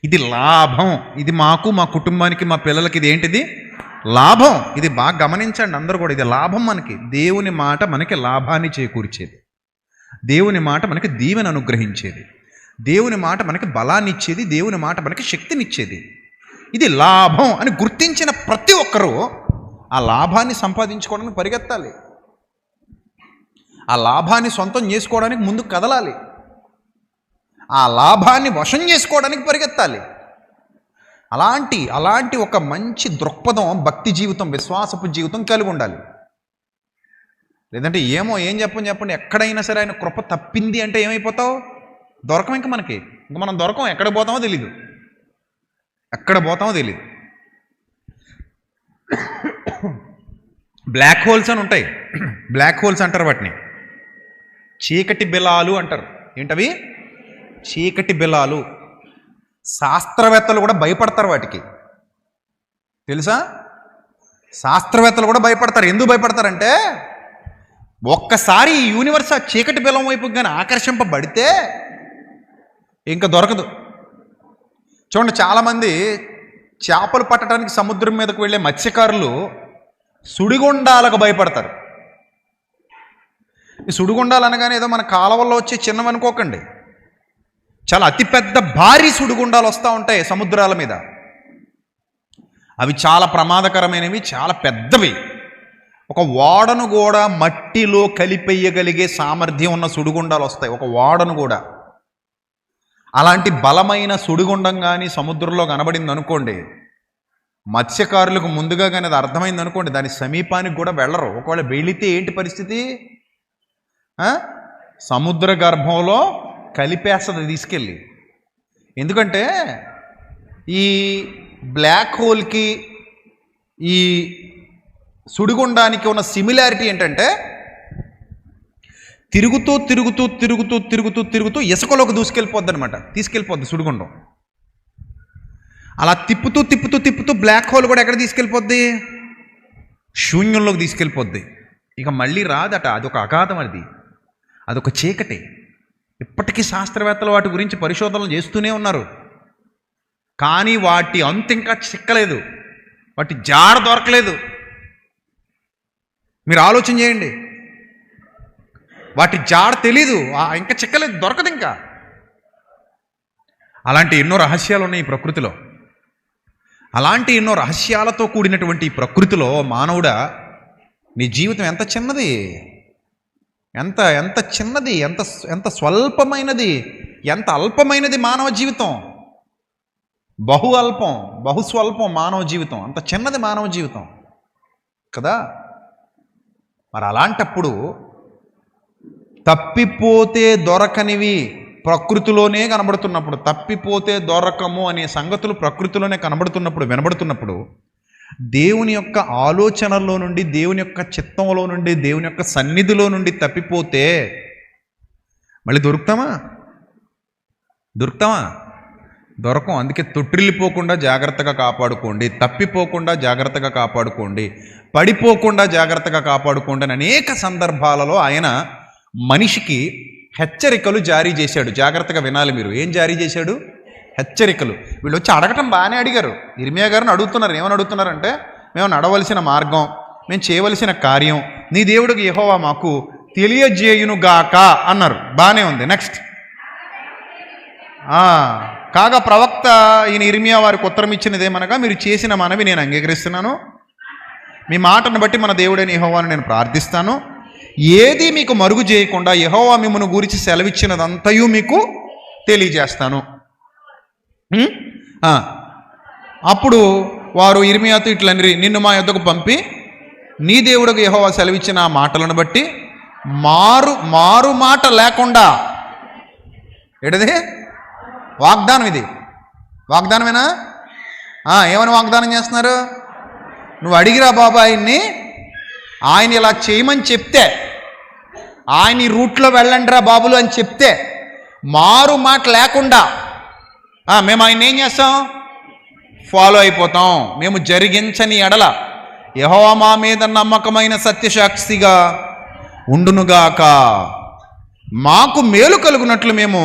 ఇది లాభం. ఇది మాకు, మా కుటుంబానికి, మా పిల్లలకి ఇది ఏంటిది? లాభం. ఇది బాగా గమనించండి అందరూ కూడా. ఇది లాభం మనకి. దేవుని మాట మనకి లాభాన్ని చేకూర్చేది. దేవుని మాట మనకి దీవెన అనుగ్రహించేది. దేవుని మాట మనకి బలాన్ని ఇచ్చేది. దేవుని మాట మనకి శక్తినిచ్చేది. ఇది లాభం అని గుర్తించిన ప్రతి ఒక్కరూ ఆ లాభాన్ని సంపాదించుకోవడానికి పరిగెత్తాలి. ఆ లాభాన్ని సొంతం చేసుకోవడానికి ముందుకు కదలాలి. ఆ లాభాన్ని వశం చేసుకోవడానికి పరిగెత్తాలి. అలాంటి ఒక మంచి దృక్పథం, భక్తి జీవితం, విశ్వాసపు జీవితం కలిగి ఉండాలి. లేదంటే ఏం చెప్పండి, ఎక్కడైనా సరే ఆయన కృప తప్పింది అంటే ఏమైపోతావు? దొరకం. ఇంక మనం దొరకం. ఎక్కడ పోతామో తెలీదు. బ్లాక్ హోల్స్ అని ఉంటాయి. బ్లాక్ హోల్స్ అంటారు వాటిని. చీకటి బిలాలు అంటారు. ఏంటవి? చీకటి బిలాలు. శాస్త్రవేత్తలు కూడా భయపడతారు వాటికి, తెలుసా? శాస్త్రవేత్తలు కూడా భయపడతారు. ఎందుకు భయపడతారంటే ఒక్కసారి ఈ యూనివర్స్ ఆ చీకటి బిలం వైపు కానీ ఆకర్షింపబడితే ఇంకా దొరకదు. చూడండి, చాలామంది చేపలు పట్టడానికి సముద్రం మీదకు వెళ్ళే మత్స్యకారులు సుడిగుండాలకు భయపడతారు. ఈ సుడిగుండాలు అనగానే ఏదో మన కాలవల్లో వచ్చే చిన్నవనుకోకండి. చాలా అతిపెద్ద భారీ సుడిగుండాలు వస్తూ ఉంటాయి సముద్రాల మీద. అవి చాలా ప్రమాదకరమైనవి, చాలా పెద్దవి. ఒక ఓడను కూడా మట్టిలో కలిపేయగలిగే సామర్థ్యం ఉన్న సుడిగుండాలు వస్తాయి. ఒక ఓడను కూడా. అలాంటి బలమైన సుడిగుండం కానీ సముద్రంలో కనబడింది అనుకోండి, మత్స్యకారులకు ముందుగా కానీ అది అర్థమైంది అనుకోండి, దాని సమీపానికి కూడా వెళ్ళరు. ఒకవేళ వెళితే ఏంటి పరిస్థితి? సముద్ర గర్భంలో కలిపేస్తుంది తీసుకెళ్ళి. ఎందుకంటే ఈ బ్లాక్ హోల్కి ఈ సుడిగుండానికి ఉన్న సిమిలారిటీ ఏంటంటే తిరుగుతూ ఇసుకలోకి తీసుకెళ్ళిపోద్ది సుడిగుండం. అలా తిప్పుతూ బ్లాక్ హోల్ కూడా ఎక్కడ తీసుకెళ్ళిపోద్ది? శూన్యంలోకి తీసుకెళ్ళిపోద్ది. ఇక మళ్ళీ రాదట. అదొక అగాధం, అదొక చీకటి. ఇప్పటికీ శాస్త్రవేత్తలు వాటి గురించి పరిశోధనలు చేస్తూనే ఉన్నారు. కానీ వాటి అంతు ఇంకా చిక్కలేదు, వాటి జాడ దొరకలేదు. మీరు ఆలోచన చేయండి. వాటి జాడ తెలీదు, ఇంకా చిక్కలేదు, దొరకదు ఇంకా. అలాంటి ఎన్నో రహస్యాలు ఉన్నాయి ఈ ప్రకృతిలో. అలాంటి ఎన్నో రహస్యాలతో కూడినటువంటి ఈ ప్రకృతిలో మానవుడా, నీ జీవితం ఎంత చిన్నది, ఎంత చిన్నది, ఎంత స్వల్పమైనది, ఎంత అల్పమైనది మానవ జీవితం. బహు స్వల్పం మానవ జీవితం. అంత చిన్నది మానవ జీవితం కదా. మరి అలాంటప్పుడు తప్పిపోతే దొరకనివి ప్రకృతిలోనే కనబడుతున్నప్పుడు, తప్పిపోతే దొరకము అనే సంగతులు ప్రకృతిలోనే కనబడుతున్నప్పుడు, వినబడుతున్నప్పుడు, దేవుని యొక్క ఆలోచనలో నుండి, దేవుని యొక్క చిత్తంలో నుండి, దేవుని యొక్క సన్నిధిలో నుండి తప్పిపోతే మళ్ళీ దొరుకుతామా? దొరకం. అందుకే తొట్టిల్లిపోకుండా జాగ్రత్తగా కాపాడుకోండి, తప్పిపోకుండా జాగ్రత్తగా కాపాడుకోండి, పడిపోకుండా జాగ్రత్తగా కాపాడుకోండి అని అనేక సందర్భాలలో ఆయన మనిషికి హెచ్చరికలు జారీ చేశాడు. జాగ్రత్తగా వినాలి మీరు. ఏం జారీ చేశాడు? హెచ్చరికలు. వీళ్ళు వచ్చి అడగటం బాగానే అడిగారు. ఇర్మియా గారిని అడుగుతున్నారు. ఏమని అడుగుతున్నారంటే, మేము నడవలసిన మార్గం, మేము చేయవలసిన కార్యం నీ దేవుడికి యెహోవా మాకు తెలియజేయునుగాక అన్నారు. బాగానే ఉంది. నెక్స్ట్ కాగా ప్రవక్త ఈయన ఇర్మియా వారికి ఉత్తరం ఇచ్చినదేమనగా, మీరు చేసిన మనవి నేను అంగీకరిస్తున్నాను, మీ మాటను బట్టి మన దేవుడైన యెహోవాను నేను ప్రార్థిస్తాను, ఏది మీకు మరుగు చేయకుండా యెహోవా మిమ్మల్ని గురించి సెలవిచ్చినదంతయు మీకు తెలియజేస్తాను. అప్పుడు వారు ఇర్మియాతో ఇట్లనిరి, నిన్ను మా యొద్దకు పంపి నీ దేవుడికి యెహోవా సెలవిచ్చిన ఆ మాటలను బట్టి మారు మాట లేకుండా, ఏడది వాగ్దానం, ఇది వాగ్దానమేనా? ఏమని వాగ్దానం చేస్తున్నారు? నువ్వు అడిగిరా బాబా ఆయన ఇలా చేయమని చెప్తే, ఆయన ఈ రూట్లో వెళ్ళండిరా బాబులు అని చెప్తే మారు మాట లేకుండా మేము ఆయన ఏం చేస్తాం? ఫాలో అయిపోతాం. మేము జరిగించని ఎడల యెహోవా మా మీద నమ్మకమైన సత్యసాక్షిగా ఉండునుగాక, మాకు మేలు కలుగునట్లు మేము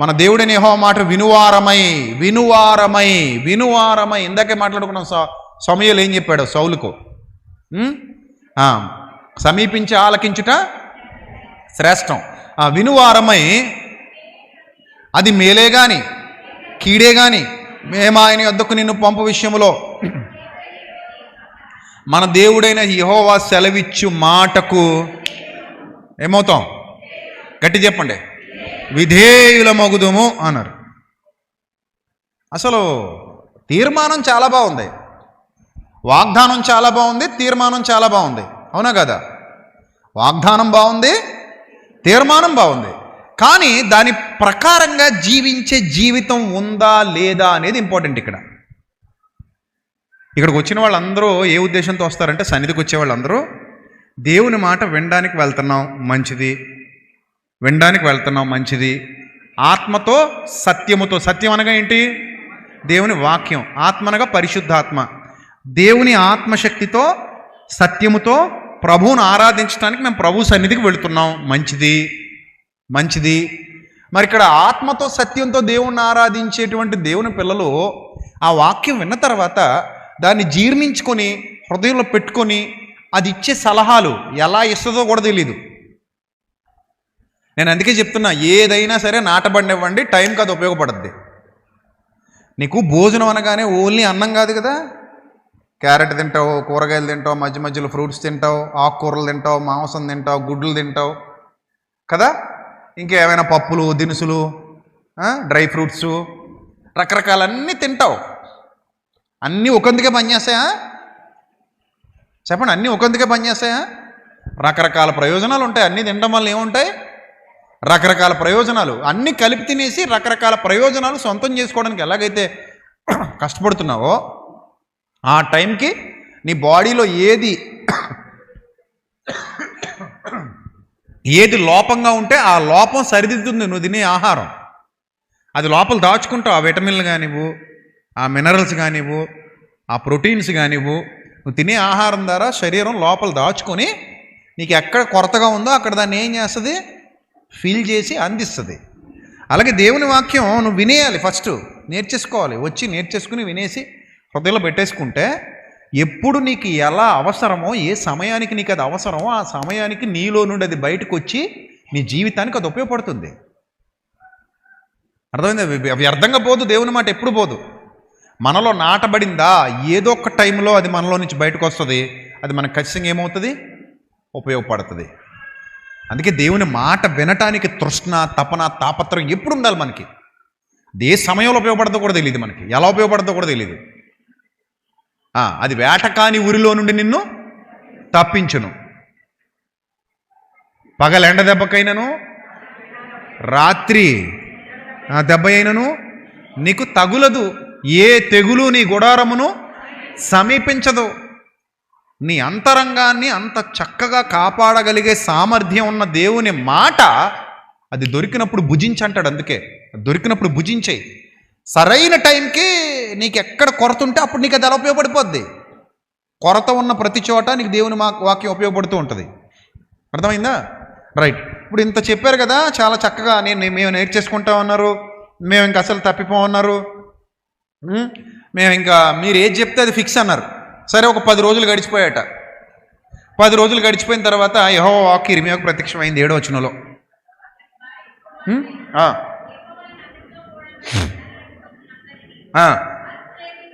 మన దేవుడైన యెహోవా మాట వినువారమై ఇందాకే మాట్లాడుకున్నాం. సమూయేలు ఏం చెప్పాడు సౌలుకు? సమీపించి ఆలకించుట శ్రేష్టం. వినువారమై, అది మేలే గాని కీడే గాని మేము ఆయన యొద్దకు నిన్ను పంపు విషయంలో మన దేవుడైన యెహోవా సెలవిచ్చు మాటకు ఏమవుతాం? గట్టి చెప్పండి, విధేయులమగుదుము అన్నారు. అసలు తీర్మానం చాలా బాగుంది, వాగ్దానం చాలా బాగుంది, తీర్మానం చాలా బాగుంది. అవునా కదా? వాగ్దానం బాగుంది, తీర్మానం బాగుంది, కానీ దాని ప్రకారంగా జీవించే జీవితం ఉందా లేదా అనేది ఇంపార్టెంట్. ఇక్కడికి వచ్చిన వాళ్ళందరూ ఏ ఉద్దేశంతో వస్తారంటే, సన్నిధికి వచ్చే వాళ్ళందరూ దేవుని మాట వినడానికి వెళ్తున్నాం, మంచిది, ఆత్మతో సత్యముతో. సత్యం అనగా ఏంటి? దేవుని వాక్యం. ఆత్మ అనగా పరిశుద్ధాత్మ. దేవుని ఆత్మశక్తితో సత్యముతో ప్రభువును ఆరాధించడానికి మేము ప్రభు సన్నిధికి వెళుతున్నాం, మంచిది. మరి ఇక్కడ ఆత్మతో సత్యంతో దేవుణ్ణి ఆరాధించేటువంటి దేవుని పిల్లలు ఆ వాక్యం విన్న తర్వాత దాన్ని జీర్ణించుకొని హృదయంలో పెట్టుకొని అది ఇచ్చే సలహాలు ఎలా ఇస్తుందో కూడా తెలియదు. నేను అందుకే చెప్తున్నా, ఏదైనా సరే నాటబడినివ్వండి, టైంకి అది ఉపయోగపడుద్ది. నీకు భోజనం అనగానే ఓన్లీ అన్నం కాదు కదా. క్యారెట్ తింటావు, కూరగాయలు తింటావు, మధ్యలో ఫ్రూట్స్ తింటావు, ఆకుకూరలు తింటావు, మాంసం తింటావు, గుడ్లు తింటావు కదా. ఇంకేమైనా పప్పులు, దినుసులు, డ్రై ఫ్రూట్స్, రకరకాలన్నీ తింటావు. అన్నీ ఒకందుకే పనిచేస్తాయా? చెప్పండి, అన్నీ ఒకందుకే పనిచేస్తాయా? రకరకాల ప్రయోజనాలు ఉంటాయి. అన్నీ తినడం వల్ల ఏముంటాయి? రకరకాల ప్రయోజనాలు. అన్నీ కలిపి తినేసి రకరకాల ప్రయోజనాలు సొంతం చేసుకోవడానికి ఎలాగైతే కష్టపడుతున్నావో, ఆ టైంకి నీ బాడీలో ఏది లోపంగా ఉంటే ఆ లోపం సరిదిద్దుతుంది నువ్వు తినే ఆహారం. అది లోపల దాచుకుంటావు. ఆ విటమిన్లు కానివ్వు, ఆ మినరల్స్ కానివ్వు, ఆ ప్రోటీన్స్ కానివ్వు, నువ్వు తినే ఆహారం ద్వారా శరీరం లోపల దాచుకొని నీకు ఎక్కడ కొరతగా ఉందో అక్కడ దాన్ని ఏం చేస్తుంది? ఫిల్ చేసి అందిస్తుంది. అలాగే దేవుని వాక్యం నువ్వు వినేయాలి, ఫస్ట్ నేర్చేసుకోవాలి. వచ్చి నేర్చేసుకుని వినేసి హృదయంలో పెట్టేసుకుంటే ఎప్పుడు నీకు ఎలా అవసరమో, ఏ సమయానికి నీకు అది అవసరమో ఆ సమయానికి నీలో నుండి అది బయటకు వచ్చి నీ జీవితానికి అది ఉపయోగపడుతుంది. అర్థమైంది? వ్యర్థంగా పోదు. దేవుని మాట ఎప్పుడు పోదు. మనలో నాటబడిందా, ఏదో ఒక టైంలో అది మనలో నుంచి బయటకు వస్తుంది. అది మనకు ఖచ్చితంగా ఏమవుతుంది? ఉపయోగపడుతుంది. అందుకే దేవుని మాట వినటానికి తృష్ణ, తపన, తాపత్రయం ఎప్పుడు ఉండాలి మనకి. ఏ సమయంలో ఉపయోగపడదో కూడా తెలియదు మనకి, ఎలా ఉపయోగపడదో కూడా తెలియదు. అది వేటకాని ఊరిలో నుండి నిన్ను తప్పించును. పగలెండ దెబ్బకైనను రాత్రి దెబ్బ అయినను నీకు తగులదు, ఏ తెగులు నీ గుడారమును సమీపించదు. నీ అంతరంగాన్ని అంత చక్కగా కాపాడగలిగే సామర్థ్యం ఉన్న దేవుని మాట అది దొరికినప్పుడు భుజించంటాడు. అందుకే దొరికినప్పుడు భుజించేయి. సరైన టైంకి నీకు ఎక్కడ కొరత ఉంటే అప్పుడు నీకు అది ఎలా ఉపయోగపడిపోద్ది. కొరత ఉన్న ప్రతి చోట నీకు దేవుని వాక్యం ఉపయోగపడుతూ ఉంటుంది. అర్థమైందా? రైట్. ఇప్పుడు ఇంత చెప్పారు కదా, చాలా చక్కగా మేము నేర్చేసుకుంటామన్నారు, మేము ఇంకా అసలు తప్పిపోమన్నారు, మేము ఇంకా మీరు ఏది చెప్తే అది ఫిక్స్ అన్నారు. సరే, ఒక 10 రోజులు గడిచిపోయాట. 10 రోజులు గడిచిపోయిన తర్వాత యెహోవా వాక్కు యిర్మీయాకు ప్రత్యక్షమైంది 7వ వచనంలో.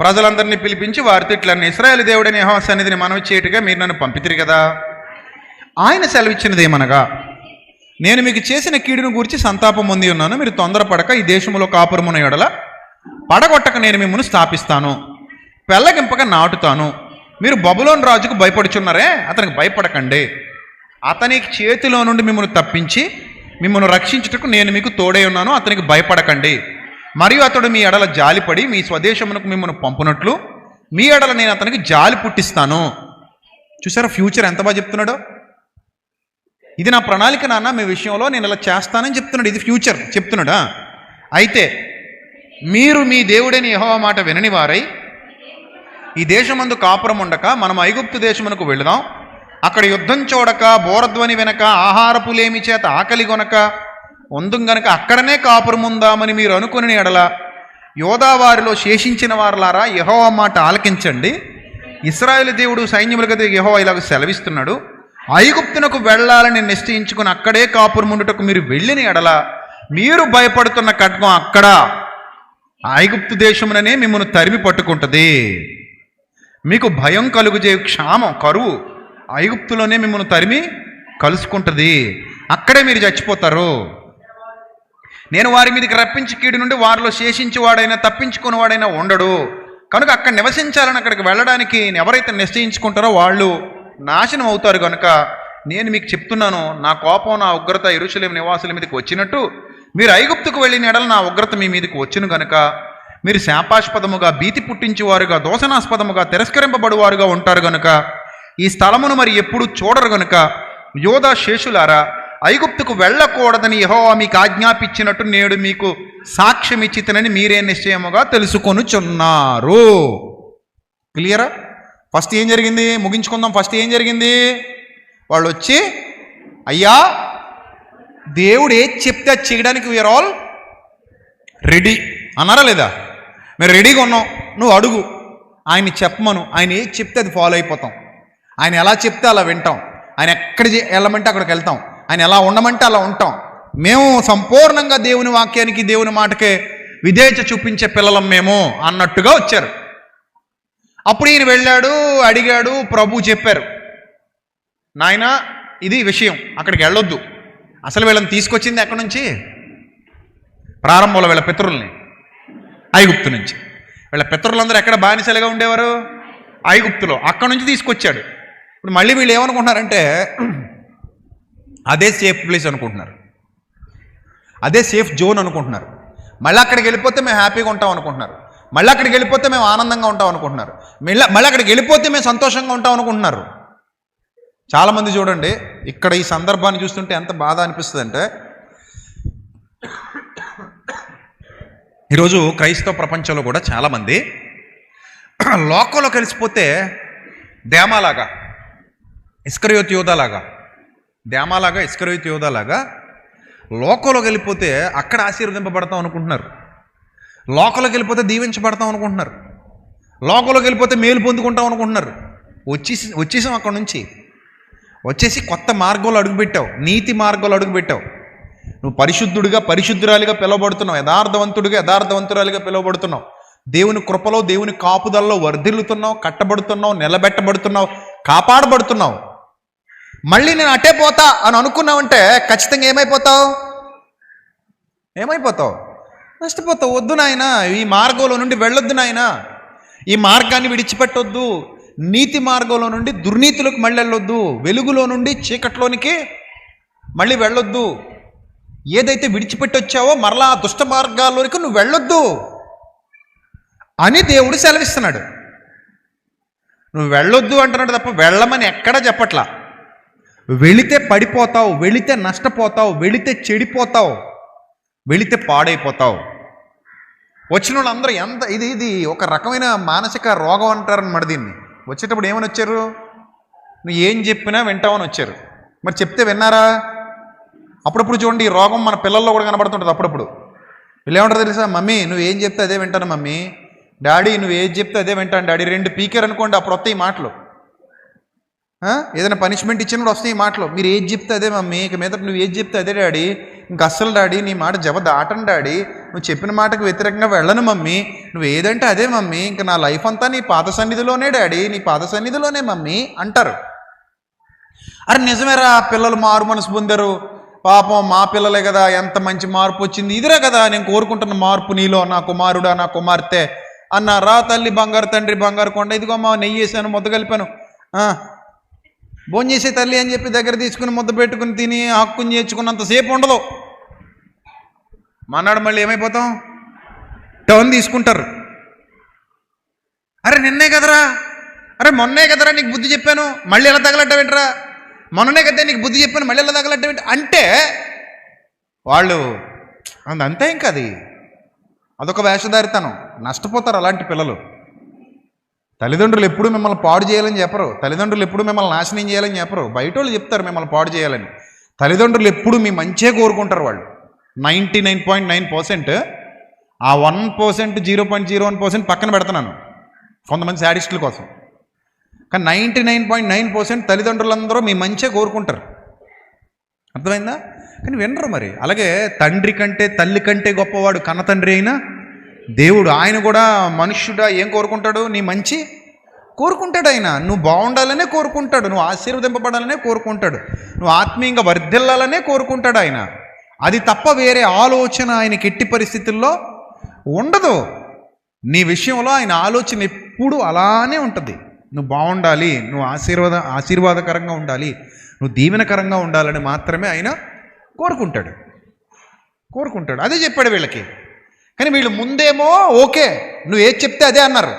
ప్రజలందరినీ పిలిపించి వారితో ఇట్లన్న, ఇశ్రాయేలు దేవుడైన యెహోవా సన్నిధిని మనవి చేయుటగా మీరు నన్ను పంపితిరి కదా. ఆయన సెలవిచ్చినదేమనగా, నేను మీకు చేసిన కీడును గురించి సంతాపం పొంది ఉన్నాను. మీరు తొందరపడక ఈ దేశంలో కాపురమున ఎడల పడగొట్టక నేను మిమ్మల్ని స్థాపిస్తాను, పెళ్ళగింపక నాటుతాను. మీరు బబులోను రాజుకు భయపడుచున్నారే, అతనికి భయపడకండి. అతని చేతిలో నుండి మిమ్మల్ని తప్పించి మిమ్మల్ని రక్షించుటకు నేను మీకు తోడై ఉన్నాను. అతనికి భయపడకండి. మరియు అతడు మీ ఎడల జాలిపడి మీ స్వదేశమునకు మిమ్మల్ని పంపునట్లు మీ ఎడల నేను అతనికి జాలి పుట్టిస్తాను. చూసారా ఫ్యూచర్ ఎంత బాగా చెప్తున్నాడో. ఇది నా ప్రణాళిక నాన్న, మీ విషయంలో నేను ఇలా చేస్తానని చెప్తున్నాడు. ఇది ఫ్యూచర్ చెప్తున్నాడా. అయితే మీరు మీ దేవుడైన యెహోవా మాట వినని వారై ఈ దేశమందు కాపురం ఉండక మనం ఐగుప్తు దేశమునకు వెళదాం, అక్కడ యుద్ధం చూడక బోరధ్వని వెనక ఆహారపులేమి చేత ఆకలి కొనక వందుం గనక అక్కడనే కాపురం ఉందామని మీరు అనుకుని ఎడల యోధావారిలో శేషించిన వారులారా, యెహోవా మాట ఆలకించండి. ఇశ్రాయేలు దేవుడు సైన్యములకు యెహోవా ఇలాగ సెలవిస్తున్నాడు, ఐగుప్తునకు వెళ్ళాలని నిశ్చయించుకుని అక్కడే కాపురం ఉండుటకు మీరు వెళ్ళిన ఎడల మీరు భయపడుతున్న ఖడ్గం అక్కడ ఐగుప్తు దేశముననే మిమ్మల్ని తరిమి పట్టుకుంటుంది. మీకు భయం కలుగుజే క్షామం, కరువు ఐగుప్తులోనే మిమ్మల్ని తరిమి కలుసుకుంటుంది. అక్కడే మీరు చచ్చిపోతారు. నేను వారి మీదకి రప్పించి కీడు నుండి వారిలో శేషించేవాడైనా తప్పించుకునేవాడైనా ఉండడు. కనుక అక్కడ నివసించాలని అక్కడికి వెళ్ళడానికి ఎవరైతే నిశ్చయించుకుంటారో వాళ్ళు నాశనం అవుతారు. కనుక నేను మీకు చెప్తున్నాను, నా కోపం నా ఉగ్రత యెరూషలేము నివాసుల మీదకి వచ్చినట్టు మీరు ఐగుప్తుకు వెళ్ళిన ఎడల నా ఉగ్రత మీ మీదకి వచ్చును. గనుక మీరు శాపాస్పదముగా భీతి పుట్టించేవారుగా దోషణాస్పదముగా తిరస్కరింపబడువారుగా ఉంటారు. గనుక ఈ స్థలమును మరి ఎప్పుడు చూడరు. గనుక యోధా శేషులారా, ఐగుప్తుకు వెళ్ళకూడదని యెహోవా మీకు ఆజ్ఞాపించినట్టు నేడు మీకు సాక్ష్యం ఇచ్చితనని మీరే నిశ్చయముగా తెలుసుకొనుచున్నారు. క్లియరా? ఫస్ట్ ఏం జరిగింది ముగించుకుందాం. ఫస్ట్ ఏం జరిగింది? వాళ్ళు వచ్చి, అయ్యా దేవుడు ఏది చెప్తే అది చేయడానికి వీఆర్ ఆల్ రెడీ అన్నారా లేదా? మేము రెడీగా ఉన్నాం, నువ్వు అడుగు, ఆయన్ని చెప్పమను, ఆయన ఏది చెప్తే అది ఫాలో అయిపోతాం, ఆయన ఎలా చెప్తే అలా వింటాం, ఆయన ఎక్కడ వెళ్ళమంటే అక్కడికి వెళ్తాం, ఆయన ఎలా ఉండమంటే అలా ఉంటాం. మేము సంపూర్ణంగా దేవుని వాక్యానికి దేవుని మాటకే విధేయత చూపించే పిల్లలం మేము అన్నట్టుగా వచ్చారు. అప్పుడు ఈయన వెళ్ళాడు, అడిగాడు, ప్రభు చెప్పారు, నాయన ఇది విషయం, అక్కడికి వెళ్ళొద్దు. అసలు వీళ్ళని తీసుకొచ్చింది ఎక్కడి నుంచి? ప్రారంభంలో వీళ్ళ పితరుల్ని ఐగుప్తు నుంచి. వీళ్ళ పితరులందరూ ఎక్కడ బానిసలుగా ఉండేవారు? ఐగుప్తులో. అక్కడి నుంచి తీసుకొచ్చాడు. ఇప్పుడు మళ్ళీ వీళ్ళు ఏమనుకుంటున్నారంటే అదే సేఫ్ ప్లేస్ అనుకుంటున్నారు, అదే సేఫ్ జోన్ అనుకుంటున్నారు. మళ్ళీ అక్కడికి వెళ్ళిపోతే మేము హ్యాపీగా ఉంటాం అనుకుంటున్నారు. మళ్ళీ అక్కడికి వెళ్ళిపోతే మేము ఆనందంగా ఉంటాం అనుకుంటున్నారు. మళ్ళీ అక్కడికి వెళ్ళిపోతే మేము సంతోషంగా ఉంటాం అనుకుంటున్నారు. చాలామంది చూడండి, ఇక్కడ ఈ సందర్భాన్ని చూస్తుంటే ఎంత బాధ అనిపిస్తుంది అంటే, ఈరోజు క్రైస్తవ ప్రపంచంలో కూడా చాలామంది లోకంలో కలిసిపోతే దేమాలాగా ఇస్కరియోతు యోధాలాగా, దేమాలాగా ఇస్కరియోతు యోధాలాగా లోకంలోకి వెళ్ళిపోతే అక్కడ ఆశీర్వదింపబడతాం అనుకుంటున్నారు, లోకంలోకి వెళ్ళిపోతే దీవించబడతాం అనుకుంటున్నారు, లోకంలోకి వెళ్ళిపోతే మేలు పొందుకుంటాం అనుకుంటున్నారు. వచ్చేసాం అక్కడ నుంచి. వచ్చేసి కొత్త మార్గంలో అడుగుపెట్టావు, నీతి మార్గంలో అడుగుపెట్టావు. నువ్వు పరిశుద్ధుడిగా పరిశుద్ధురాలిగా పిలువబడుతున్నావు, యథార్థవంతుడిగా యథార్థవంతురాలిగా పిలువబడుతున్నావు. దేవుని కృపలో దేవుని కాపుదలలో వర్ధిల్లుతున్నావు, కట్టబడుతున్నావు, నిలబెట్టబడుతున్నావు, కాపాడబడుతున్నావు. మళ్ళీ నేను అట్టే పోతా అని అనుకున్నావంటే ఖచ్చితంగా ఏమైపోతావు? నష్టపోతావు. వద్దు నాయన, ఈ మార్గంలో నుండి వెళ్ళొద్దు నాయన, ఈ మార్గాన్ని విడిచిపెట్టొద్దు. నీతి మార్గంలో నుండి దుర్నీతులకు మళ్ళీ వెళ్ళొద్దు, వెలుగులో నుండి చీకట్లోనికి మళ్ళీ వెళ్ళొద్దు. ఏదైతే విడిచిపెట్టొచ్చావో మరలా ఆ దుష్ట మార్గాల్లోనికి నువ్వు వెళ్ళొద్దు అని దేవుడు సెలవిస్తున్నాడు. నువ్వు వెళ్ళొద్దు అంటున్నాడు తప్ప వెళ్ళమని ఎక్కడా చెప్పట్లా. వెళితే పడిపోతావు, వెళితే నష్టపోతావు, వెళితే చెడిపోతావు, వెళితే పాడైపోతావు. వచ్చిన వాళ్ళందరూ ఎంత ఇది ఒక రకమైన మానసిక రోగం అంటారన్నమాట. దీన్ని వచ్చేటప్పుడు ఏమని వచ్చారు? నువ్వు ఏం చెప్పినా వింటావని వచ్చారు. మరి చెప్తే విన్నారా? అప్పుడప్పుడు చూడండి, ఈ రోగం మన పిల్లల్లో కూడా కనబడుతుంటుంది. అప్పుడప్పుడు వీళ్ళు ఏమంటారు తెలుసా? మమ్మీ నువ్వు ఏం చెప్తే అదే వింటాను మమ్మీ, డాడీ నువ్వు ఏది చెప్తే అదే వింటాను డాడీ. 2 పీకేర్ అనుకోండి, అప్పుడు వస్తాయి ఈ మాటలు. ఏదైనా పనిష్మెంట్ ఇచ్చినప్పుడు వస్తాయి ఈ మాటలు. మీరు ఏది చెప్తే అదే మమ్మీ, ఇక మీద నువ్వు ఏది చెప్తే అదే డాడీ, ఇంక అస్సలు డాడీ నీ మాట జవ దాటను డాడీ, నువ్వు చెప్పిన మాటకు వ్యతిరేకంగా వెళ్ళను మమ్మీ, నువ్వు ఏదంటే అదే మమ్మీ, ఇంకా నా లైఫ్ అంతా నీ పాద సన్నిధిలోనే డాడీ, నీ పాద సన్నిధిలోనే మమ్మీ అంటారు. అరే నిజమేరా, పిల్లలు మారు మనసు పొందారు, పాపం మా పిల్లలే కదా, ఎంత మంచి మార్పు వచ్చింది, ఇదిరా కదా నేను కోరుకుంటున్న మార్పు నీలో, నా కుమారుడా నా కుమార్తె అన్నారా తల్లి బంగారు తండ్రి బంగారు కొండ, ఇదిగో మా నెయ్యి వేసాను ముద్ద కలిపాను, భోజనం చేసే తల్లి అని చెప్పి దగ్గర తీసుకుని ముద్ద పెట్టుకుని తిని హక్కుని చేర్చుకున్నంతసేపు ఉండదు. మన్నాడు మళ్ళీ ఏమైపోతాం, టర్న్ తీసుకుంటారు. అరే నిన్నే కదరా, అరే మొన్నే కదరా నీకు బుద్ధి చెప్పాను, మళ్ళీ ఎలా తగలట్టవేంటరా, మొన్ననే కదా నీకు బుద్ధి చెప్పాను మళ్ళీ ఎలా తగలట్టవేంటి అంటే వాళ్ళు అంతే. ఇంకా అదొక వేషధారితనం. నష్టపోతారు అలాంటి పిల్లలు. తల్లిదండ్రులు ఎప్పుడు మిమ్మల్ని పాడు చేయాలని చెప్పరు, తల్లిదండ్రులు ఎప్పుడు మిమ్మల్ని నాశనం చేయాలని చెప్పరు, బయట వాళ్ళు చెప్తారు మిమ్మల్ని పాడు చేయాలని. తల్లిదండ్రులు ఎప్పుడు మీ మంచే కోరుకుంటారు. వాళ్ళు 99.9%, ఆ 1% 0.01% పక్కన పెడుతున్నాను కొంతమంది శాడిస్టుల కోసం. కానీ 99.9% తల్లిదండ్రులందరూ మీ మంచే కోరుకుంటారు. అర్థమైందా? కానీ వినరు మరి. అలాగే తండ్రి కంటే తల్లి కంటే గొప్పవాడు కన్న తండ్రి అయినా దేవుడు. ఆయన కూడా మనుష్యుడా ఏం కోరుకుంటాడు, నీ మంచి కోరుకుంటాడు. ఆయన నువ్వు బాగుండాలనే కోరుకుంటాడు, నువ్వు ఆశీర్వదింపబడాలనే కోరుకుంటాడు, నువ్వు ఆత్మీయంగా వర్ధిల్లాలనే కోరుకుంటాడు ఆయన. అది తప్ప వేరే ఆలోచన ఆయనకి ఎట్టి పరిస్థితుల్లో ఉండదు. నీ విషయంలో ఆయన ఆలోచన ఎప్పుడు అలానే ఉంటుంది. నువ్వు బాగుండాలి, నువ్వు ఆశీర్వాదకరంగా ఉండాలి, నువ్వు దీవెనకరంగా ఉండాలని మాత్రమే ఆయన కోరుకుంటాడు. అదే చెప్పాడు వీళ్ళకి. కానీ వీళ్ళు ముందేమో ఓకే నువ్వు ఏది చెప్తే అదే అన్నారు,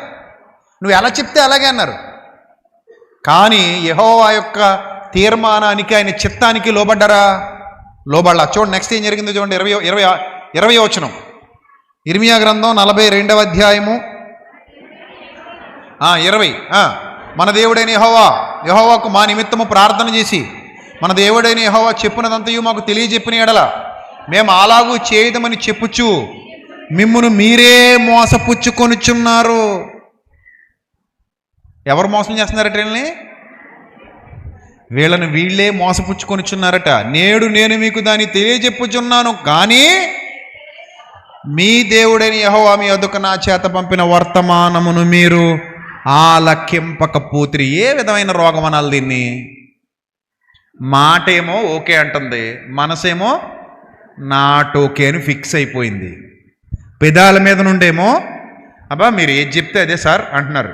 నువ్వు ఎలా చెప్తే అలాగే అన్నారు. కానీ యెహోవా యొక్క తీర్మానానికి ఆయన చిత్తానికి లోబడ్డారా? లోబడ్డా. చూడండి నెక్స్ట్ ఏం జరిగిందో చూడండి. 20వ వచనం, ఇర్మియా గ్రంథం 42వ అధ్యాయము 20. మన దేవుడైన యెహోవాకు మా నిమిత్తము ప్రార్థన చేసి మన దేవుడైన యెహోవా చెప్పినదంతయు మాకు తెలియజెప్పిన ఎడల మేము అలాగూ చేయదమని చెప్పుచు మిమ్మును మీరే మోసపుచ్చుకొనుచున్నారు. ఎవరు మోసం చేస్తున్నారట వీళ్ళని? వీళ్ళని వీళ్ళే మోసపుచ్చుకొనుచున్నారట. నేడు నేను మీకు దాన్ని తెలియజెప్పుచున్నాను, కానీ మీ దేవుడైన యెహోవా మీ వద్దకు నా చేత పంపిన వర్తమానమును మీరు ఆలకింపకపోతిరి. ఏ విధమైన రోగం అనాలి దీన్ని? మాట ఏమో ఓకే అంటుంది, మనసేమో నాట్ ఓకే అని ఫిక్స్ అయిపోయింది. పెదాల మీద నుండేమో అబ్బా మీరు ఏది చెప్తే అదే సార్ అంటున్నారు,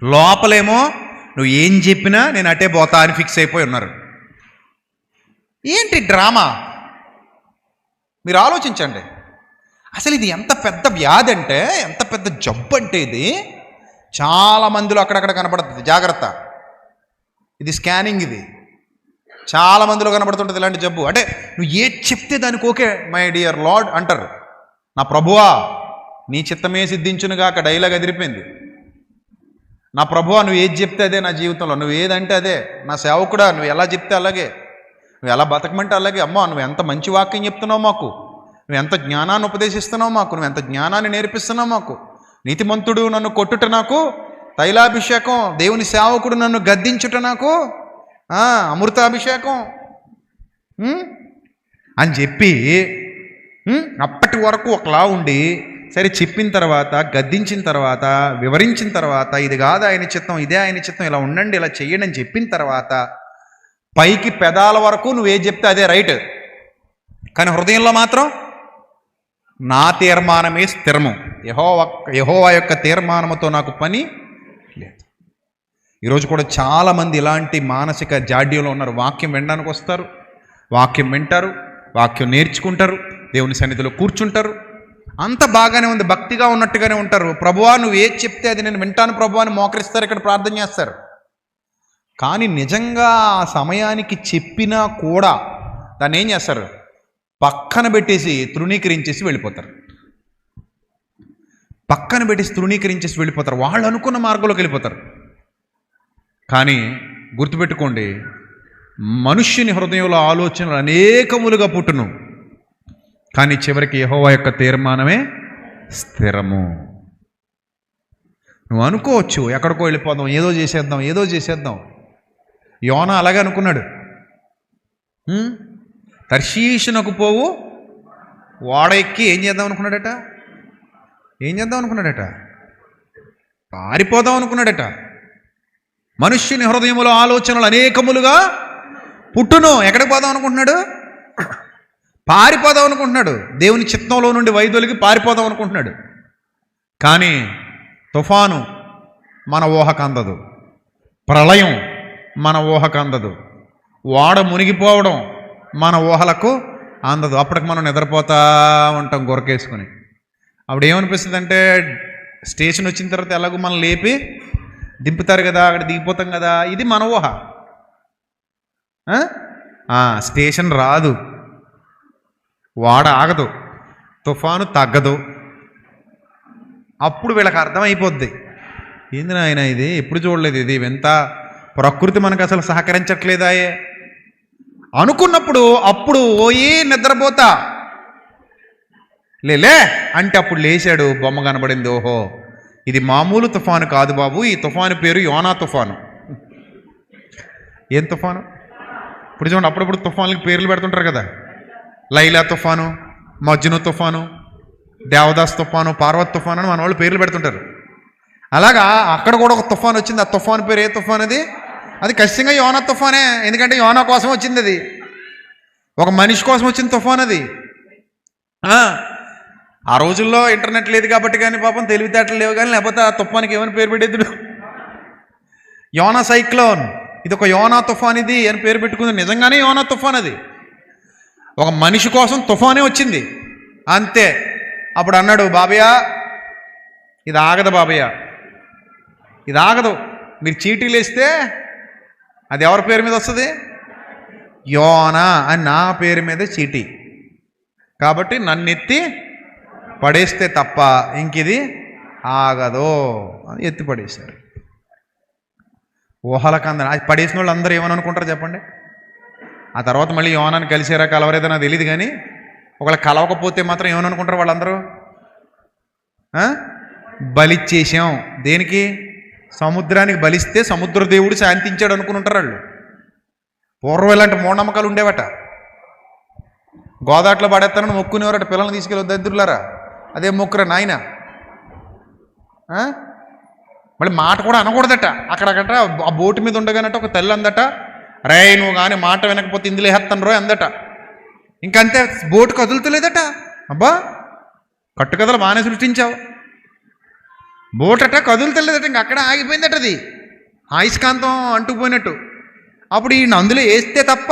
లోపలేమో నువ్వు ఏం చెప్పినా నేను అటే పోతా అని ఫిక్స్ అయిపోయి ఉన్నారు. ఏంటి డ్రామా? మీరు ఆలోచించండి. అసలు ఇది ఎంత పెద్ద వ్యాధి అంటే, ఎంత పెద్ద జబ్బు అంటే ఇది చాలా మందిలో అక్కడక్కడ కనపడుతుంది. జాగ్రత్త, ఇది స్కానింగ్, ఇది చాలా మందిలో కనపడుతుంటుంది ఇలాంటి జబ్బు. అంటే నువ్వు ఏది చెప్తే దానికి ఓకే మై డియర్ లార్డ్ అంటారు. నా ప్రభువా నీ చిత్తమే సిద్ధించునుగాక డైలాగ్ అదిరిపోయింది. నా ప్రభువా నువ్వు ఏది చెప్తే అదే నా జీవితంలో, నువ్వు ఏదంటే అదే. నా సేవకుడా నువ్వు ఎలా చెప్తే అలాగే, నువ్వు ఎలా బతకమంటే అలాగే. అమ్మా నువ్వు ఎంత మంచి వాక్యం చెప్తున్నావు మాకు, నువ్వు ఎంత జ్ఞానాన్ని ఉపదేశిస్తున్నావు మాకు, నువ్వు ఎంత జ్ఞానాన్ని నేర్పిస్తున్నావు మాకు. నీతిమంతుడు నన్ను కొట్టుట నాకు తైలాభిషేకం, దేవుని సేవకుడు నన్ను గద్దించుట నాకు అమృతాభిషేకం అని చెప్పి అప్పటి వరకు ఒకలా ఉండి, సరే చెప్పిన తర్వాత గద్దించిన తర్వాత వివరించిన తర్వాత ఇది కాదు ఆయన చిత్తం, ఇదే ఆయన చిత్తం, ఇలా ఉండండి ఇలా చెయ్యండి అని చెప్పిన తర్వాత పైకి పెదాల వరకు నువ్వేం చెప్తే అదే రైట్, కానీ హృదయంలో మాత్రం నా తీర్మానమే స్థిరము, యెహోవా యొక్క తీర్మానముతో నాకు పని లేదు. ఈరోజు కూడా చాలామంది ఇలాంటి మానసిక జాడ్యంలో ఉన్నారు. వాక్యం వినడానికి వస్తారు, వాక్యం వింటారు, వాక్యం నేర్చుకుంటారు, దేవుని సన్నిధిలో కూర్చుంటారు, అంత బాగానే ఉంది, భక్తిగా ఉన్నట్టుగానే ఉంటారు. ప్రభువా నువ్వు ఏది చెప్తే అది నేను వింటాను ప్రభువా అని మోకరిస్తారు, ఇక్కడ ప్రార్థన చేస్తారు. కానీ నిజంగా ఆ సమయానికి చెప్పినా కూడా దాన్ని ఏం చేస్తారు? పక్కన పెట్టేసి తృణీకరించేసి వెళ్ళిపోతారు. పక్కన పెట్టేసి తృణీకరించేసి వెళ్ళిపోతారు, వాళ్ళు అనుకున్న మార్గంలోకి వెళ్ళిపోతారు. కానీ గుర్తుపెట్టుకోండి, మనుష్యుని హృదయంలో ఆలోచనలు అనేకములుగా పుట్టును, కానీ చివరికి యెహోవా యొక్క తీర్మానమే స్థిరము. నువ్వు అనుకోవచ్చు ఎక్కడికో వెళ్ళిపోదాం, ఏదో చేసేద్దాం, యోనా అలాగే అనుకున్నాడు. తర్షీషునకు పోవు ఓడ ఎక్కి ఏం చేద్దాం అనుకున్నాడట? పారిపోదాం అనుకున్నాడట. మనుష్యుని హృదయములో ఆలోచనలు అనేకములుగా పుట్టును. ఎక్కడికి పోదాం అనుకుంటున్నాడు? పారిపోదాం అనుకుంటున్నాడు. దేవుని చిత్తంలో నుండి వైదొలిగి పారిపోదాం అనుకుంటున్నాడు. కానీ తుఫాను మన ఊహకు అందదు, ప్రళయం మన ఊహకు అందదు, ఓడ మునిగిపోవడం మన ఊహలకు అందదు. అప్పటికి మనం నిద్రపోతా ఉంటాం గొరకేసుకుని. అప్పుడు ఏమనిపిస్తుంది అంటే, స్టేషన్ వచ్చిన తర్వాత ఎలాగో మనం లేపి దింపుతారు కదా, అక్కడ దిగిపోతాం కదా. ఇది మన ఊహ. స్టేషన్ రాదు, వాడ ఆగదు, తుఫాను తగ్గదు. అప్పుడు వీళ్ళకి అర్థమైపోద్ది, ఏంది నాయన ఇది, ఎప్పుడు చూడలేదు ఇది, ఎంత ప్రకృతి మనకు అసలు సహకరించట్లేదాయే అనుకున్నప్పుడు అప్పుడు ఓయి నిద్రపోతా లేలే అంటే అప్పుడు లేచాడు. బొమ్మ కనబడింది. ఓహో, ఇది మామూలు తుఫాను కాదు బాబు, ఈ తుఫాను పేరు యోనా తుఫాను. ఏం తుఫాను? ఇప్పుడు చూడండి, అప్పుడప్పుడు తుఫాన్లకి పేర్లు పెడుతుంటారు కదా. లైలా తుఫాను, మజ్ను తుఫాను, దేవదాస్ తుఫాను, పార్వత్ తుఫాను అని మన వాళ్ళు పేర్లు పెడుతుంటారు. అలాగా అక్కడ కూడా ఒక తుఫాను వచ్చింది. ఆ తుఫాను పేరు ఏ తుఫాను? అది ఖచ్చితంగా యోనా తుఫానే. ఎందుకంటే యోనా కోసం వచ్చింది, అది ఒక మనిషి కోసం వచ్చిన తుఫాన్ అది. ఆ రోజుల్లో ఇంటర్నెట్ లేదు కాబట్టి కానీ పాపం తెలివితేటలు లేవు కానీ, లేకపోతే ఆ తుఫానికి ఏమని పేరు పెట్టేది? యోనా సైక్లోన్. ఇది ఒక యోనా తుఫాన్ ఇది అని పేరు పెట్టుకుంది. నిజంగానే యోనా తుఫాన్ అది. ఒక మనిషి కోసం తుఫానే వచ్చింది అంతే. అప్పుడు అన్నాడు, బాబయ్య ఇది ఆగదు, బాబయ్య ఇది ఆగదు. మీరు చీటీలు వేస్తే అది ఎవరి పేరు మీద వస్తుంది? యోనా అని నా పేరు మీద చీటీ. కాబట్టి నన్నెత్తి పడేస్తే తప్ప ఇంకిది ఆగదు అని ఎత్తి పడేశారు. ఊహలకు అందరు అది పడేసిన వాళ్ళు అందరూ ఏమని అనుకుంటారు చెప్పండి? ఆ తర్వాత మళ్ళీ యోనాన్ని కలిసారా కలవరేదో నాకు తెలియదు కానీ, ఒకవేళ కలవకపోతే మాత్రం ఏమని అనుకుంటారు వాళ్ళందరూ? బలిచ్చేసాం. దేనికి? సముద్రానికి బలిస్తే సముద్ర దేవుడు శాంతించాడు అనుకుంటారు వాళ్ళు. పూర్వం ఇలాంటి మూఢనమ్మకాలు ఉండేవట. గోదాట్లో పడేస్తానని మొక్కునేవారట పిల్లల్ని తీసుకెళ్ళి దరిద్రులారా. అదే మొక్కురా నాయన. మళ్ళీ మాట కూడా అనకూడదట. అక్కడక్కడ ఆ బోటు మీద ఉండగానట ఒక తల్లి అందట, రే నువ్వు కానీ మాట వినకపోతే ఇందులో వేస్తాను రో అందట. ఇంకంతే, బోటు కదులుతలేదట. అబ్బా కట్టుకథలు బాగానే సృష్టించావు. బోట్ అట కదులుతలేదట, ఇంక అక్కడ ఆగిపోయిందట. అది అయస్కాంతం అంటుకుపోయినట్టు. అప్పుడు ఈ అందులో వేస్తే తప్ప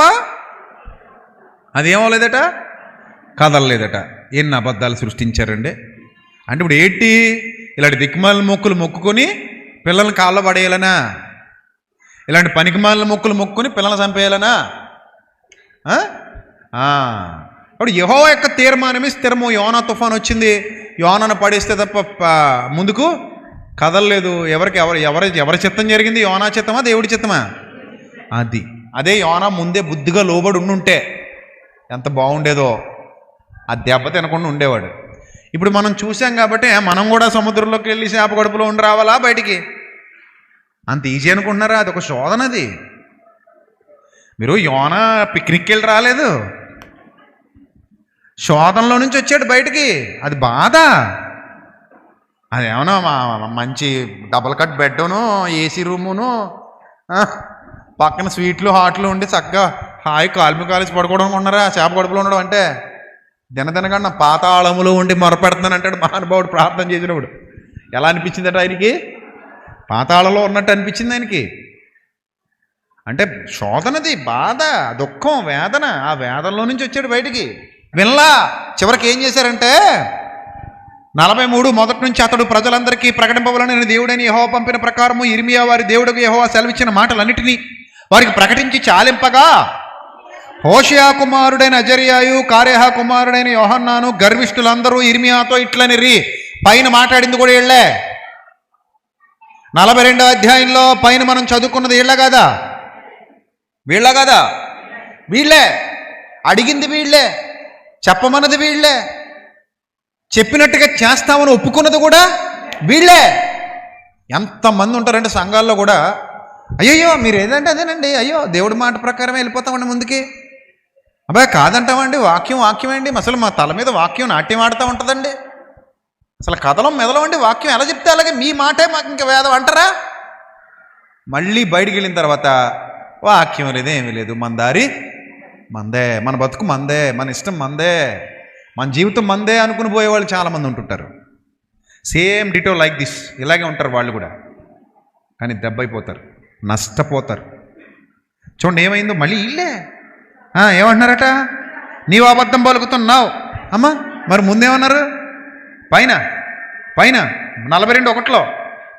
అదేమవలేదట, కదలలేదట. ఎన్ని అబద్ధాలు సృష్టించారండి. అంటే ఇప్పుడు ఏంటి, ఇలాంటి దిక్కుమాలిన మొక్కులు మొక్కుకొని పిల్లల్ని కాళ్ళ పడేయాలనా? ఇలాంటి పనికిమాలిన మొక్కులు మొక్కుని పిల్లల్ని చంపేయాలనా? అప్పుడు యెహోవా యొక్క తీర్మానమే స్థిరము. యోనా తుఫాన్ వచ్చింది, యోనాను పడేస్తే తప్ప ముందుకు కదలలేదు. ఎవరి చిత్తం జరిగింది? యోనా చిత్తమా దేవుడి చిత్తమా? అదే యోనా ముందే బుద్ధిగా లోబడి ఉండుంటే ఎంత బాగుండేదో. ఆ దెబ్బ తినకుండా ఉండేవాడు. ఇప్పుడు మనం చూసాం కాబట్టి మనం కూడా సముద్రంలోకి వెళ్ళి చేప గడుపులో ఉండి రావాలా బయటికి? అంత ఈజీ అనుకుంటున్నారా? అదొక శోధన. అది మీరు యోనా పిక్నిక్కి వెళ్ళి రాలేదు, శోధనలో నుంచి వచ్చాడు బయటికి. అది బాధ. అదేమన్నా మంచి డబల్ కట్ బెడ్ను, ఏసీ రూమును, పక్కన స్వీట్లు హాట్లు ఉండి చక్కగా హాయి కాలుమి కాలేసి పడుకోవడం అనుకుంటున్నారా? చేప గడుపులో ఉండడం అంటే దినదినకన్నా పాతాళములో ఉండి మొరపెడుతున్నాను అంటాడు మహానుభావుడు ప్రార్థన చేసినప్పుడు. ఎలా అనిపించిందట ఆయనకి? పాతాళంలో ఉన్నట్టు అనిపించింది ఆయనకి. అంటే శోధనది, బాధ, దుఃఖం, వేదన. ఆ వేదనలో నుంచి వచ్చాడు బయటికి. వినలా. చివరికి ఏం చేశారంటే 43 మొదటి నుంచి అతడు ప్రజలందరికీ ప్రకటింపవలని నేను దేవుడని యెహోవా పంపిన ప్రకారము ఇర్మియా వారి దేవుడికి యెహోవా సెలవిచ్చిన మాటలన్నిటినీ వారికి ప్రకటించి చాలింపగా, హోషియా కుమారుడైన అజర్యాయు, కారేహా కుమారుడైన యోహన్నాను గర్విష్ఠులందరూ ఇర్మియాతో ఇట్లనిరి. పైన మాట్లాడింది కూడా వీళ్ళే. 42వ అధ్యాయంలో పైన మనం చదువుకున్నది వీళ్ళ కదా, వీళ్ళే అడిగింది, వీళ్ళే చెప్పమన్నది, వీళ్ళే చెప్పినట్టుగా చేస్తామని ఒప్పుకున్నది కూడా వీళ్ళే. ఎంతమంది ఉంటారంటే సంఘాల్లో కూడా అయ్యయ్యో మీరు ఏదంటే అదేనండి, అయ్యో దేవుడి మాట ప్రకారం వెళ్ళిపోతామండి ముందుకి. అబ్బాయి కాదంటామండి, వాక్యం అండి, అసలు మా తల మీద వాక్యం నాట్యం ఆడుతూ ఉంటుందండి, అసలు కథలం మెదలమండి, వాక్యం ఎలా చెప్తే అలాగే, మీ మాటే మాకు ఇంకా వేదం అంటారా? మళ్ళీ బయటికి వెళ్ళిన తర్వాత వాక్యం లేదు, ఏమీ లేదు, మన దారి మందే, మన బతుకు మందే, మన ఇష్టం మందే, మన జీవితం మందే అనుకుని పోయేవాళ్ళు చాలామంది ఉంటుంటారు. సేమ్ డిటో లైక్ దిస్, ఇలాగే ఉంటారు వాళ్ళు కూడా. కానీ దెబ్బైపోతారు, నష్టపోతారు. చూడండి ఏమైందో, మళ్ళీ ఇల్లే ఏమంటున్నారట, నీవు అబద్ధం పలుకుతున్నావు. అమ్మా మరి ముందేమన్నారు? పైన 42:1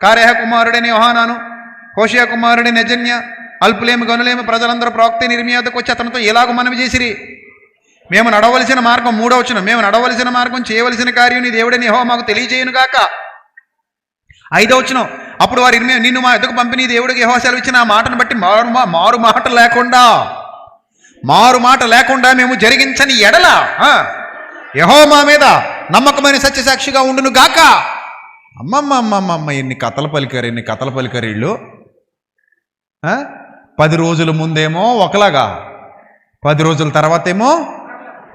కారేహ కుమారుడైన యోహానాను, హోషేయ కుమారుడైన యెజన్య, అల్పులేమి గనులేమి ప్రజలందరూ ప్రవక్త ఇర్మీయాకు వచ్చి అతనితో ఎలాగో మనవి చేసిరి, మేము నడవలసిన మార్గం, 3వ వచనం, మేము నడవలసిన మార్గం, చేయవలసిన కార్యం నీ దేవుడైన యెహోవా మాకు తెలియజేయును గాక. 5వ వచనం, అప్పుడు వారు ఇర్మీయా, నిన్ను మా ఎదుగు పంపి నీ దేవుడికి యెహోవా సెలవిచ్చిన ఆ మాటను బట్టి మారు మాట లేకుండా మేము జరిగించని ఎడల యెహోవా మా మీద నమ్మకమైన సత్యసాక్షిగా ఉండును గాక. అమ్మమ్మ ఎన్ని కథలు పలికారు వీళ్ళు. 10 రోజుల ముందేమో ఒకలాగా, 10 రోజుల తర్వాత ఏమో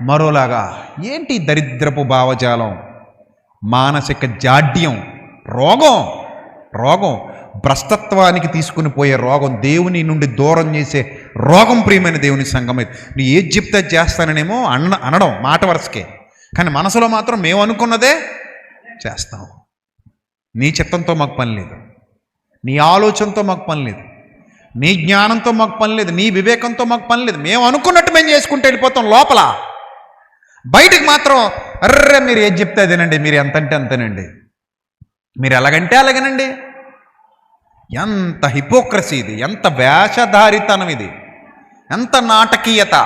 మరోలాగా. ఏంటి దరిద్రపు భావజాలం, మానసిక జాడ్యం, రోగం, భ్రష్టత్వానికి తీసుకుని పోయే రోగం, దేవుని నుండి దూరం చేసే రోగం. ప్రియమైన దేవుని సంఘమే, నువ్వు ఏది చెప్తే చేస్తాననేమో అనడం మాట వరుసకే, కానీ మనసులో మాత్రం మేము అనుకున్నదే చేస్తాం. నీ చిత్తంతో మాకు పని లేదు, నీ ఆలోచనతో మాకు పని లేదు, నీ జ్ఞానంతో మాకు పని లేదు, నీ వివేకంతో మాకు పని లేదు. మేము అనుకున్నట్టు మేము చేసుకుంటూ వెళ్ళిపోతాం లోపల. బయటికి మాత్రం అర్రే మీరు ఏది చెప్తే అదేనండి, మీరు ఎంతంటే అంతేనండి, మీరు ఎలాగంటే అలాగేనండి. ఎంత హిపోక్రసీ ఇది, ఎంత వేషధారితనం ఇది, ఎంత నాటకీయత.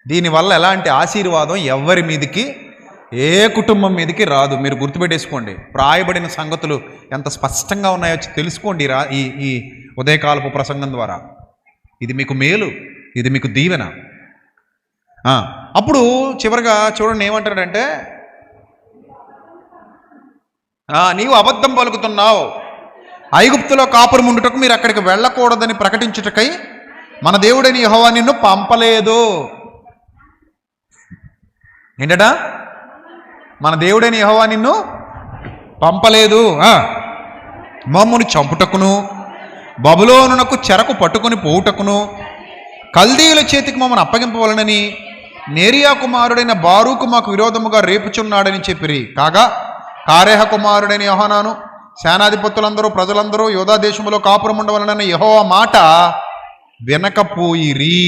దీనివల్ల ఎలాంటి ఆశీర్వాదం ఎవరి మీదకి, ఏ కుటుంబం మీదకి రాదు. మీరు గుర్తుపెట్టేసుకోండి. ప్రాయబడిన సంగతులు ఎంత స్పష్టంగా ఉన్నాయో తెలుసుకోండి ఈ ఉదయకాలపు ప్రసంగం ద్వారా. ఇది మీకు మేలు, ఇది మీకు దీవెన. అప్పుడు చివరిగా చూడండి ఏమంటాడంటే, నీవు అబద్ధం పలుకుతున్నావు, ఐగుప్తులో కాపురం ఉండుటకు మీరు అక్కడికి వెళ్ళకూడదని ప్రకటించుటకై మన దేవుడైన యెహోవా నిన్ను పంపలేదు. ఏంటట? మన దేవుడైన యెహోవా నిన్ను పంపలేదు, మమ్మును చంపుటకును, బబులోనునకు చెరకు పట్టుకుని పోవుటకును, కల్దీయుల చేతికి మమ్మల్ని అప్పగింపవలనని నేరియా కుమారుడైన బారూకు మాకు విరోధముగా రేపుచున్నాడని చెప్పిరి. కాగా కారేహ కుమారుడైన యోహానాను, సేనాధిపతులందరూ ప్రజలందరూ యోధా దేశములో కాపురం ఉండవలనని యెహోవా మాట వినకపోయిరి.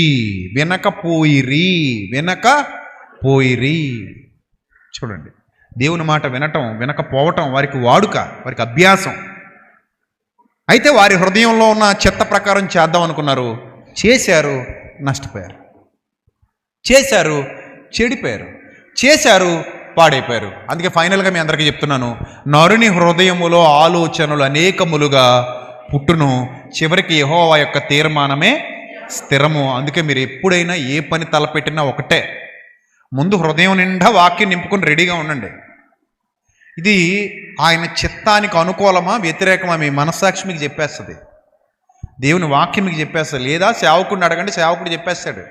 చూడండి, దేవుని మాట వినకపోవటం వారికి వాడుక, వారికి అభ్యాసం. అయితే వారి హృదయంలో ఉన్న చెత్త ప్రకారం చేద్దాం అనుకున్నారు, చేశారు, నష్టపోయారు, చేశారు, చెడిపోయారు, చేశారు, పాడైపోయారు. అందుకే ఫైనల్గా మీ అందరికీ చెప్తున్నాను, నరుని హృదయములో ఆలోచనలు అనేకములుగా పుట్టును, చివరికి యెహోవా యొక్క తీర్మానమే స్థిరము. అందుకే మీరు ఎప్పుడైనా ఏ పని తలపెట్టినా ఒకటే, ముందు హృదయం నిండా వాక్యం నింపుకొని రెడీగా ఉండండి. ఇది ఆయన చిత్తానికి అనుకూలమా వ్యతిరేకమా మీ మనస్సాక్షి మీకు చెప్పేస్తుంది, దేవుని వాక్యం మీకు చెప్పేస్తుంది. లేదా సేవకుడిని అడగండి, సేవకుడు చెప్పేస్తాడు,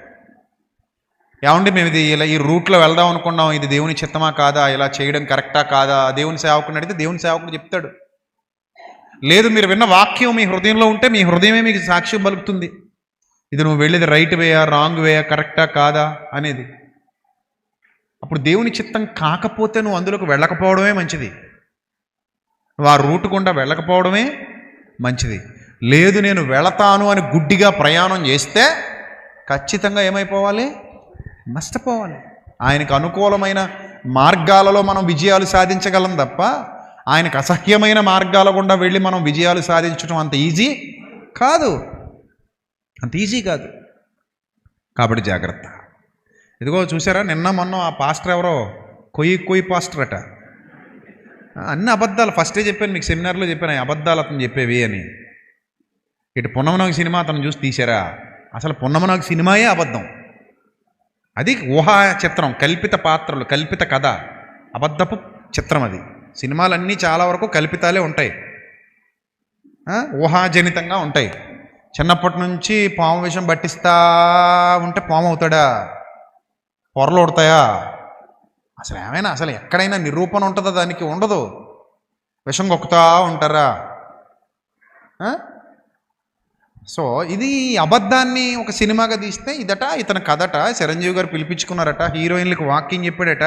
ఏమండి మేము ఇది ఇలా ఈ రూట్లో వెళ్దాం అనుకున్నాం, ఇది దేవుని చిత్తమా కాదా, ఇలా చేయడం కరెక్టా కాదా, దేవుని సేవకుని అడిగితే దేవుని సేవకుడు చెప్తాడు. లేదు మీరు విన్న వాక్యం మీ హృదయంలో ఉంటే మీ హృదయమే మీకు సాక్ష్యం పలుకుతుంది, ఇది నువ్వు వెళ్ళేది రైట్ వేయా, రాంగ్ వేయా, కరెక్టా కాదా అనేది. అప్పుడు దేవుని చిత్తం కాకపోతే నువ్వు అందులోకి వెళ్ళకపోవడమే మంచిది, నువ్వు ఆ రూట్ గుండా వెళ్ళకపోవడమే మంచిది. లేదు నేను వెళతాను అని గుడ్డిగా ప్రయాణం చేస్తే ఖచ్చితంగా ఏమైపోవాలి, నష్టపోవాలి. ఆయనకు అనుకూలమైన మార్గాలలో మనం విజయాలు సాధించగలం తప్ప ఆయనకు అసహ్యమైన మార్గాల గుండా వెళ్ళి మనం విజయాలు సాధించడం అంత ఈజీ కాదు. కాబట్టి జాగ్రత్త. ఇదిగో చూసారా, నిన్న మొన్న ఆ పాస్టర్ ఎవరో కొయ్యి పాస్టర్ అట, అన్ని అబద్ధాలు. ఫస్టే చెప్పాను మీకు, సెమినార్లో చెప్పాను అబద్ధాలు అతను చెప్పేవి అని. ఇటు పున్నమనాగు సినిమా అతను చూసి తీశారా, అసలు పున్నమనాగు సినిమాయే అబద్ధం. అది ఊహా చిత్రం, కల్పిత పాత్రలు, కల్పిత కథ, అబద్ధపు చిత్రం అది. సినిమాలన్నీ చాలా వరకు కల్పితాలే ఉంటాయి. ఊహాజనితంగా ఉంటాయి. చిన్నప్పటి నుంచి పాము విషం పట్టిస్తా ఉంటే పాము అవుతాడా? పొరలు ఉడతాయా? అసలు ఎక్కడైనా నిరూపణ ఉంటుందా? దానికి ఉండదు. విషం కొక్కుతా ఉంటారా? సో ఇది అబద్ధాన్ని ఒక సినిమాగా తీస్తే ఇదట ఇతని కథట. చిరంజీవి గారు పిలిపించుకున్నారట, హీరోయిన్లకు వాకింగ్ చెప్పాడట,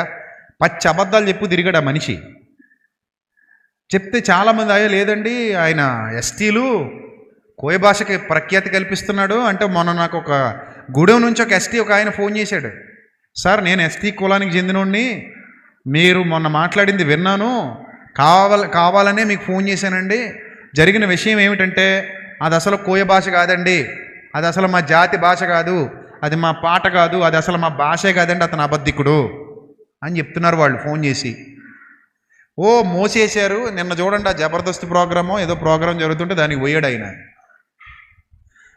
పచ్చి అబద్ధాలు చెప్పు తిరిగాడు ఆ మనిషి. చెప్తే చాలామంది అయ్యో లేదండి ఆయన ఎస్టీలు కోయ భాషకి ప్రఖ్యాతి కల్పిస్తున్నాడు అంటే, మొన్న నాకు ఒక గూడెం నుంచి ఒక ఎస్టీ ఒక ఆయన ఫోన్ చేశాడు. సార్ నేను ఎస్టీ కులానికి చెందినోడిని, మీరు మొన్న మాట్లాడింది విన్నాను, కావాలనే మీకు ఫోన్ చేశానండి. జరిగిన విషయం ఏమిటంటే అది అసలు కోయ భాష కాదండి, అది అసలు మా జాతి భాష కాదు, అది మా పాట కాదు, అది అసలు మా భాషే కాదండి, అతను అబద్ధికుడు అని చెప్తున్నారు వాళ్ళు ఫోన్ చేసి. మోసేశారు. నిన్న చూడండి ఆ జబర్దస్త్ ప్రోగ్రామో ఏదో ప్రోగ్రాం జరుగుతుంటే దానికి పోయాడు ఆయన.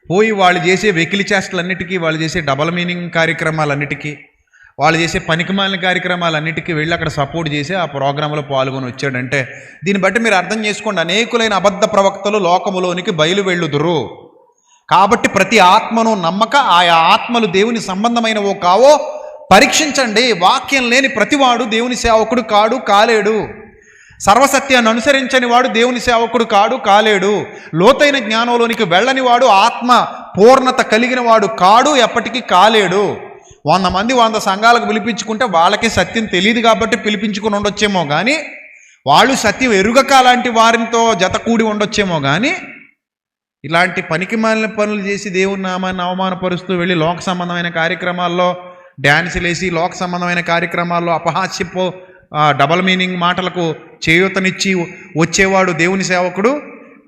పోయి వాళ్ళు చేసే వెకిలి చేష్టలన్నిటికీ, వాళ్ళు చేసే డబల్ మీనింగ్ కార్యక్రమాలన్నిటికీ, వాళ్ళు చేసే పనికిమాలిన కార్యక్రమాలన్నిటికీ వెళ్ళి అక్కడ సపోర్ట్ చేసి ఆ ప్రోగ్రాంలో పాల్గొని వచ్చాడంటే దీన్ని బట్టి మీరు అర్థం చేసుకోండి, అనేకులైన అబద్ధ ప్రవక్తలు లోకములోనికి బయలు వెళ్ళుదురు. కాబట్టి ప్రతి ఆత్మను నమ్మక ఆయా ఆత్మలు దేవుని సంబంధమైనవో కావో పరీక్షించండి. వాక్యం లేని ప్రతివాడు దేవుని సేవకుడు కాడు, కాలేడు. సర్వసత్యాన్ని అనుసరించని వాడు దేవుని సేవకుడు కాడు, కాలేడు. లోతైన జ్ఞానంలోనికి వెళ్ళని వాడు ఆత్మ పూర్ణత కలిగిన వాడు కాడు, ఎప్పటికీ కాలేడు. 100 మంది 100 సంఘాలకు పిలిపించుకుంటే వాళ్ళకి సత్యం తెలియదు కాబట్టి పిలిపించుకుని ఉండొచ్చేమో కానీ, వాళ్ళు సత్యం ఎరుగక అలాంటి వారితో జత కూడి ఉండొచ్చేమో కానీ, ఇలాంటి పనికిమాలిన పనులు చేసి దేవుని నామాన్ని అవమానపరుస్తూ వెళ్ళి లోక సంబంధమైన కార్యక్రమాల్లో డ్యాన్సులు వేసి, లోక సంబంధమైన కార్యక్రమాల్లో అపహాస్యపు డబల్ మీనింగ్ మాటలకు చేయూతనిచ్చి వచ్చేవాడు దేవుని సేవకుడు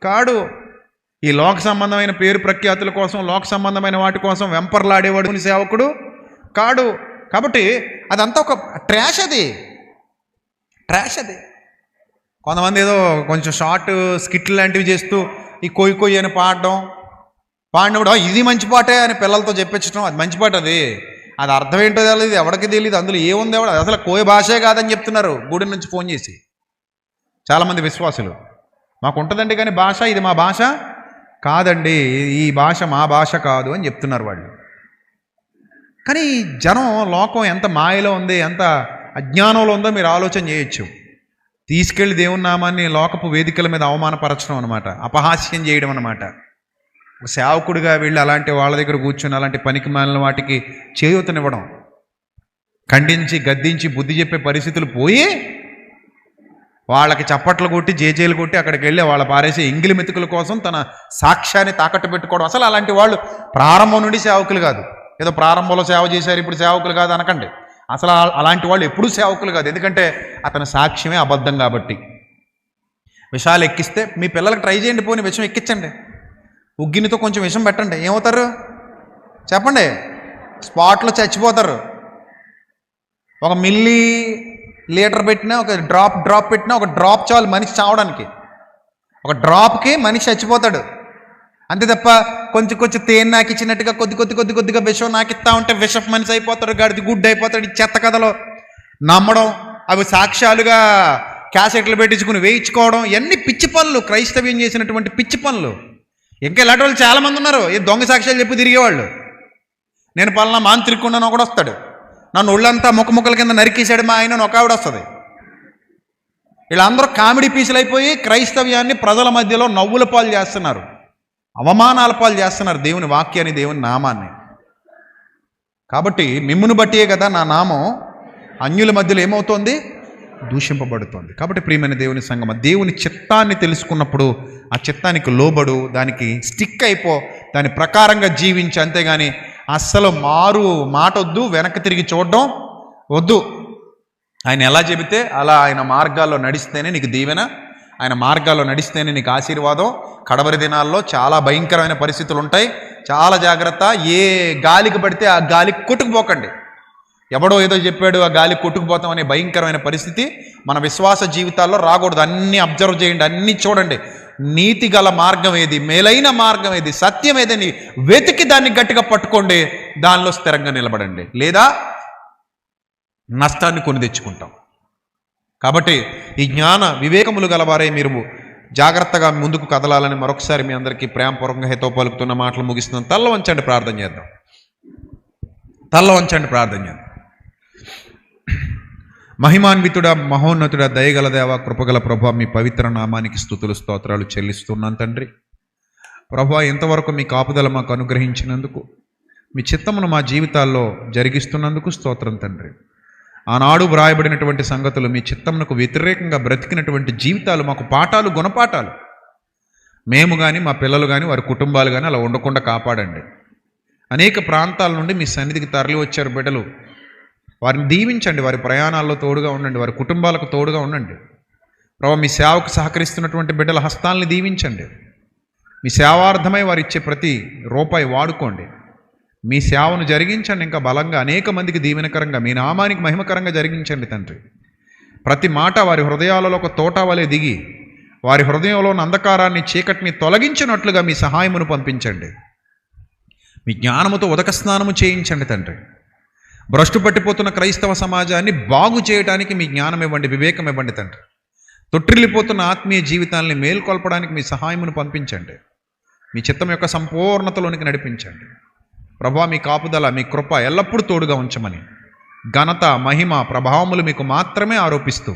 కాడు. ఈ లోక సంబంధమైన పేరు ప్రఖ్యాతుల కోసం, లోక సంబంధమైన వాటి కోసం వెంపర్లాడేవాడు దేవుని సేవకుడు కాడు. కాబట్టి అదంతా ఒక ట్రాష్. అది కొంతమంది ఏదో కొంచెం షార్ట్ స్కిట్లు లాంటివి చేస్తూ ఈ కొయ్యి కొయ్యి అని పాడినప్పుడు ఇది మంచి పాటే అని పిల్లలతో చెప్పించడం, అది మంచి పాట. అది అర్థం ఏంటో తెలియదు, ఎవరికి తెలియదు, అందులో ఏముంది ఎవడ, అసలు కోయ భాషే కాదని చెప్తున్నారు గుడి నుంచి ఫోన్ చేసి చాలామంది విశ్వాసులు. మాకు ఉంటుందండి కానీ భాష, ఇది మా భాష కాదండి, ఈ భాష మా భాష కాదు అని చెప్తున్నారు వాళ్ళు. కానీ జనం లోకం ఎంత మాయలో ఉంది, ఎంత అజ్ఞానంలో ఉందో మీరు ఆలోచన చేయొచ్చు. తీసుకెళ్ళి దేవుని నామాన్ని లోకపు వేదికల మీద అవమానపరచడం అనమాట, అపహాస్యం చేయడం అనమాట. ఒక సేవకుడిగా వెళ్ళి అలాంటి వాళ్ళ దగ్గర కూర్చొని అలాంటి పనికి మాలిన వాటికి చేయూతనివ్వడం, ఖండించి గద్దించి బుద్ధి చెప్పే పరిస్థితులు పోయి వాళ్ళకి చప్పట్లు కొట్టి జేజేలు కొట్టి అక్కడికి వెళ్ళి వాళ్ళ పారేసే ఎంగిలి మెతుకుల కోసం తన సాక్ష్యాన్ని తాకట్టు పెట్టుకోవడం. అసలు అలాంటి వాళ్ళు ప్రారంభం నుండి సేవకులు కాదు. ఏదో ప్రారంభంలో సేవ చేశారు ఇప్పుడు సేవకులు కాదు అనకండి. అసలు అలాంటి వాళ్ళు ఎప్పుడూ సేవకులు కాదు. ఎందుకంటే అతని సాక్ష్యమే అబద్ధం కాబట్టి. విషాలు ఎక్కిస్తే మీ పిల్లలకు ట్రై చేయండి, పోని విషం ఎక్కించండి, ఉగ్గినితో కొంచెం విషం పెట్టండి, ఏమవుతారు చెప్పండి? స్పాట్లో చచ్చిపోతారు. 1 మిల్లీ లీటర్ పెట్టినా, ఒక డ్రాప్ పెట్టినా, ఒక డ్రాప్ చాలు మనిషి చావడానికి. ఒక డ్రాప్కి మనిషి చచ్చిపోతాడు. అంతే తప్ప కొంచెం తేనె నాకిచ్చినట్టుగా కొద్దిగా విషం నాకిస్తా ఉంటే విషం మనిషి అయిపోతాడు, గాడిది గుడ్డు అయిపోతాడు. ఈ చెత్త కథలో నమ్మడం, అవి సాక్ష్యాలుగా క్యాసెట్లు పెట్టించుకుని వేయించుకోవడం, ఇవన్నీ పిచ్చి పనులు, క్రైస్తవ్యం చేసినటువంటి పిచ్చి పనులు. ఇంకా ఇలాంటి వాళ్ళు చాలామంది ఉన్నారు, ఈ దొంగ సాక్ష్యాలు చెప్పి తిరిగేవాళ్ళు. నేను పలానా మాంత్రికున్నాను ఒకడు వస్తాడు, నన్ను ఒళ్ళంతా ముక్కల కింద నరికేశాడు మా ఆయన ఒక ఆవిడ వస్తుంది. వీళ్ళందరూ కామెడీ పీసులు అయిపోయి క్రైస్తవ్యాన్ని ప్రజల మధ్యలో నవ్వుల పాలు చేస్తున్నారు, అవమానాల పాలు చేస్తున్నారు దేవుని వాక్యాన్ని, దేవుని నామాన్ని. కాబట్టి మిమ్మును బట్టియే కదా నా నామం అన్యుల మధ్యలో ఏమవుతోంది, దూషింపబడుతోంది. కాబట్టి ప్రియమైన దేవుని సంగమ, దేవుని చిత్తాన్ని తెలుసుకున్నప్పుడు ఆ చిత్తానికి లోబడు, దానికి స్టిక్ అయిపో, దాని ప్రకారంగా జీవించి. అంతేగాని అస్సలు మారు మాట వద్దు, వెనక్కి తిరిగి చూడడం వద్దు. ఆయన ఎలా చెబితే అలా ఆయన మార్గాల్లో నడిస్తేనే నీకు దీవెన, ఆయన మార్గాల్లో నడిస్తేనే నీకు ఆశీర్వాదం. కడవరి దినాల్లో చాలా భయంకరమైన పరిస్థితులు ఉంటాయి, చాలా జాగ్రత్త. ఏ గాలికి పడితే ఆ గాలికి కొట్టుకుపోకండి. ఎవడో ఏదో చెప్పాడు ఆ గాలి కొట్టుకుపోతాం అనే భయంకరమైన పరిస్థితి మన విశ్వాస జీవితాల్లో రాకూడదు. అన్నీ అబ్జర్వ్ చేయండి, అన్నీ చూడండి. నీతి గల మార్గం ఏది, మేలైన మార్గం ఏది, సత్యం ఏదని వెతికి దాన్ని గట్టిగా పట్టుకోండి, దానిలో స్థిరంగా నిలబడండి, లేదా నష్టాన్ని కొని తెచ్చుకుంటాం. కాబట్టి ఈ జ్ఞాన వివేకములు గలవారే మీరు జాగ్రత్తగా ముందుకు కదలాలని మరొకసారి మీ అందరికీ ప్రేమపూర్వకంగా హితో పలుకుతున్న మాటలు ముగిస్తున్నాం. తల్ల వంచండి, ప్రార్థన చేద్దాం. తల్ల వంచండి, ప్రార్థన చేద్దాం. మహిమాన్వితుడ, మహోన్నతుడ, దయగల దేవ, కృపగల ప్రభా, మీ పవిత్ర నామానికి స్తుతులు స్తోత్రాలు చెల్లిస్తున్నాను తండ్రి. ప్రభా, ఇంతవరకు మీ కాపుదల మాకు అనుగ్రహించినందుకు, మీ చిత్తమును మా జీవితాల్లో జరిగిస్తున్నందుకు స్తోత్రం తండ్రి. ఆనాడు వ్రాయబడినటువంటి సంగతులు, మీ చిత్తమునకు వ్యతిరేకంగా బ్రతికినటువంటి జీవితాలు మాకు పాఠాలు, గుణపాఠాలు. మేము కానీ, మా పిల్లలు కానీ, వారి కుటుంబాలు కానీ అలా ఉండకుండా కాపాడండి. అనేక ప్రాంతాల నుండి మీ సన్నిధికి తరలి వచ్చారు బిడ్డలు. వారిని దీవించండి, వారి ప్రయాణాల్లో తోడుగా ఉండండి, వారి కుటుంబాలకు తోడుగా ఉండండి. ప్రభావ, మీ సేవకు సహకరిస్తున్నటువంటి బిడ్డల హస్తాలని దీవించండి. మీ సేవార్థమై వారు ఇచ్చే ప్రతి రూపాయి వాడుకోండి. మీ సేవను జరిగించండి, ఇంకా బలంగా అనేక మందికి దీవెనకరంగా, మీ నామానికి మహిమకరంగా జరిగించండి తండ్రి. ప్రతి మాట వారి హృదయాలలో ఒక తోట వలె దిగి, వారి హృదయంలో ఉన్న అంధకారాన్ని, చీకటిని తొలగించినట్లుగా మీ సహాయమును పంపించండి. మీ జ్ఞానముతో ఉదక స్నానము చేయించండి తండ్రి. భ్రష్టు పట్టిపోతున్న క్రైస్తవ సమాజాన్ని బాగు చేయడానికి మీ జ్ఞానం ఇవ్వండి, వివేకం ఇవ్వండి తండ్రి. తొట్టిల్లిపోతున్న ఆత్మీయ జీవితాన్ని మేల్కొల్పడానికి మీ సహాయమును పంపించండి. మీ చిత్తం యొక్క సంపూర్ణతలోనికి నడిపించండి. ప్రభా, మీ కాపుదల, మీ కృప ఎల్లప్పుడూ తోడుగా ఉంచమని ఘనత, మహిమ, ప్రభావములు మీకు మాత్రమే ఆరోపిస్తూ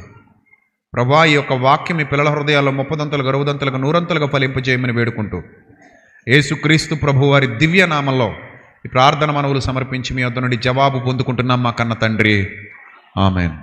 ప్రభా, ఈ యొక్క వాక్యం మీ పిల్లల హృదయాల్లో 30 60 100 ఫలింపజేయమని వేడుకుంటూ యేసుక్రీస్తు ప్రభు వారి దివ్య నామంలో ఈ ప్రార్థన మనవులు సమర్పించి మీ వద్ద నుండి జవాబు పొందుకుంటున్నాం మా కన్న తండ్రి. ఆమెన్.